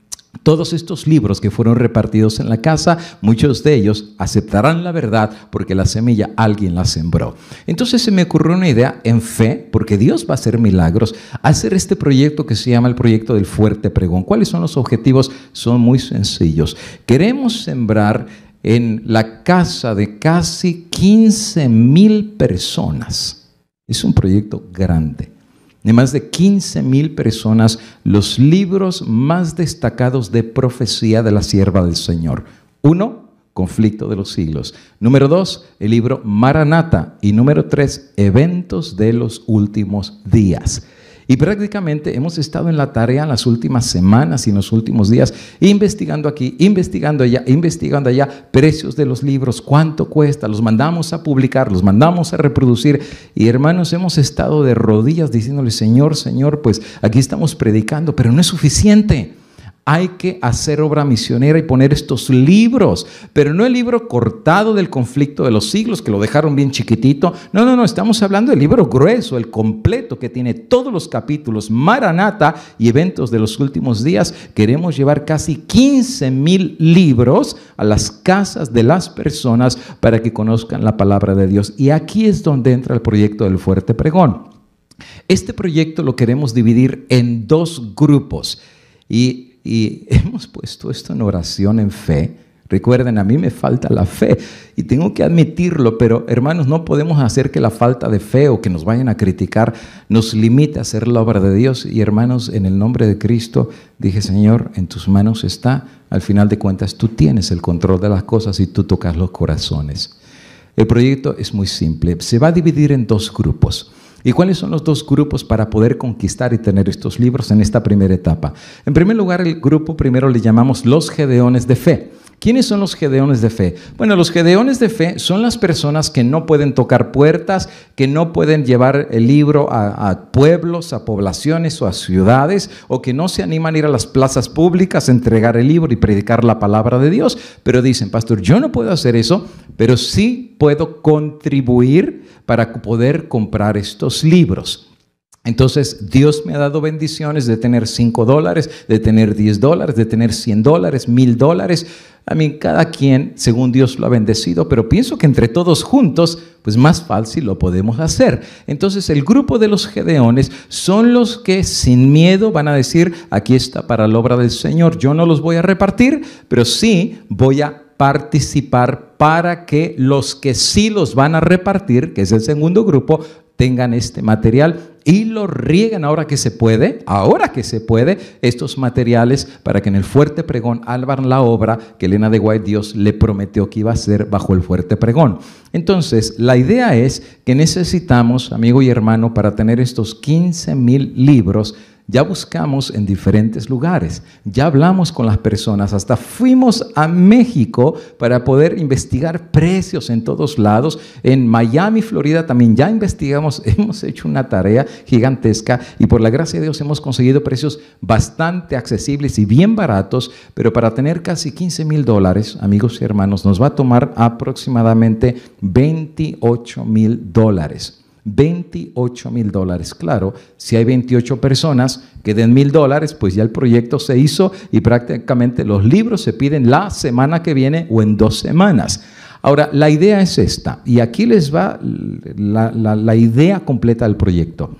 S1: todos estos libros que fueron repartidos en la casa, muchos de ellos aceptarán la verdad porque la semilla alguien la sembró. Entonces se me ocurrió una idea en fe, porque Dios va a hacer milagros, hacer este proyecto que se llama el proyecto del Fuerte Pregón. ¿Cuáles son los objetivos? Son muy sencillos. Queremos sembrar en la casa de casi 15,000 personas. Es un proyecto grande. De más de 15,000 personas, los libros más destacados de profecía de la sierva del Señor. 1, Conflicto de los Siglos. Número 2, el libro Maranata. Y número 3, Eventos de los Últimos Días. Y prácticamente hemos estado en la tarea en las últimas semanas y en los últimos días, investigando aquí, investigando allá, investigando allá, precios de los libros, cuánto cuesta, los mandamos a publicar, los mandamos a reproducir. Y hermanos, hemos estado de rodillas diciéndole, Señor, Señor, pues aquí estamos predicando, pero no es suficiente. Hay que hacer obra misionera y poner estos libros, pero no el libro cortado del Conflicto de los Siglos, que lo dejaron bien chiquitito. No, estamos hablando del libro grueso, el completo, que tiene todos los capítulos, Maranata y Eventos de los Últimos Días. Queremos llevar casi 15,000 libros a las casas de las personas para que conozcan la palabra de Dios. Y aquí es donde entra el proyecto del Fuerte Pregón. Este proyecto lo queremos dividir en 2 grupos y hemos puesto esto en oración, en fe, Recuerden, a mí me falta la fe y tengo que admitirlo, pero hermanos, no podemos hacer que la falta de fe o que nos vayan a criticar nos limite a hacer la obra de Dios. Y hermanos, en el nombre de Cristo, dije, Señor, en tus manos está. Al final de cuentas, tú tienes el control de las cosas y tú tocas los corazones. El proyecto es muy simple. Se va a dividir en 2 grupos. ¿Y cuáles son los 2 grupos para poder conquistar y tener estos libros en esta primera etapa? En primer lugar, el grupo primero le llamamos los Gedeones de fe. ¿Quiénes son los Gedeones de fe? Bueno, los Gedeones de fe son las personas que no pueden tocar puertas, que no pueden llevar el libro a pueblos, a poblaciones o a ciudades, o que no se animan a ir a las plazas públicas a entregar el libro y predicar la palabra de Dios, pero dicen, pastor, yo no puedo hacer eso, pero sí puedo contribuir para poder comprar estos libros. Entonces, Dios me ha dado bendiciones de tener $5, de tener $10, de tener $100, $1,000. A mí, cada quien, según Dios lo ha bendecido, pero pienso que entre todos juntos, pues más fácil lo podemos hacer. Entonces, el grupo de los Gedeones son los que sin miedo van a decir, aquí está para la obra del Señor. Yo no los voy a repartir, pero sí voy a participar para que los que sí los van a repartir, que es el segundo grupo, tengan este material y lo rieguen ahora que se puede, estos materiales para que en el fuerte pregón hagan la obra que Elena de White Dios le prometió que iba a hacer bajo el fuerte pregón. Entonces, la idea es que necesitamos, amigo y hermano, para tener estos 15,000 libros. Ya buscamos en diferentes lugares, ya hablamos con las personas, hasta fuimos a México para poder investigar precios en todos lados. En Miami, Florida también ya investigamos, hemos hecho una tarea gigantesca y por la gracia de Dios hemos conseguido precios bastante accesibles y bien baratos, pero para tener casi $15,000, amigos y hermanos, nos va a tomar aproximadamente $28,000. $28,000. Claro, si hay 28 personas que den $1,000, pues ya el proyecto se hizo y prácticamente los libros se piden la semana que viene o en 2 semanas. Ahora, la idea es esta, y aquí les va la idea completa del proyecto.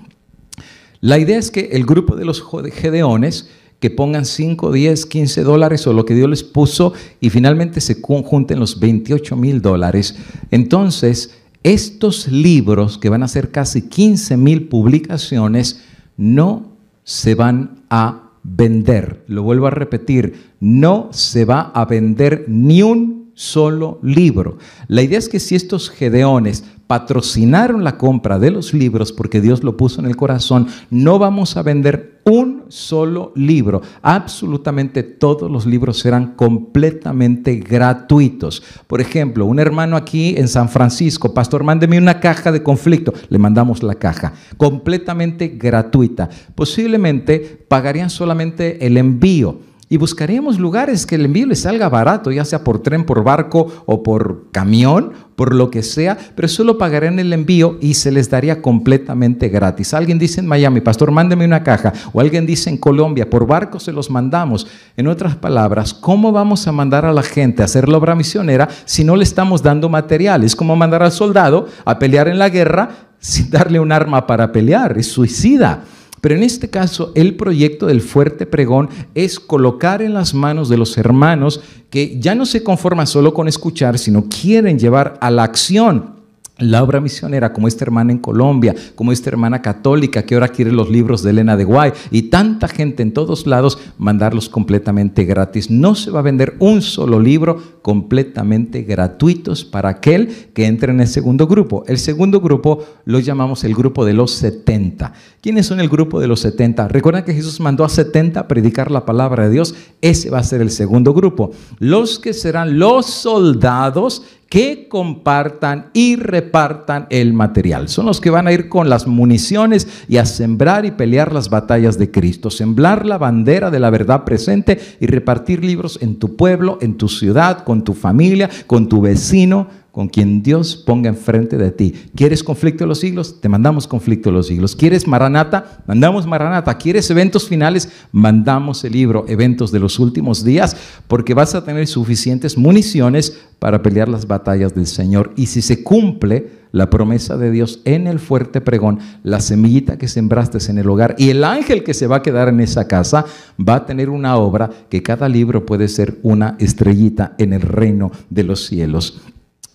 S1: La idea es que el grupo de los Gedeones que pongan $5, $10, $15 o lo que Dios les puso y finalmente se junten los $28,000. Entonces, estos libros, que van a ser casi 15,000 publicaciones, no se van a vender. Lo vuelvo a repetir, no se va a vender ni un solo libro. La idea es que si estos Gedeones patrocinaron la compra de los libros porque Dios lo puso en el corazón, no vamos a vender un solo libro. Absolutamente todos los libros serán completamente gratuitos. Por ejemplo, un hermano aquí en San Francisco, pastor, mándeme una caja de conflicto. Le mandamos la caja, completamente gratuita. Posiblemente pagarían solamente el envío. Y buscaríamos lugares que el envío les salga barato, ya sea por tren, por barco o por camión, por lo que sea, pero solo pagarían el envío y se les daría completamente gratis. Alguien dice en Miami, pastor, mándeme una caja. O alguien dice en Colombia, por barco se los mandamos. En otras palabras, ¿cómo vamos a mandar a la gente a hacer la obra misionera si no le estamos dando material? Es como mandar al soldado a pelear en la guerra sin darle un arma para pelear, es suicida. Pero en este caso, el proyecto del fuerte pregón es colocar en las manos de los hermanos que ya no se conforman solo con escuchar, sino quieren llevar a la acción la obra misionera, como esta hermana en Colombia, como esta hermana católica que ahora quiere los libros de Elena de White y tanta gente en todos lados, mandarlos completamente gratis. No se va a vender un solo libro, completamente gratuitos para aquel que entre en el segundo grupo. El segundo grupo lo llamamos el grupo de los 70. ¿Quiénes son el grupo de los 70? Recuerden que Jesús mandó a 70 a predicar la palabra de Dios. Ese va a ser el segundo grupo. Los que serán los soldados que compartan y repartan el material. Son los que van a ir con las municiones y a sembrar y pelear las batallas de Cristo, sembrar la bandera de la verdad presente y repartir libros en tu pueblo, en tu ciudad, con tu familia, con tu vecino, con quien Dios ponga enfrente de ti. ¿Quieres conflicto de los siglos? Te mandamos conflicto de los siglos. ¿Quieres Maranata? Mandamos Maranata. ¿Quieres eventos finales? Mandamos el libro Eventos de los Últimos Días, porque vas a tener suficientes municiones para pelear las batallas del Señor. Y si se cumple la promesa de Dios en el fuerte pregón, la semillita que sembraste en el hogar y el ángel que se va a quedar en esa casa va a tener una obra que cada libro puede ser una estrellita en el reino de los cielos.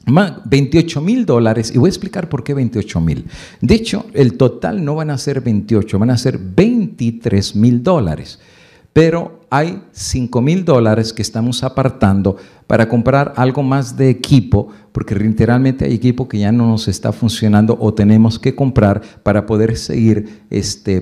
S1: $28,000, y voy a explicar por qué 28,000. De hecho, el total no van a ser 28, van a ser $23,000. Pero hay $5,000 que estamos apartando para comprar algo más de equipo, porque literalmente hay equipo que ya no nos está funcionando o tenemos que comprar para poder seguir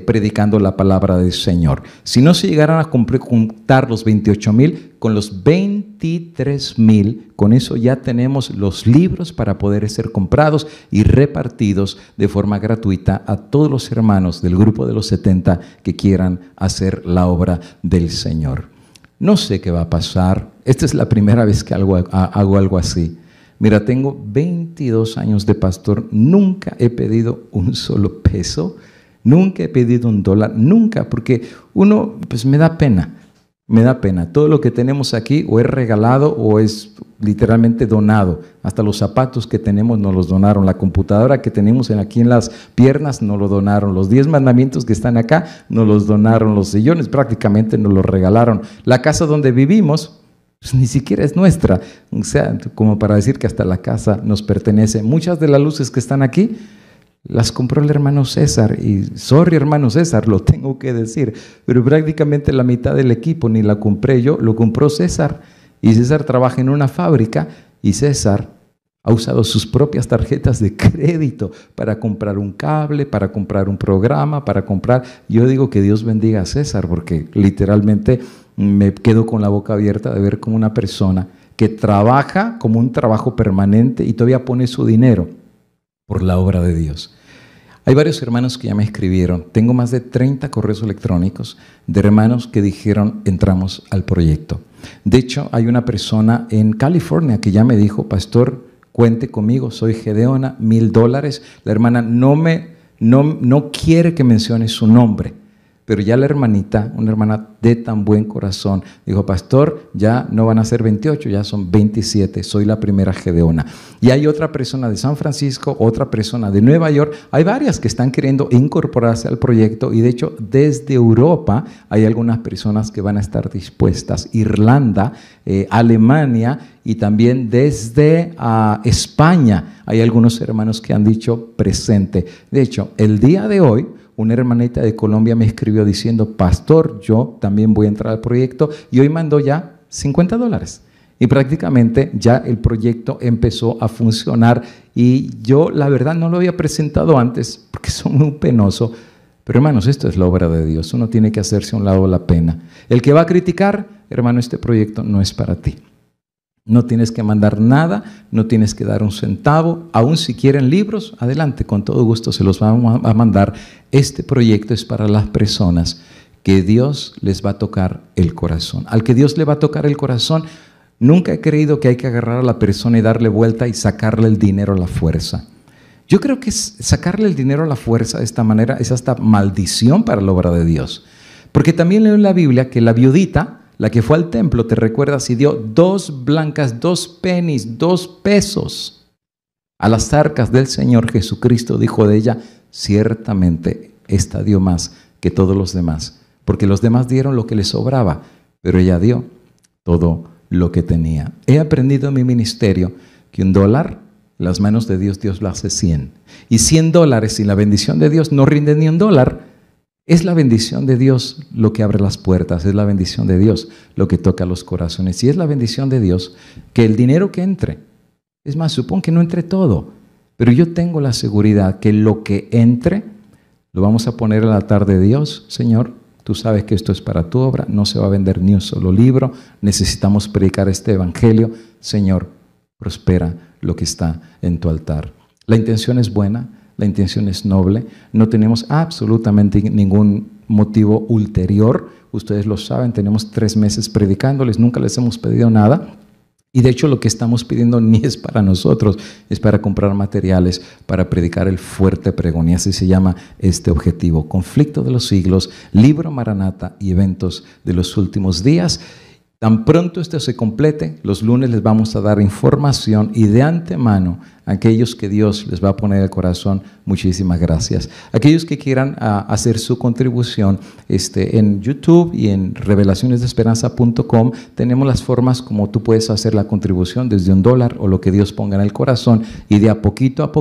S1: predicando la palabra del Señor. Si no se llegaran a juntar los 28,000, con los 23,000, con eso ya tenemos los libros para poder ser comprados y repartidos de forma gratuita a todos los hermanos del grupo de los 70 que quieran hacer la obra del Señor. No sé qué va a pasar. Esta es la primera vez que hago algo así. Mira, tengo 22 años de pastor, nunca he pedido un solo peso, nunca he pedido $1, nunca, porque uno, pues me da pena. Todo lo que tenemos aquí o es regalado o es literalmente donado. Hasta los zapatos que tenemos nos los donaron, la computadora que tenemos aquí en las piernas nos lo donaron, los 10 mandamientos que están acá nos los donaron, los sillones prácticamente nos los regalaron. La casa donde vivimos pues ni siquiera es nuestra, o sea, como para decir que hasta la casa nos pertenece. Muchas de las luces que están aquí las compró el hermano César, y sorry hermano César, lo tengo que decir, pero prácticamente la mitad del equipo ni la compré yo, lo compró César, y César trabaja en una fábrica, y César ha usado sus propias tarjetas de crédito para comprar un cable, para comprar un programa, para comprar. Yo digo que Dios bendiga a César, porque literalmente me quedo con la boca abierta de ver cómo una persona que trabaja como un trabajo permanente y todavía pone su dinero por la obra de Dios. Hay varios hermanos que ya me escribieron. Tengo más de 30 correos electrónicos de hermanos que dijeron entramos al proyecto. De hecho, hay una persona en California que ya me dijo, pastor, cuente conmigo, soy gedeona, $1,000. La hermana no quiere que mencione su nombre, pero ya la hermanita, una hermana de tan buen corazón, dijo, pastor, ya no van a ser 28, ya son 27, soy la primera gedeona. Y hay otra persona de San Francisco, otra persona de Nueva York, hay varias que están queriendo incorporarse al proyecto, y de hecho desde Europa hay algunas personas que van a estar dispuestas, Irlanda, Alemania, y también desde España hay algunos hermanos que han dicho presente. De hecho, el día de hoy, una hermanita de Colombia me escribió diciendo, pastor, yo también voy a entrar al proyecto, y hoy mandó ya $50. Y prácticamente ya el proyecto empezó a funcionar, y yo la verdad no lo había presentado antes porque soy muy penoso, pero hermanos, esto es la obra de Dios, uno tiene que hacerse a un lado la pena. El que va a criticar, hermano, este proyecto no es para ti. No tienes que mandar nada, no tienes que dar un centavo, aún si quieren libros, adelante, con todo gusto se los vamos a mandar. Este proyecto es para las personas que Dios les va a tocar el corazón. Al que Dios le va a tocar el corazón, nunca he creído que hay que agarrar a la persona y darle vuelta y sacarle el dinero a la fuerza. Yo creo que sacarle el dinero a la fuerza de esta manera es hasta maldición para la obra de Dios. Porque también leo en la Biblia que la viudita, la que fue al templo, te recuerdas, y dio 2 blancas, 2 pennies, 2 pesos a las arcas del Señor Jesucristo. Dijo de ella, ciertamente esta dio más que todos los demás, porque los demás dieron lo que les sobraba, pero ella dio todo lo que tenía. He aprendido en mi ministerio que $1 en las manos de Dios, Dios lo hace 100. Y $100 sin la bendición de Dios no rinde ni $1. Es la bendición de Dios lo que abre las puertas, es la bendición de Dios lo que toca los corazones, y es la bendición de Dios que el dinero que entre, es más, supón que no entre todo, pero yo tengo la seguridad que lo que entre, lo vamos a poner al altar de Dios. Señor, tú sabes que esto es para tu obra, no se va a vender ni un solo libro, necesitamos predicar este evangelio. Señor, prospera lo que está en tu altar. La intención es buena, la intención es noble, no tenemos absolutamente ningún motivo ulterior. Ustedes lo saben, tenemos 3 meses predicándoles, nunca les hemos pedido nada. Y de hecho lo que estamos pidiendo ni es para nosotros, es para comprar materiales, para predicar el fuerte pregón. Y así se llama este objetivo: Conflicto de los Siglos, Libro Maranata y Eventos de los Últimos Días. Tan pronto esto se complete, los lunes les vamos a dar información, y de antemano, aquellos que Dios les va a poner el corazón, muchísimas gracias. Aquellos que quieran hacer su contribución en YouTube y en revelacionesdeesperanza.com, tenemos las formas como tú puedes hacer la contribución desde $1 o lo que Dios ponga en el corazón, y de a poquito,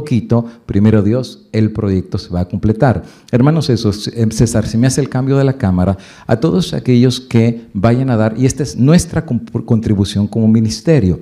S1: primero Dios, el proyecto se va a completar. Hermanos, César, se me hace el cambio de la cámara. A todos aquellos que vayan a dar, y esta es nuestra contribución como ministerio,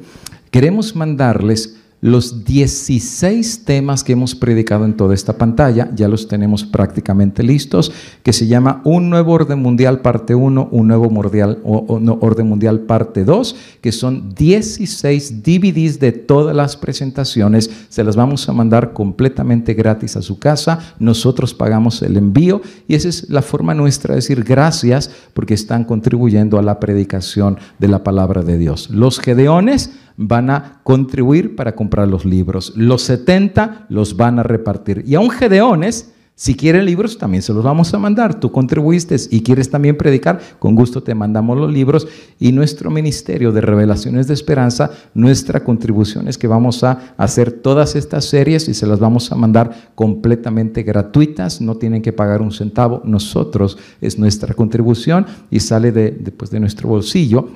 S1: queremos mandarles los 16 temas que hemos predicado en toda esta pantalla. Ya los tenemos prácticamente listos, que se llama Un Nuevo Orden Mundial parte 1, Un Nuevo Orden Mundial parte 2, que son 16 DVDs de todas las presentaciones. Se las vamos a mandar completamente gratis a su casa. Nosotros pagamos el envío, y esa es la forma nuestra de decir gracias, porque están contribuyendo a la predicación de la palabra de Dios. Los gedeones van a contribuir para comprar los libros. Los 70 los van a repartir. Y aún gedeones, si quieren libros, también se los vamos a mandar. Tú contribuiste y quieres también predicar, con gusto te mandamos los libros. Y nuestro ministerio de Revelaciones de Esperanza, nuestra contribución es que vamos a hacer todas estas series y se las vamos a mandar completamente gratuitas. No tienen que pagar un centavo. Nosotros, es nuestra contribución y sale de nuestro bolsillo.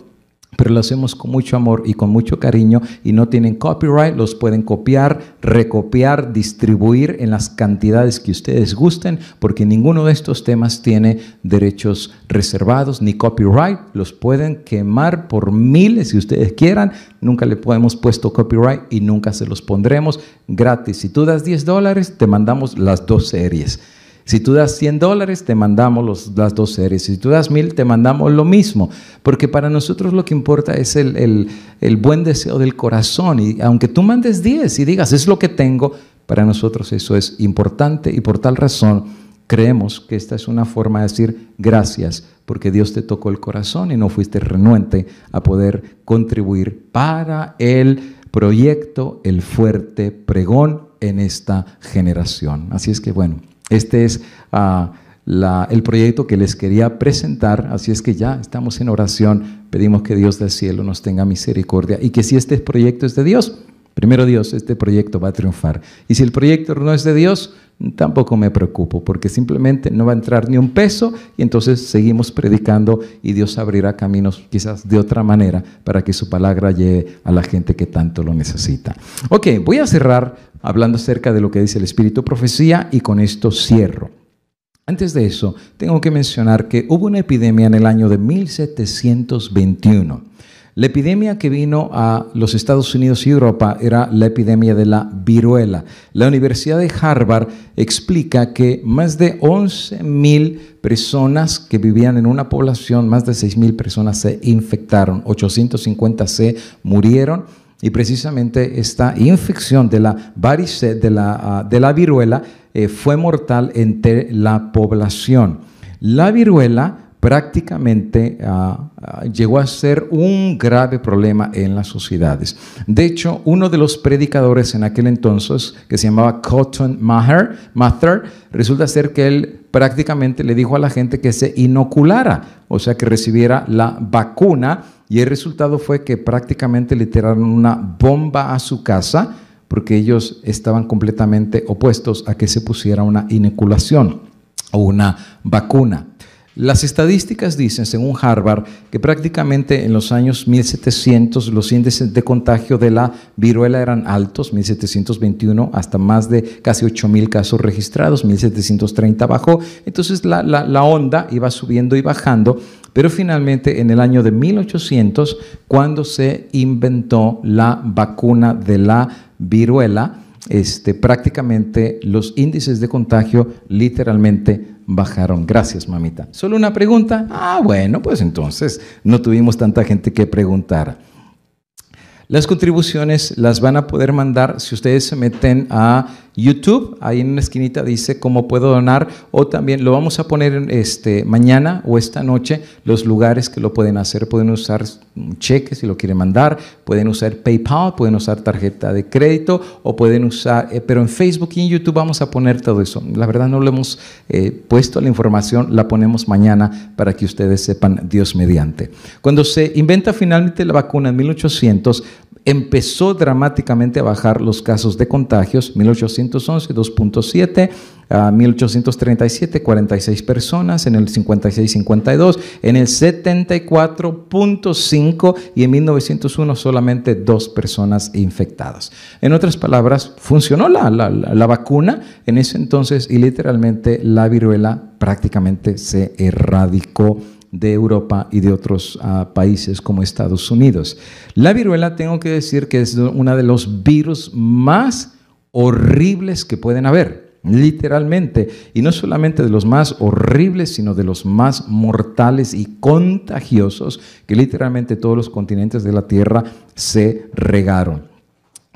S1: Pero lo hacemos con mucho amor y con mucho cariño, y no tienen copyright. Los pueden copiar, recopiar, distribuir en las cantidades que ustedes gusten, porque ninguno de estos temas tiene derechos reservados ni copyright. Los pueden quemar por miles si ustedes quieran. Nunca le hemos puesto copyright y nunca se los pondremos. Gratis. Si tú das $10, te mandamos las 2 series. Si tú das $100, te mandamos las 2 series. Si tú das 1,000, te mandamos lo mismo. Porque para nosotros lo que importa es el buen deseo del corazón. Y aunque tú mandes 10 y digas, es lo que tengo, para nosotros eso es importante. Y por tal razón, creemos que esta es una forma de decir gracias, porque Dios te tocó el corazón y no fuiste renuente a poder contribuir para el proyecto, el fuerte pregón en esta generación. Así es que bueno, este es el proyecto que les quería presentar. Así es que ya estamos en oración. Pedimos que Dios del cielo nos tenga misericordia, y que si este proyecto es de Dios, primero Dios, este proyecto va a triunfar. Y si el proyecto no es de Dios, tampoco me preocupo, porque simplemente no va a entrar ni un peso, y entonces seguimos predicando y Dios abrirá caminos quizás de otra manera para que su palabra llegue a la gente que tanto lo necesita. Ok, voy a cerrar hablando acerca de lo que dice el Espíritu Profecía, y con esto cierro. Antes de eso, tengo que mencionar que hubo una epidemia en el año de 1721. La epidemia que vino a los Estados Unidos y Europa era la epidemia de la viruela. La Universidad de Harvard explica que más de 11,000 personas que vivían en una población, más de 6,000 personas se infectaron, 850 se murieron. Y precisamente esta infección de la viruela fue mortal entre la población. La viruela prácticamente llegó a ser un grave problema en las sociedades. De hecho, uno de los predicadores en aquel entonces, que se llamaba Cotton Mather, resulta ser que él prácticamente le dijo a la gente que se inoculara, o sea, que recibiera la vacuna, y el resultado fue que prácticamente le tiraron una bomba a su casa, porque ellos estaban completamente opuestos a que se pusiera una inoculación o una vacuna. Las estadísticas dicen, según Harvard, que prácticamente en los años 1700 los índices de contagio de la viruela eran altos, 1721 hasta más de casi 8,000 casos registrados, 1730 bajó. Entonces la onda iba subiendo y bajando, pero finalmente en el año de 1800, cuando se inventó la vacuna de la viruela, prácticamente los índices de contagio literalmente bajaron. Gracias, mamita. ¿Solo una pregunta? Bueno, pues entonces no tuvimos tanta gente que preguntar. Las contribuciones las van a poder mandar si ustedes se meten a YouTube. Ahí en una esquinita dice cómo puedo donar, o también lo vamos a poner mañana o esta noche, los lugares que lo pueden hacer. Pueden usar un cheque si lo quieren mandar, pueden usar PayPal, pueden usar tarjeta de crédito o pueden usar, pero en Facebook y en YouTube vamos a poner todo eso. La verdad no lo hemos puesto la información, la ponemos mañana para que ustedes sepan, Dios mediante. Cuando se inventa finalmente la vacuna en 1800, empezó dramáticamente a bajar los casos de contagios. 1811, 2.7, 1837, 46 personas, en el 56, 52, en el 74.5 y en 1901 solamente 2 personas infectadas. En otras palabras, funcionó la vacuna en ese entonces y literalmente la viruela prácticamente se erradicó de Europa y de otros países como Estados Unidos. La viruela, tengo que decir que es uno de los virus más horribles que pueden haber, literalmente, y no solamente de los más horribles, sino de los más mortales y contagiosos, que literalmente todos los continentes de la Tierra se regaron.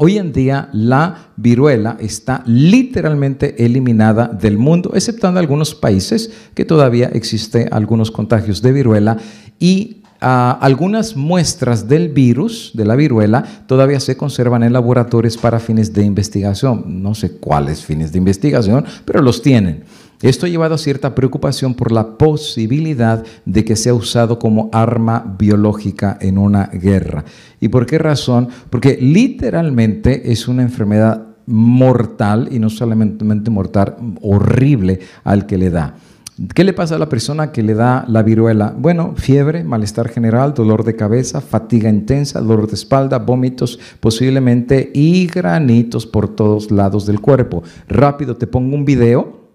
S1: Hoy en día la viruela está literalmente eliminada del mundo, exceptuando algunos países que todavía existen algunos contagios de viruela, y algunas muestras del virus, de la viruela, todavía se conservan en laboratorios para fines de investigación. No sé cuáles fines de investigación, pero los tienen. Esto ha llevado a cierta preocupación por la posibilidad de que sea usado como arma biológica en una guerra. ¿Y por qué razón? Porque literalmente es una enfermedad mortal, y no solamente mortal, horrible al que le da. ¿Qué le pasa a la persona que le da la viruela? Bueno, fiebre, malestar general, dolor de cabeza, fatiga intensa, dolor de espalda, vómitos posiblemente y granitos por todos lados del cuerpo. Rápido, te pongo un video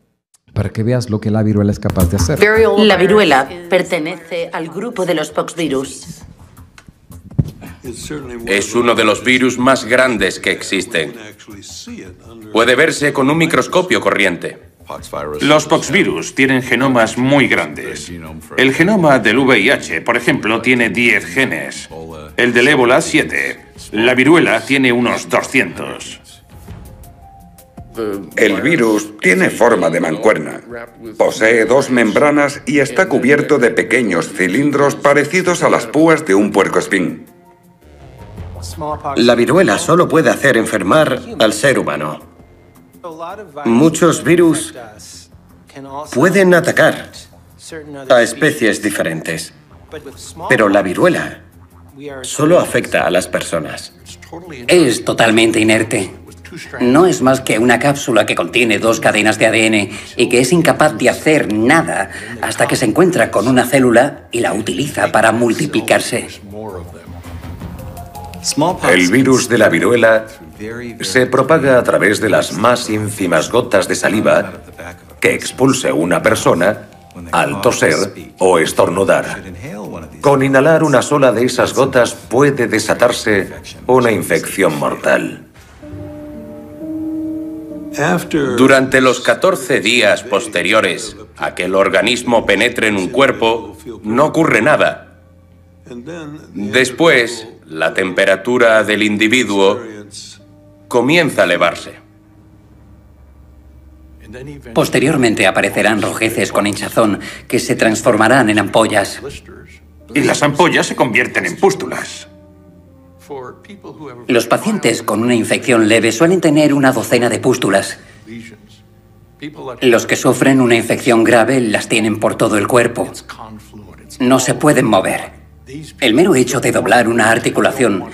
S1: para que veas lo que la viruela es capaz de hacer.
S10: La viruela pertenece al grupo de los poxvirus.
S11: Es uno de los virus más grandes que existen. Puede verse con un microscopio corriente.
S12: Los poxvirus tienen genomas muy grandes. El genoma del VIH, por ejemplo, tiene 10 genes. El del ébola, 7. La viruela tiene unos 200.
S13: El virus tiene forma de mancuerna. Posee 2 membranas y está cubierto de pequeños cilindros parecidos a las púas de un puercoespín.
S14: La viruela solo puede hacer enfermar al ser humano. Muchos virus pueden atacar a especies diferentes, pero la viruela solo afecta a las personas.
S10: Es totalmente inerte. No es más que una cápsula que contiene 2 cadenas de ADN y que es incapaz de hacer nada hasta que se encuentra con una célula y la utiliza para multiplicarse.
S11: El virus de la viruela se propaga a través de las más ínfimas gotas de saliva que expulse una persona al toser o estornudar. Con inhalar una sola de esas gotas puede desatarse una infección mortal. Durante los 14 días posteriores a que el organismo penetre en un cuerpo, no ocurre nada. Después, la temperatura del individuo comienza a elevarse.
S10: Posteriormente aparecerán rojeces con hinchazón que se transformarán en ampollas.
S12: Y las ampollas se convierten en pústulas.
S10: Los pacientes con una infección leve suelen tener una docena de pústulas. Los que sufren una infección grave las tienen por todo el cuerpo. No se pueden mover. El mero hecho de doblar una articulación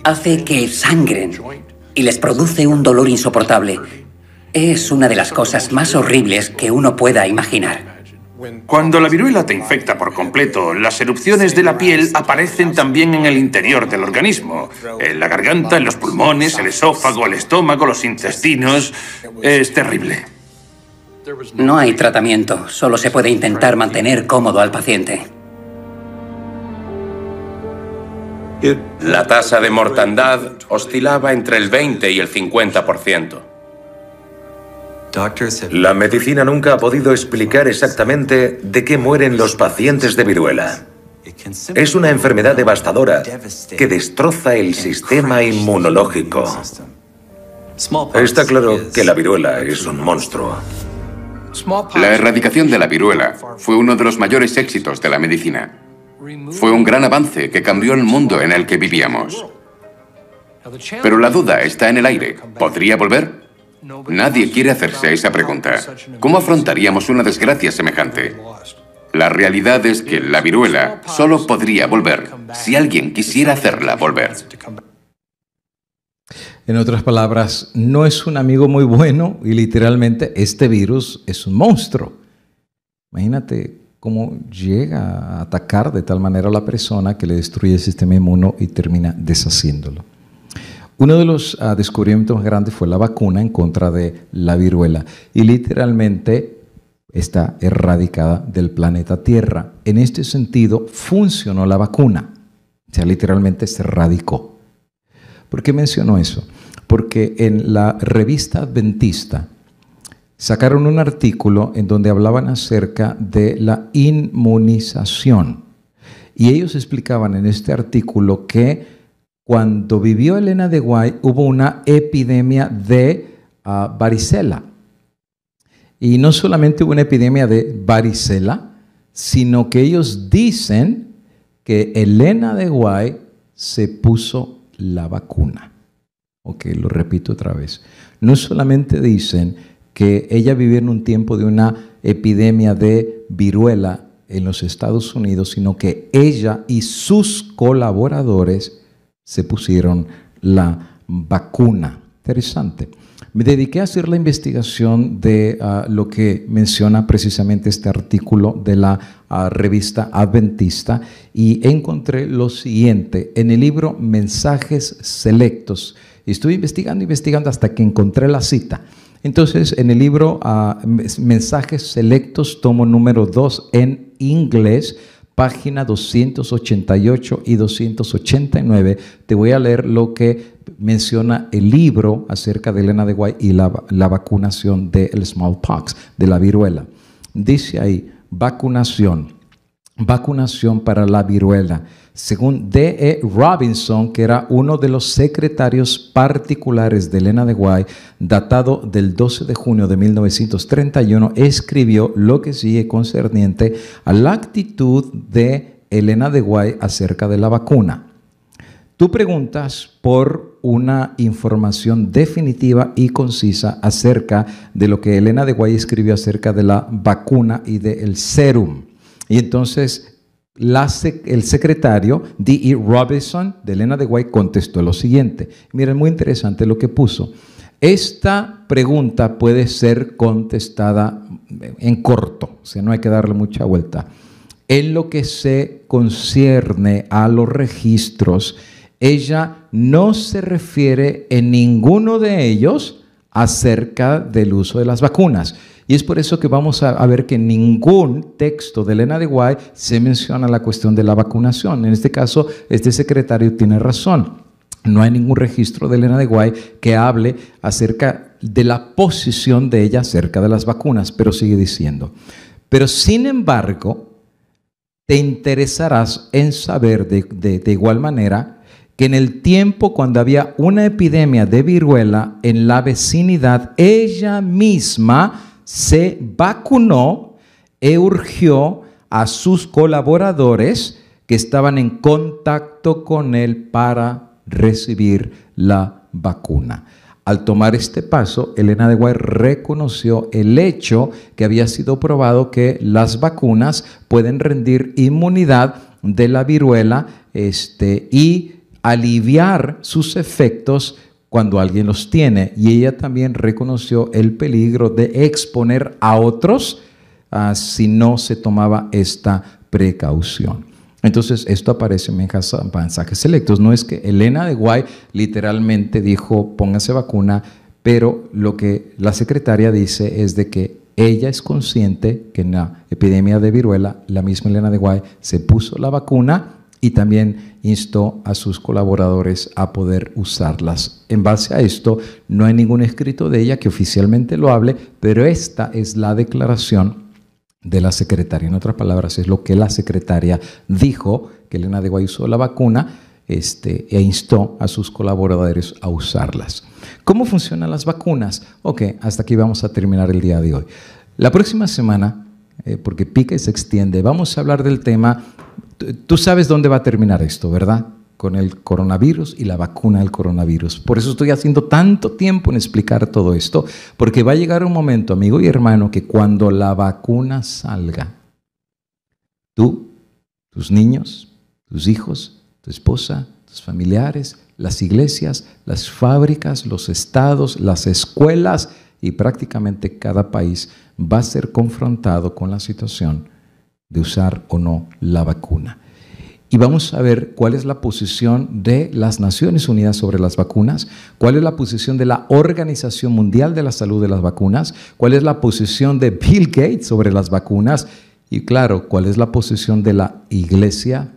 S10: hace que sangren y les produce un dolor insoportable. Es una de las cosas más horribles que uno pueda imaginar.
S12: Cuando la viruela te infecta por completo, las erupciones de la piel aparecen también en el interior del organismo. En la garganta, en los pulmones, el esófago, el estómago, los intestinos. Es terrible.
S10: No hay tratamiento, solo se puede intentar mantener cómodo al paciente.
S11: La tasa de mortandad oscilaba entre el 20 y el 50%. La medicina nunca ha podido explicar exactamente de qué mueren los pacientes de viruela. Es una enfermedad devastadora que destroza el sistema inmunológico. Está claro que la viruela es un monstruo.
S15: La erradicación de la viruela fue uno de los mayores éxitos de la medicina. Fue un gran avance que cambió el mundo en el que vivíamos. Pero la duda está en el aire. ¿Podría volver? Nadie quiere hacerse esa pregunta. ¿Cómo afrontaríamos una desgracia semejante? La realidad es que la viruela solo podría volver si alguien quisiera hacerla volver.
S1: En otras palabras, no es un amigo muy bueno y literalmente este virus es un monstruo. Imagínate cómo llega a atacar de tal manera a la persona que le destruye el sistema inmuno y termina deshaciéndolo. Uno de los descubrimientos más grandes fue la vacuna en contra de la viruela y literalmente está erradicada del planeta Tierra. En este sentido, funcionó la vacuna, o sea, literalmente se erradicó. ¿Por qué menciono eso? Porque en la revista Adventista sacaron un artículo en donde hablaban acerca de la inmunización. Y ellos explicaban en este artículo que cuando vivió Elena de White hubo una epidemia de varicela. Y no solamente hubo una epidemia de varicela, sino que ellos dicen que Elena de White se puso la vacuna. Ok, lo repito otra vez. No solamente dicen que ella vivió en un tiempo de una epidemia de viruela en los Estados Unidos, sino que ella y sus colaboradores se pusieron la vacuna. Interesante. Me dediqué a hacer la investigación de lo que menciona precisamente este artículo de la revista Adventista y encontré lo siguiente en el libro Mensajes Selectos. Estuve investigando hasta que encontré la cita. Entonces, en el libro Mensajes Selectos, tomo número 2 en inglés, página 288 y 289, te voy a leer lo que menciona el libro acerca de Elena de White y la vacunación del smallpox, de la viruela. Dice ahí, vacunación para la viruela. Según D.E. Robinson, que era uno de los secretarios particulares de Elena de White, datado del 12 de junio de 1931, escribió lo que sigue concerniente a la actitud de Elena de White acerca de la vacuna. Tú preguntas por una información definitiva y concisa acerca de lo que Elena de White escribió acerca de la vacuna y del serum. Y entonces el secretario D.E. Robinson de Elena de White contestó lo siguiente. Miren, muy interesante lo que puso. Esta pregunta puede ser contestada en corto, o sea, no hay que darle mucha vuelta. En lo que se concierne a los registros, ella no se refiere en ninguno de ellos acerca del uso de las vacunas. Y es por eso que vamos a ver que en ningún texto de Elena de White se menciona la cuestión de la vacunación. En este caso, este secretario tiene razón. No hay ningún registro de Elena de White que hable acerca de la posición de ella acerca de las vacunas, pero sigue diciendo. Pero sin embargo, te interesarás en saber de igual manera que en el tiempo cuando había una epidemia de viruela en la vecindad, ella misma se vacunó e urgió a sus colaboradores que estaban en contacto con él para recibir la vacuna. Al tomar este paso, Elena de White reconoció el hecho que había sido probado que las vacunas pueden rendir inmunidad de la viruela y aliviar sus efectos cuando alguien los tiene. Y ella también reconoció el peligro de exponer a otros si no se tomaba esta precaución. Entonces, esto aparece en Mensajes Selectos. No es que Elena de White literalmente dijo, póngase vacuna, pero lo que la secretaria dice es de que ella es consciente que en la epidemia de viruela, la misma Elena de White se puso la vacuna y también instó a sus colaboradores a poder usarlas. En base a esto, no hay ningún escrito de ella que oficialmente lo hable, pero esta es la declaración de la secretaria. En otras palabras, es lo que la secretaria dijo, que Elena de Guay usó la vacuna e instó a sus colaboradores a usarlas. ¿Cómo funcionan las vacunas? Ok, hasta aquí vamos a terminar el día de hoy. La próxima semana, porque pica y se extiende, vamos a hablar del tema. Tú sabes dónde va a terminar esto, ¿verdad? Con el coronavirus y la vacuna del coronavirus. Por eso estoy haciendo tanto tiempo en explicar todo esto, porque va a llegar un momento, amigo y hermano, que cuando la vacuna salga, tú, tus niños, tus hijos, tu esposa, tus familiares, las iglesias, las fábricas, los estados, las escuelas y prácticamente cada país va a ser confrontado con la situación de usar o no la vacuna. Y vamos a ver cuál es la posición de las Naciones Unidas sobre las vacunas, cuál es la posición de la Organización Mundial de la Salud de las vacunas, cuál es la posición de Bill Gates sobre las vacunas y, claro, cuál es la posición de la Iglesia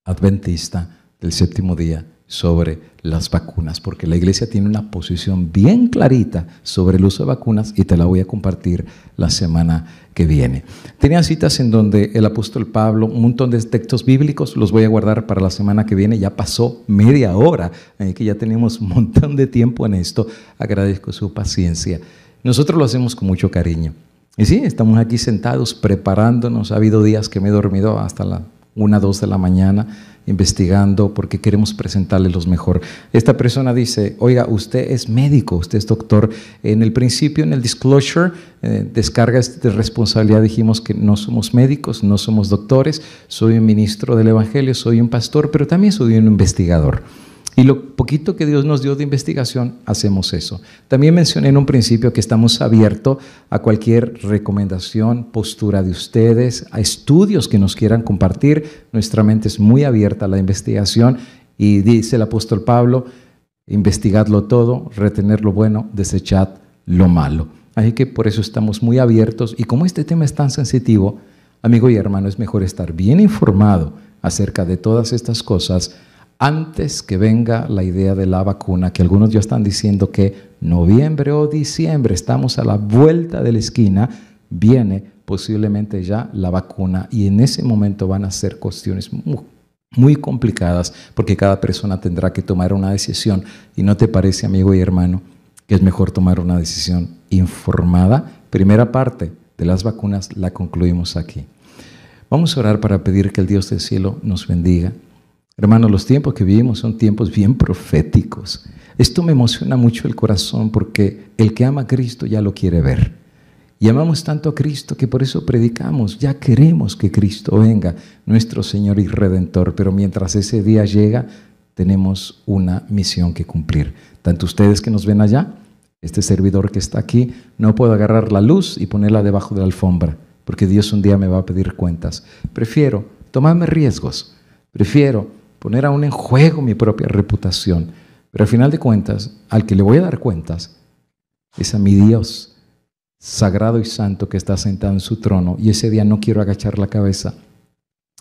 S1: Adventista del Séptimo Día sobre las vacunas, porque la Iglesia tiene una posición bien clarita sobre el uso de vacunas y te la voy a compartir la semana que viene. Tenía citas en donde el apóstol Pablo, un montón de textos bíblicos, los voy a guardar para la semana que viene. Ya pasó media hora, que ya tenemos un montón de tiempo en esto. Agradezco su paciencia. Nosotros lo hacemos con mucho cariño. Y sí, estamos aquí sentados preparándonos. Ha habido días que me he dormido hasta la 1, 2 de la mañana investigando porque queremos presentarle los mejor. Esta persona dice, oiga, usted es médico, usted es doctor. En el principio, en el disclosure, descargas de responsabilidad, dijimos que no somos médicos, no somos doctores, soy un ministro del Evangelio, soy un pastor, pero también soy un investigador. Y lo poquito que Dios nos dio de investigación, hacemos eso. También mencioné en un principio que estamos abiertos a cualquier recomendación, postura de ustedes, a estudios que nos quieran compartir. Nuestra mente es muy abierta a la investigación y dice el apóstol Pablo, investigadlo todo, retener lo bueno, desechad lo malo. Así que por eso estamos muy abiertos y como este tema es tan sensitivo, amigo y hermano, es mejor estar bien informado acerca de todas estas cosas antes que venga la idea de la vacuna, que algunos ya están diciendo que noviembre o diciembre, estamos a la vuelta de la esquina, viene posiblemente ya la vacuna y en ese momento van a ser cuestiones muy complicadas porque cada persona tendrá que tomar una decisión. ¿Y no te parece, amigo y hermano, que es mejor tomar una decisión informada? Primera parte de las vacunas la concluimos aquí. Vamos a orar para pedir que el Dios del cielo nos bendiga. Hermanos, los tiempos que vivimos son tiempos bien proféticos. Esto me emociona mucho el corazón porque el que ama a Cristo ya lo quiere ver. Y amamos tanto a Cristo que por eso predicamos. Ya queremos que Cristo venga, nuestro Señor y Redentor. Pero mientras ese día llega, tenemos una misión que cumplir. Tanto ustedes que nos ven allá, este servidor que está aquí, no puedo agarrar la luz y ponerla debajo de la alfombra, porque Dios un día me va a pedir cuentas. Prefiero tomarme riesgos. Prefiero poner aún en juego mi propia reputación. Pero al final de cuentas, al que le voy a dar cuentas es a mi Dios sagrado y santo que está sentado en su trono. Y ese día no quiero agachar la cabeza.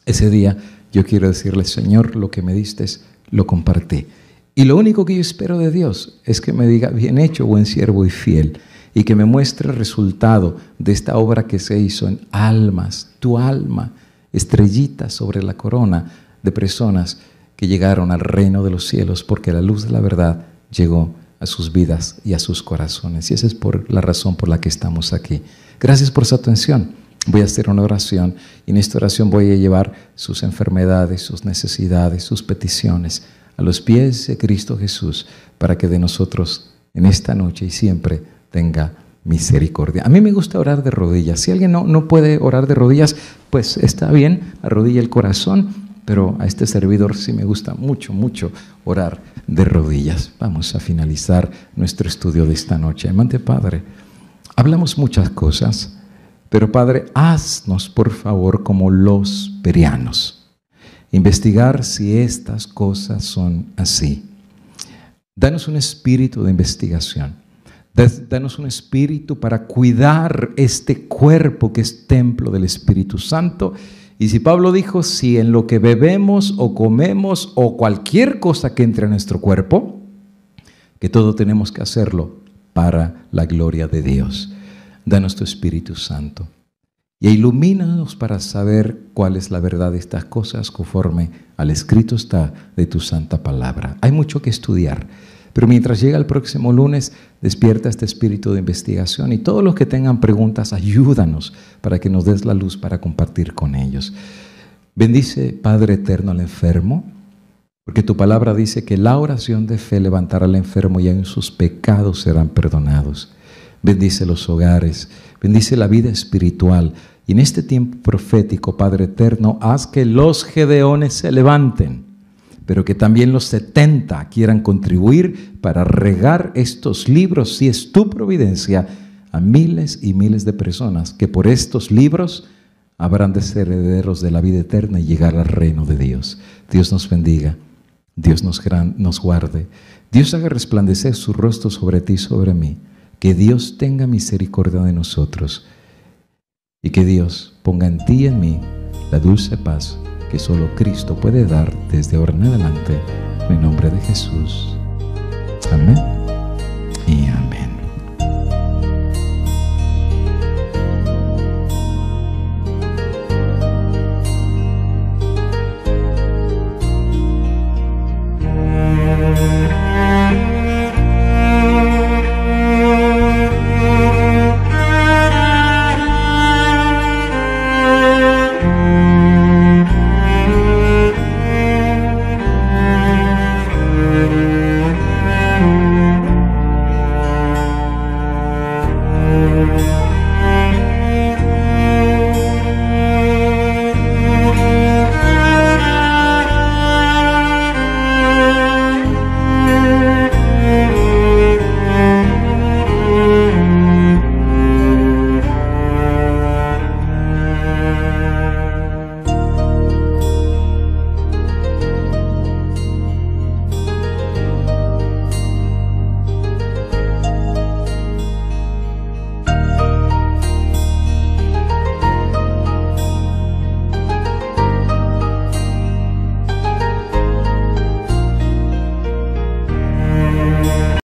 S1: Ese día yo quiero decirle, Señor, lo que me diste lo compartí. Y lo único que yo espero de Dios es que me diga, bien hecho, buen siervo y fiel. Y que me muestre el resultado de esta obra que se hizo en almas, tu alma, estrellita sobre la corona de personas que llegaron al reino de los cielos porque la luz de la verdad llegó a sus vidas y a sus corazones. Y esa es la razón por la que estamos aquí. Gracias por su atención. Voy a hacer una oración y en esta oración voy a llevar sus enfermedades, sus necesidades, sus peticiones a los pies de Cristo Jesús para que de nosotros en esta noche y siempre tenga misericordia. A mí me gusta orar de rodillas. Si alguien no puede orar de rodillas, pues está bien, arrodilla el corazón. Pero a este servidor sí me gusta mucho orar de rodillas. Vamos a finalizar nuestro estudio de esta noche. Amante Padre, hablamos muchas cosas, pero Padre, haznos por favor como los bereanos. Investigar si estas cosas son así. Danos un espíritu de investigación. Danos un espíritu para cuidar este cuerpo que es templo del Espíritu Santo. Y si Pablo dijo, si en lo que bebemos o comemos o cualquier cosa que entre a nuestro cuerpo, que todo tenemos que hacerlo para la gloria de Dios. Danos tu Espíritu Santo. y ilumínanos para saber cuál es la verdad de estas cosas conforme al escrito está de tu santa palabra. Hay mucho que estudiar, pero mientras llega el próximo lunes, despierta este espíritu de investigación y todos los que tengan preguntas, ayúdanos para que nos des la luz para compartir con ellos. Bendice, Padre eterno, al enfermo, porque tu palabra dice que la oración de fe levantará al enfermo y aún sus pecados serán perdonados. Bendice los hogares, bendice la vida espiritual. Y en este tiempo profético, Padre eterno, haz que los gedeones se levanten, pero que también los 70 quieran contribuir para regar estos libros, si es tu providencia, a miles y miles de personas que por estos libros habrán de ser herederos de la vida eterna y llegar al reino de Dios. Dios nos bendiga, Dios nos guarde, Dios haga resplandecer su rostro sobre ti y sobre mí, que Dios tenga misericordia de nosotros y que Dios ponga en ti y en mí la dulce paz que solo Cristo puede dar desde ahora en adelante, en el nombre de Jesús. Amén.